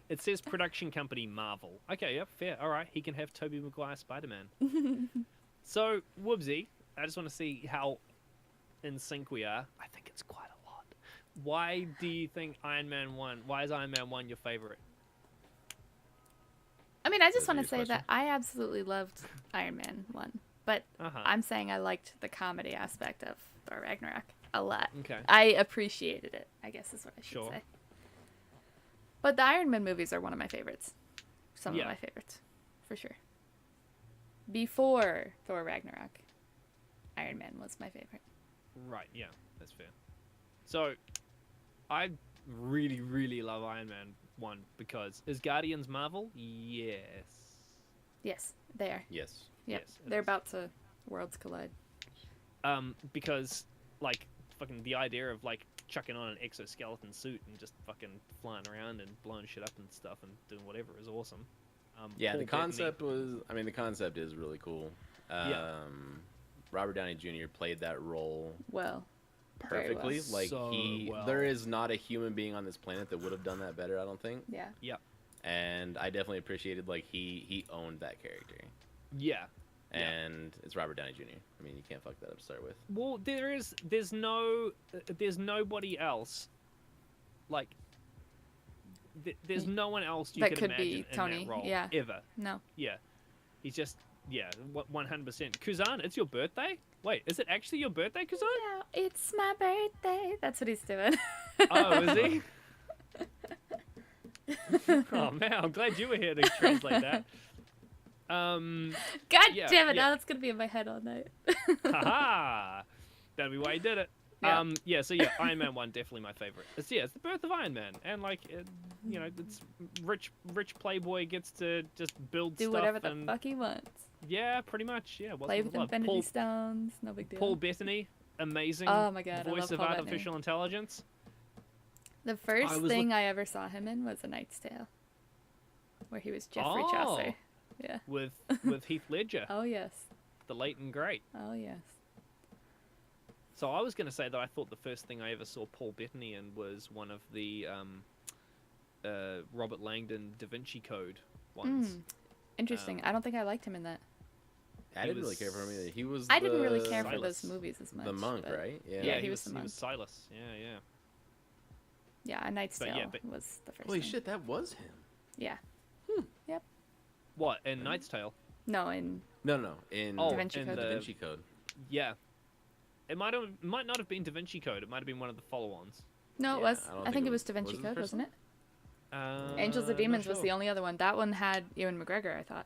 It says production company Marvel. Okay, yep, fair. All right, he can have Tobey Maguire Spider-Man. So, Woobsy, I just want to see how in sync we are. I think it's quite a lot. Why do you think Iron Man 1? Why is Iron Man 1 your favorite? I mean, I just want to say that I absolutely loved Iron Man 1, but I'm saying I liked the comedy aspect of Thor Ragnarok a lot. Okay. I appreciated it, I guess is what I should say. But the Iron Man movies are one of my favorites. Some of my favorites, for sure. Before Thor Ragnarok, Iron Man was my favorite. Right, yeah, that's fair. So, I really, really love Iron Man 1 because... Is Guardians Marvel? Yes. Yes, they are. Yes. Yep. Yes, they're about to worlds collide. Because, like, fucking the idea of, like, chucking on an exoskeleton suit and just fucking flying around and blowing shit up and stuff and doing whatever is awesome. Yeah, Paul the concept Bettany. was... I mean, the concept is really cool. Robert Downey Jr. played that role perfectly. Well. Like, So there is not a human being on this planet that would have done that better, I don't think. Yeah. Yep. And I definitely appreciated, like, he owned that character. Yeah. And it's Robert Downey Jr. I mean, you can't fuck that up to start with. Well, there's nobody else, like, there's no one else you that could could imagine be in Tony. that role, Yeah. ever. No. Yeah. He's just, 100%. Kuzan, it's your birthday? Wait, is it actually your birthday, Kuzan? Yeah, it's my birthday. That's what he's doing. Oh, is he? Oh, man, I'm glad you were here to translate that. God Yeah, damn it! yeah. Now it's gonna be in my head all night. Haha! That'll be why he did it. Yeah. So Iron Man 1 definitely my favorite. It's the birth of Iron Man, and like it's rich playboy gets to just build Do stuff whatever the and, fuck he wants. Yeah, pretty much. Yeah, Play with Infinity Stones. No big deal. Paul Bettany, amazing. Oh my God, I voice love of Paul Bettany. artificial intelligence. The first thing I ever saw him in was A Knight's Tale, where he was Geoffrey Chaucer. Yeah. With Heath Ledger, Oh yes. the late and great. Oh yes. So I was going to say that I thought the first thing I ever saw Paul Bettany in was one of the Robert Langdon Da Vinci Code ones. Interesting. I don't think I liked him in that. I didn't really care for him either. He was I didn't really care for Silas. those movies as much. the monk, but- right? Yeah, he was the He monk. was Silas. Yeah. Yeah, A Knight's But Tale yeah, but- was the first Holy thing. shit, that was him. Yeah. Yep. What, in Knight's Tale? No, in No. In Oh, Da Vinci in Code. Da the- Vinci Code. Yeah. It might not have been Da Vinci Code. It might have been one of the follow-ons. no, it Yeah, was. I don't I think think it it was was- Da Vinci was it the Code, first wasn't one? it? Angels or Not Demons was sure. the only other one. That one had Ewan McGregor, I thought.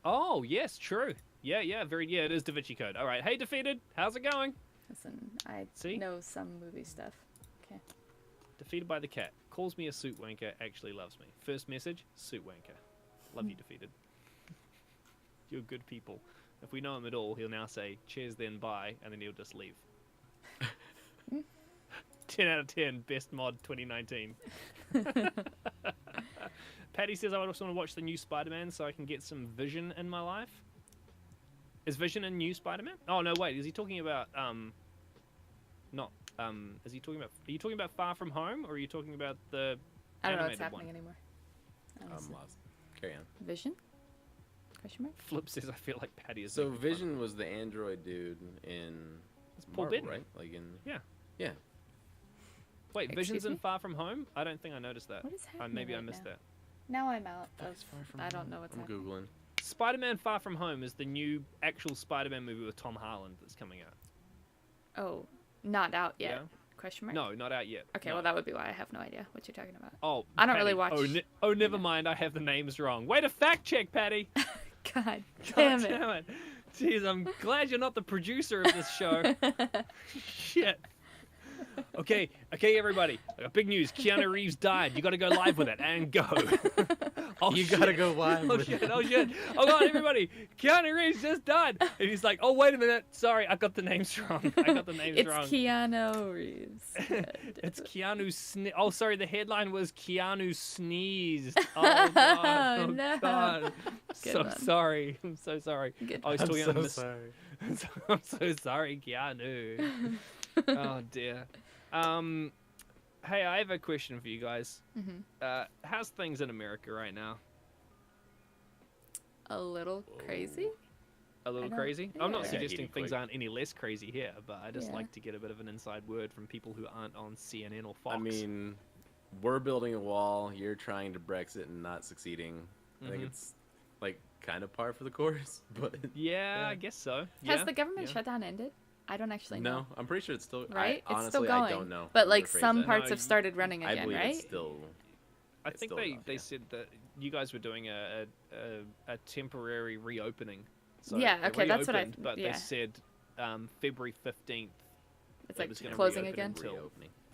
Oh, yes, true. Yeah, it is Da Vinci Code. All right. Hey, Defeated. How's it going? Listen, I See? know some movie stuff. Okay. Defeated by the Cat. Calls me a suit wanker, actually loves me. First message, suit wanker. Love you, Defeated. You're good people. If we know him at all, he'll now say, cheers then bye, and then he'll just leave. 10 out of 10, best mod 2019. Patty says, I also want to watch the new Spider-Man so I can get some Vision in my life. Is Vision in new Spider-Man? Oh, no, wait. Is he talking about, is he talking about, are you talking about Far From Home, or are you talking about the I don't know what's animated happening one? anymore. I'm Honestly. lost. Carry on. Vision? Question mark? Flip says, I feel like Patty is. So making fun of Vision me." was the android dude in It's Paul Marvel, Bettany. right? Like in Yeah. yeah. Wait, Excuse Vision's in me? Far From Home? I don't think I noticed that. What is happening Maybe I right missed now? that. Now I'm out of. That's Far From I don't Home. know what's I'm happening. googling. Spider-Man Far From Home is the new actual Spider-Man movie with Tom Holland that's coming out. Oh, not out yet. Yeah? Question mark? No, not out yet. Okay, No. well that would be why I have no idea what you're talking about. Oh, I don't Patty. really watch- Oh, never mind. I have the names wrong. Way to fact check, Patty. God God damn it. damn it. Jeez, I'm glad you're not the producer of this show. Shit. Okay, everybody. I got big news. Keanu Reeves died. You got to go live with it and go. Oh, You shit. gotta go live Oh with shit! it. Oh shit! Oh god, everybody! Keanu Reeves just died, and he's like, "Oh wait a minute, sorry, I got the names wrong. I got the names It's wrong." Keanu Reeves. It's Keanu Oh, sorry. The headline was Keanu sneezed. Oh god! Oh No. god! Good So one. sorry. I'm so sorry. Good I was I'm talking so about sorry. I'm so sorry, Keanu. Oh dear. Hey, I have a question for you guys. Mhm. How's things in America right now? A little crazy? A little don't- crazy? I'm not yeah. suggesting Heating things quick. aren't any less crazy here, but I just Yeah. like to get a bit of an inside word from people who aren't on CNN or Fox. I mean, we're building a wall. You're trying to Brexit and not succeeding. I think Mhm. it's like kind of par for the course, but yeah, yeah. I guess so. Has Yeah, the government yeah. shutdown ended? I don't actually know. no, I'm pretty sure it's still Right? I, It's honestly, still going. I don't know. But Let me like rephrase some that. parts No, have started running I again, believe right? it's still. I it's think still they, enough, they yeah. said that you guys were doing a temporary reopening. So Yeah, it okay, that's what I- reopened, But yeah. they said February 15th. It's it like was gonna closing reopen again. until-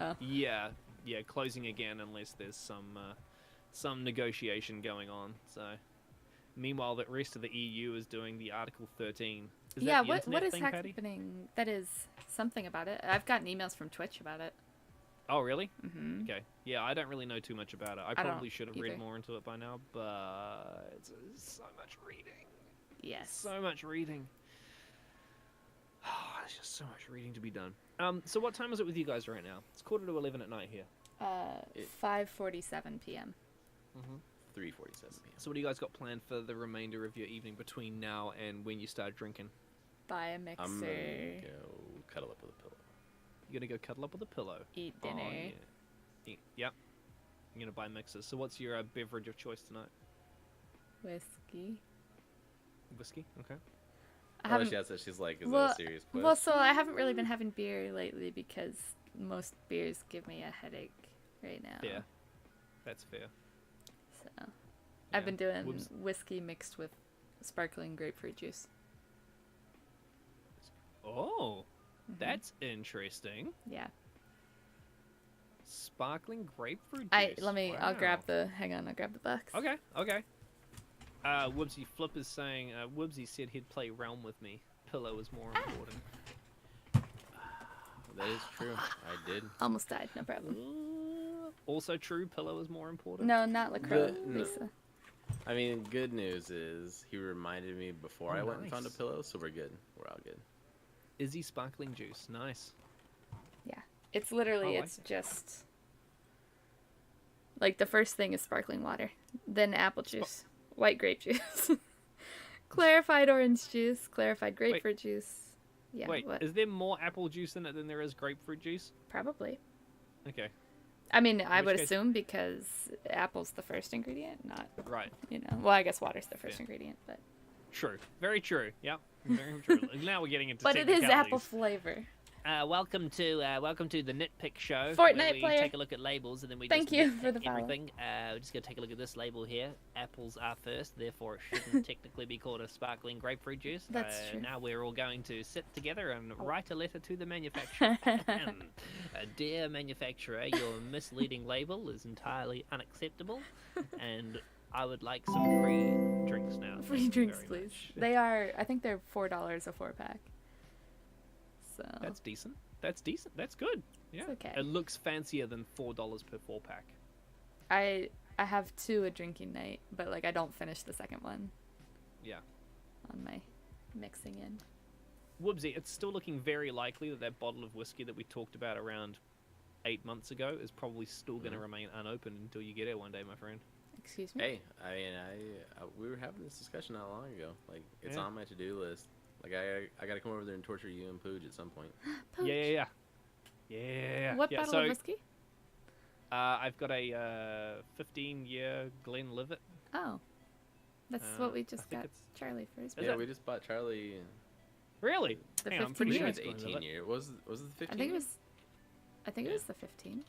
Reopening. Yeah, closing again unless there's some negotiation going on. So, meanwhile, the rest of the EU is doing the Article 13. Is Yeah, that the what internet is thing, Patty? happening? That is something about it. I've gotten emails from Twitch about it. Oh, really? Mm-hmm. Okay. Yeah, I don't really know too much about it. I don't probably should have read either. more into it by now, but it's so much reading. Yes. So much reading. Oh, there's just so much reading to be done. So what time is it with you guys right now? It's 10:45 at night here. 5:47 p.m. 3:47 p.m. So what do you guys got planned for the remainder of your evening between now and when you start drinking? Buy a mixer. I'm gonna go cuddle up with a pillow. You're gonna go cuddle up with a pillow. Eat Oh, dinner. yeah. Yep. You're gonna buy mixers. So what's your beverage of choice tonight? Whiskey. Whiskey. Okay. I Oh, haven't. she has that. She's like, is well, that a serious question? well, so I haven't really been having beer lately because most beers give me a headache right now. Fair. That's fair. So Yeah. I've been doing Whoops. whiskey mixed with sparkling grapefruit juice. Oh, Mhm. that's interesting. Yeah. Sparkling grapefruit juice. I'll Wow. grab I'll grab the box. Okay, okay. Woobsy Flip is saying, Woobsy said he'd play Realm with me. Pillow is more important. That is true. I did. Almost died, no problem. Also true, pillow is more important. No, not LaCroix, No. Lisa. I mean, good news is he reminded me before Oh, I went and found a nice. pillow, so we're good. We're all good. Izzy sparkling juice, nice. Yeah. It's literally I like it's just like the first thing is sparkling water, then apple juice, white grape juice, clarified orange juice, clarified grapefruit juice. Yeah, Wait, what? is there more apple juice in it than there is grapefruit juice? Probably. Okay, I mean, I which would case- assume because apple's the first ingredient, not, right. well, I guess water's the first Yeah. ingredient, but True. Very true. Yep. Very true. Now we're getting into but it is apple technicalities. flavor. Welcome to the Nitpick Show. Fortnite where we player. take a look at labels and then we Thank just you nitpick for the follow. everything. We're just gonna take a look at this label here. Apples are first, therefore it shouldn't technically be called a sparkling grapefruit juice. That's true. Now we're all going to sit together and write a letter to the manufacturer. Dear manufacturer, your misleading label is entirely unacceptable, and I would like some free drinks now. Free Thank you drinks, very please. much. I think they're $4 a 4-pack. So That's decent. That's decent. That's good. Yeah. It's okay. It looks fancier than $4 per 4-pack. I have 2 a drinking night, but like I don't finish the second one Yeah. on my mixing end. Woobsy, it's still looking very likely that that bottle of whiskey that we talked about around 8 months ago is probably still going to remain unopened until you get it one day, my friend. Excuse me? Hey, we were having this discussion not long ago. Like, it's on my to-do list. Like, I gotta come over there and torture you and Pooj at some point. Pooch. Yeah. What yeah, bottle so, of whiskey? I've got a 15-year Glenlivet. Oh. That's what we just got it's- Charlie for his Yeah, birthday. we just bought Charlie. Really? The Hang on, I'm 15 pretty sure years. it's It's Glenlivet. 18 year. Was it the 15? I think it was the 15.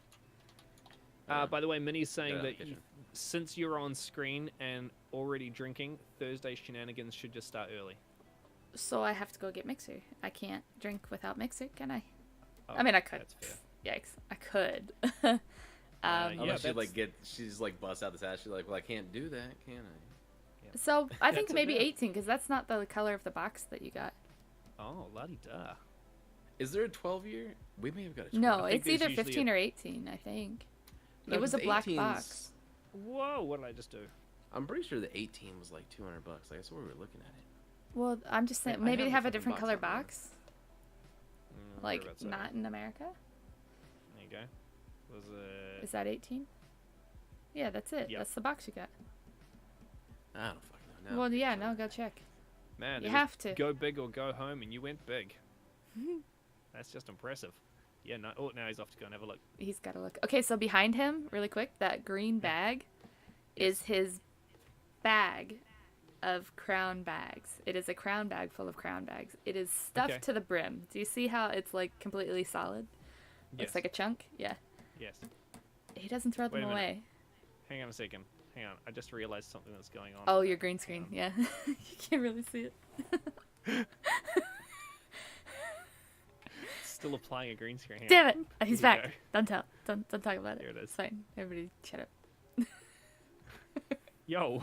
By the way, Minnie's saying Yeah, that kitchen. since you're on screen and already drinking, Thursday shenanigans should just start early. So I have to go get Mixer. I can't drink without Mixer, can I? Oh, I mean, I could. That's fair. Yikes. I could. Yeah, Unless she that's- she's like bust out this ass. She's like, well, I can't do that, can I? So I think That's maybe okay. 18, because that's not the color of the box that you got. Oh, la-di-da. Is there a 12-year? We may have got a 12. No, think it's there's either usually 15 or 18, I think. No, it was a 'cause black 18's box. Whoa, what did I just do? I'm pretty sure the 18 was like $200. Like, that's where we were looking at it. Well, I'm just saying, I maybe they have have the a fucking different color box on there. box. Mm, Like, whereabouts are not in America. There you go. Was it... Is that 18? Yeah, that's it. Yep. That's the box you got. I don't fucking know. No. Well, yeah, no, go check. Man, You it was have to. go big or go home, and you went big. That's just impressive. Yeah, no, oh, now he's off to go and have a look. He's got to look. Okay, so behind him, really quick, that green bag is his bag of crown bags. It is a crown bag full of crown bags. It is stuffed Okay. to the brim. Do you see how it's like completely solid? Looks Yes. like a chunk? Yeah. Yes. He doesn't throw Wait them a minute. away. Hang on a second. Hang on. I just realized something that's going on. Oh, your green screen. Yeah. You can't really see it. Still applying a green screen. Hang Damn on. it! He's Here we back. go. Don't tell. Don't talk about it. Here it is. It's fine. Everybody, shut up. Yo,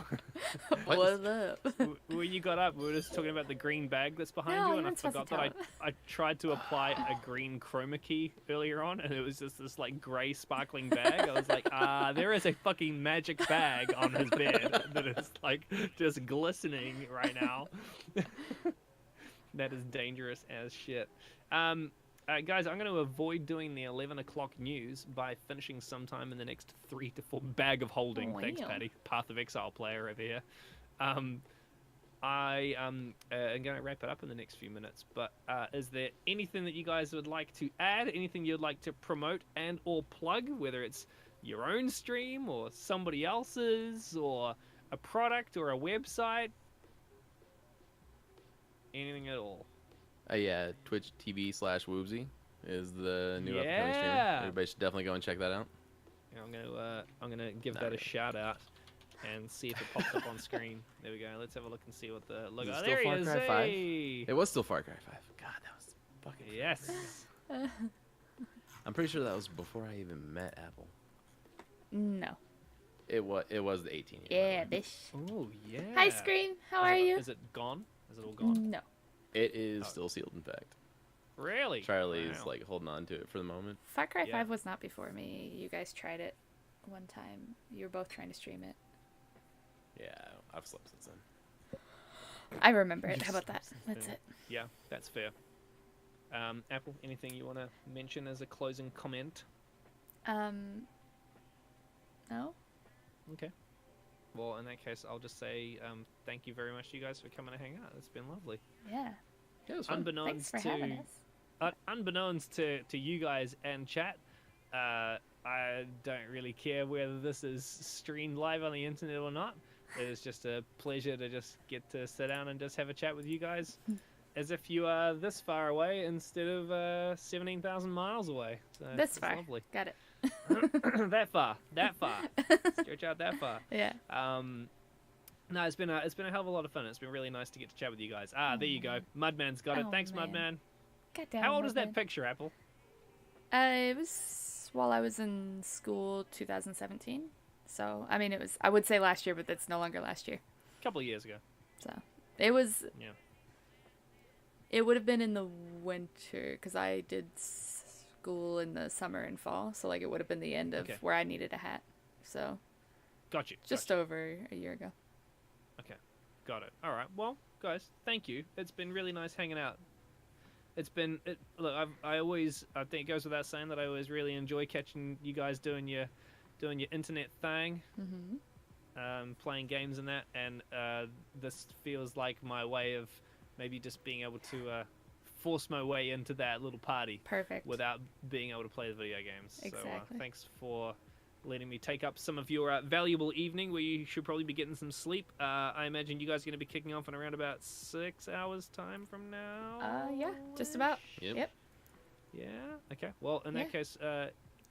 What? What's up? when you got up, we were just talking about the green bag that's behind No, you, you and I weren't supposed to forgot that tell I tried to apply a green chroma key earlier on, and it was just this like grey sparkling bag. I was like, there is a fucking magic bag on his bed that is like just glistening right now. That is dangerous as shit. Guys, I'm going to avoid doing the 11 o'clock news by finishing sometime in the next 3 to 4 bag of holding. Oh, Thanks, wow. Patty. Path of Exile player over here. I am going to wrap it up in the next few minutes, but is there anything that you guys would like to add? Anything you'd like to promote and or plug, whether it's your own stream or somebody else's or a product or a website? Anything at all? Yeah, Twitch TV/Woobsy is the new upcoming stream. Yeah. Everybody should definitely go and check that out. Yeah, I'm gonna give that a shout out and see if it pops up on screen. There we go. Let's have a look and see what the logo. Is it Oh, still there he Far is. Cry 5? Hey! It was still Far Cry 5. God, that was fucking. Yes. I'm pretty sure that was before I even met Apple. No. It was the 18 year. Yeah, bish. Oh yeah. Hi, Scream. How are you? Is it gone? Is it all gone? No. It is Oh. still sealed, in fact. Really? Charlie's Wow. like holding on to it for the moment. Far Cry Yeah. 5 was not before me. You guys tried it one time. You were both trying to stream it. Yeah, I've slept since then. I remember it. How about that? That's it. Yeah, that's fair. Apple, anything you want to mention as a closing comment? No? Okay. Well, in that case, I'll just say thank you very much to you guys for coming to hang out. It's been lovely. Yeah. Yeah, it was fun. Thanks Unbeknownst for having us. unbeknownst to you guys and chat, I don't really care whether this is streamed live on the internet or not. It is just a pleasure to just get to sit down and just have a chat with you guys, as if you are this far away instead of 17,000 miles away. So This it's far. lovely. Got it. that far. Stretch out that far. Yeah. No, it's been a hell of a lot of fun. It's been really nice to get to chat with you guys. There you go. Mudman's got it. Oh, Thanks, man. Mudman. Goddamn. How old is that Logan. picture, Apple? It was while I was in school, 2017. So, I mean, it was, I would say last year, but that's no longer last year. A couple of years ago. So, it was, Yeah. it would have been in the winter, because I did school in the summer and fall. So, like, it would have been the end of Okay. where I needed a hat. So, Got you. just over a year ago. Okay. Got it. All right. Well, guys, thank you. It's been really nice hanging out. Look, I think it goes without saying that I always really enjoy catching you guys doing your internet thing. Mm-hmm. playing games and that, and this feels like my way of maybe just being able to force my way into that little party. Perfect. Without being able to play the video games. Exactly. So thanks for letting me take up some of your valuable evening where you should probably be getting some sleep. I imagine you guys are going to be kicking off in around about 6 hours time from now. Yeah, just about. Yep. Yeah. Okay. Well, in that case,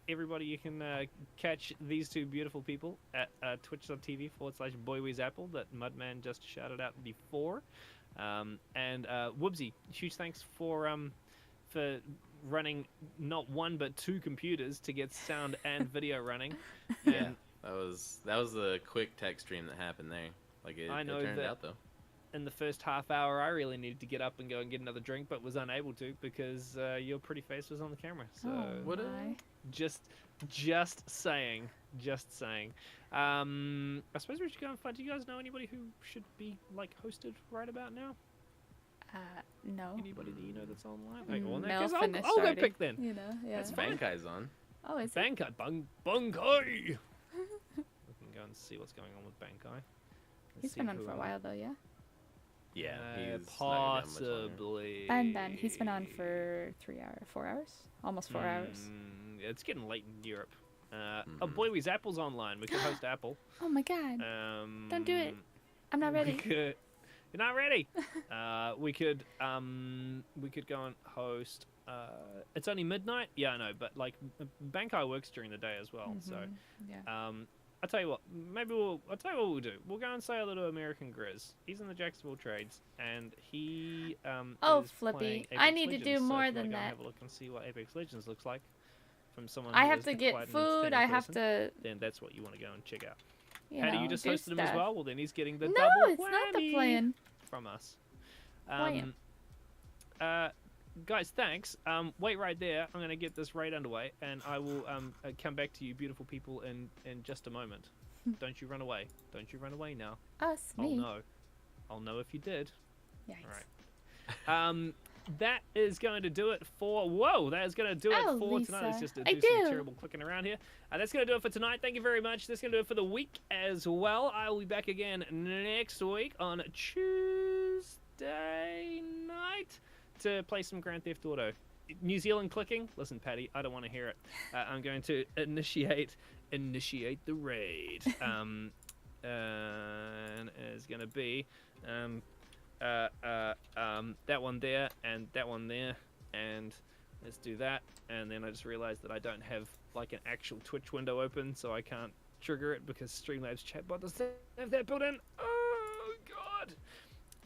everybody, you can catch these two beautiful people at twitch.tv/BoyWeezApple that Mudman just shouted out before. And Woobsy, huge thanks for running not one but two computers to get sound and video running. Yeah, that was a quick tech stream that happened there. Like it turned out though. In the first half hour, I really needed to get up and go and get another drink, but was unable to because your pretty face was on the camera. So just saying. I suppose we should go and find. Do you guys know anybody who should be like hosted right about now? No. Anybody that you know that's online? Okay, well, I'll go pick then. You know, yeah. That's Bankai's on. Oh, is it? Bankai, Bunkai. We can go and see what's going on with Bankai. He's been on for a while though, yeah. Yeah, he's possibly. Ben, he's been on for 4 hours, almost 4 hours. It's getting late in Europe. BoyWeezApple's online. We could host Apple. Oh my god! Don't do it. I'm not ready. You're not ready. We could go and host. It's only midnight. Yeah, I know, but like Bankai works during the day as well. So, I'll tell you what. I'll tell you what we'll do. We'll go and say hello to American Grizz. He's in the Jack of all trades, and he is Flippy! Apex I need Legends, to do so more if you wanna than go and that. have a look and see what Apex Legends looks like from someone. I who have is to the get quiet and food. steady I have person. to. Then that's what you want to go and check out. Patty, You just do hosted him as stuff. well. Well, then he's getting the No, double it's not the whammy plan. from us. Plan. Guys, thanks. Wait right there. I'm gonna get this raid underway, and I will come back to you, beautiful people, in just a moment. Don't you run away. Don't you run away now. Me. I'll know if you did. Yikes. All right. That is going to do it for... Whoa! That is going to do it for Lisa. tonight. Let's just do I some do. terrible clicking around here. That's going to do it for tonight. Thank you very much. That's going to do it for the week as well. I will be back again next week on Tuesday night to play some Grand Theft Auto. New Zealand clicking? Listen, Patty, I don't want to hear it. I'm going to initiate the raid. And it's going to be... that one there and that one there, and let's do that. And then I just realized that I don't have like an actual Twitch window open, so I can't trigger it because Streamlabs chatbot doesn't have that built in. Oh god.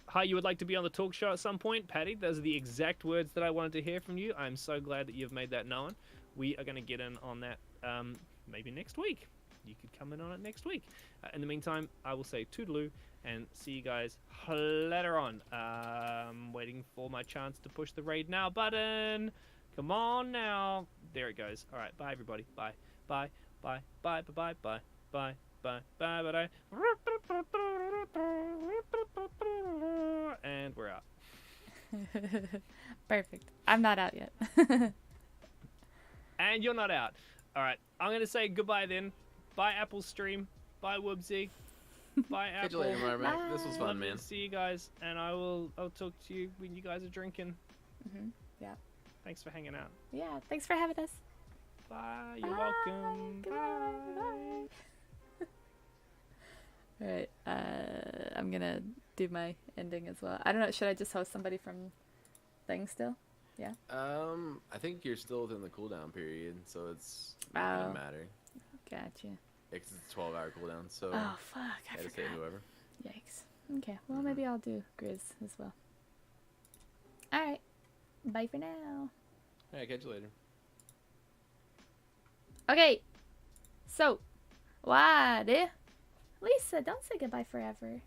Hi, you would like to be on the talk show at some point, Patty? Those are the exact words that I wanted to hear from you. I'm so glad that you've made that known. We are going to get in on that maybe next week. You could come in on it next week. In the meantime, I will say toodaloo and see you guys later on. Waiting for my chance to push the raid now button. Come on now. There it goes. All right. Bye, everybody. Bye. Bye. Bye. Bye. Bye. Bye. Bye. Bye. Bye. Bye. And we're out. Perfect. I'm not out yet. And you're not out. All right. I'm going to say goodbye then. Bye, Apple Stream. Bye, Woobsy. Bye, Apple. Catch you later, MrMarmac. This was fun, man. See you guys, and I'll talk to you when you guys are drinking. Yeah. Thanks for hanging out. Yeah. Thanks for having us. Bye. You're welcome. Goodbye. All right. I'm gonna do my ending as well. I don't know. Should I just host somebody from thing still? Yeah. I think you're still within the cooldown period, so it's not gonna matter. Gotcha. It's a 12-hour cooldown, so oh fuck! I gotta say forgot. whoever. Yikes. Okay. Well, maybe I'll do Grizz as well. All right. Bye for now. All right, catch you later. Okay. So, what? Lisa, don't say goodbye forever.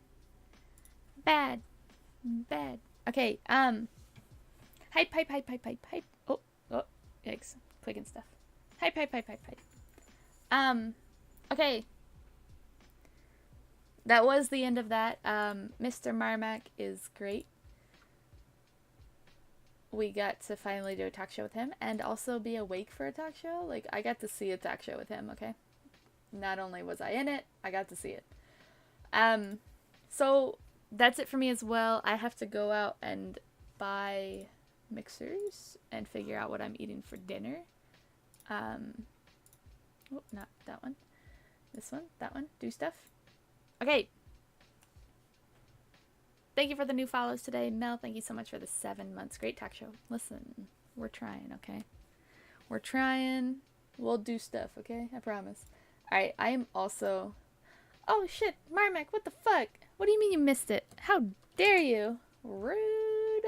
Bad. Okay. Hype. Oh, yikes. Clicking stuff. Hype. Okay. That was the end of that. MrMarmac is great. We got to finally do a talk show with him and also be awake for a talk show. Like, I got to see a talk show with him, okay? Not only was I in it, I got to see it. So that's it for me as well. I have to go out and buy mixers and figure out what I'm eating for dinner. Oh, not that one. This one, that one. Do stuff. Okay. Thank you for the new follows today. Mel, thank you so much for the 7 months. Great talk show. Listen, we're trying, okay? We're trying. We'll do stuff, okay? I promise. Alright, I am also... Oh, shit. Marmac, what the fuck? What do you mean you missed it? How dare you? Rude.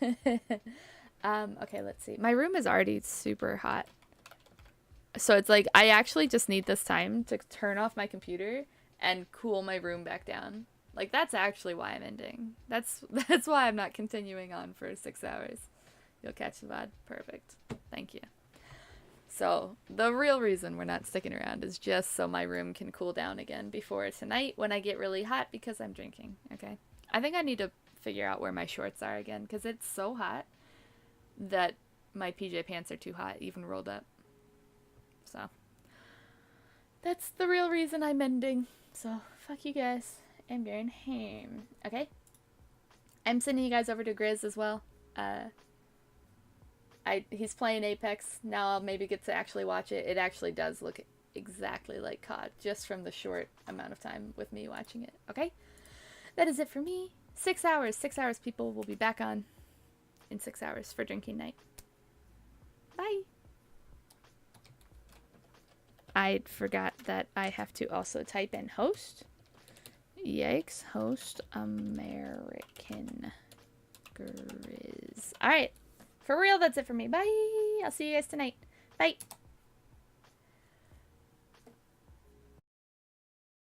Okay, let's see. My room is already super hot. So it's like, I actually just need this time to turn off my computer and cool my room back down. Like, that's actually why I'm ending. That's why I'm not continuing on for 6 hours. You'll catch the VOD. Perfect. Thank you. So, the real reason we're not sticking around is just so my room can cool down again before tonight when I get really hot because I'm drinking, okay? I think I need to figure out where my shorts are again because it's so hot that my PJ pants are too hot, even rolled up. So, that's the real reason I'm ending. So, fuck you guys. I'm going home. Okay? I'm sending you guys over to Grizz as well. He's playing Apex. Now I'll maybe get to actually watch it. It actually does look exactly like COD, just from the short amount of time with me watching it. Okay? That is it for me. 6 hours. 6 hours, people. We'll be back on in 6 hours for drinking night. Bye. I forgot that I have to also type in host. Yikes. Host American Grizz. Alright. For real, that's it for me. Bye. I'll see you guys tonight. Bye.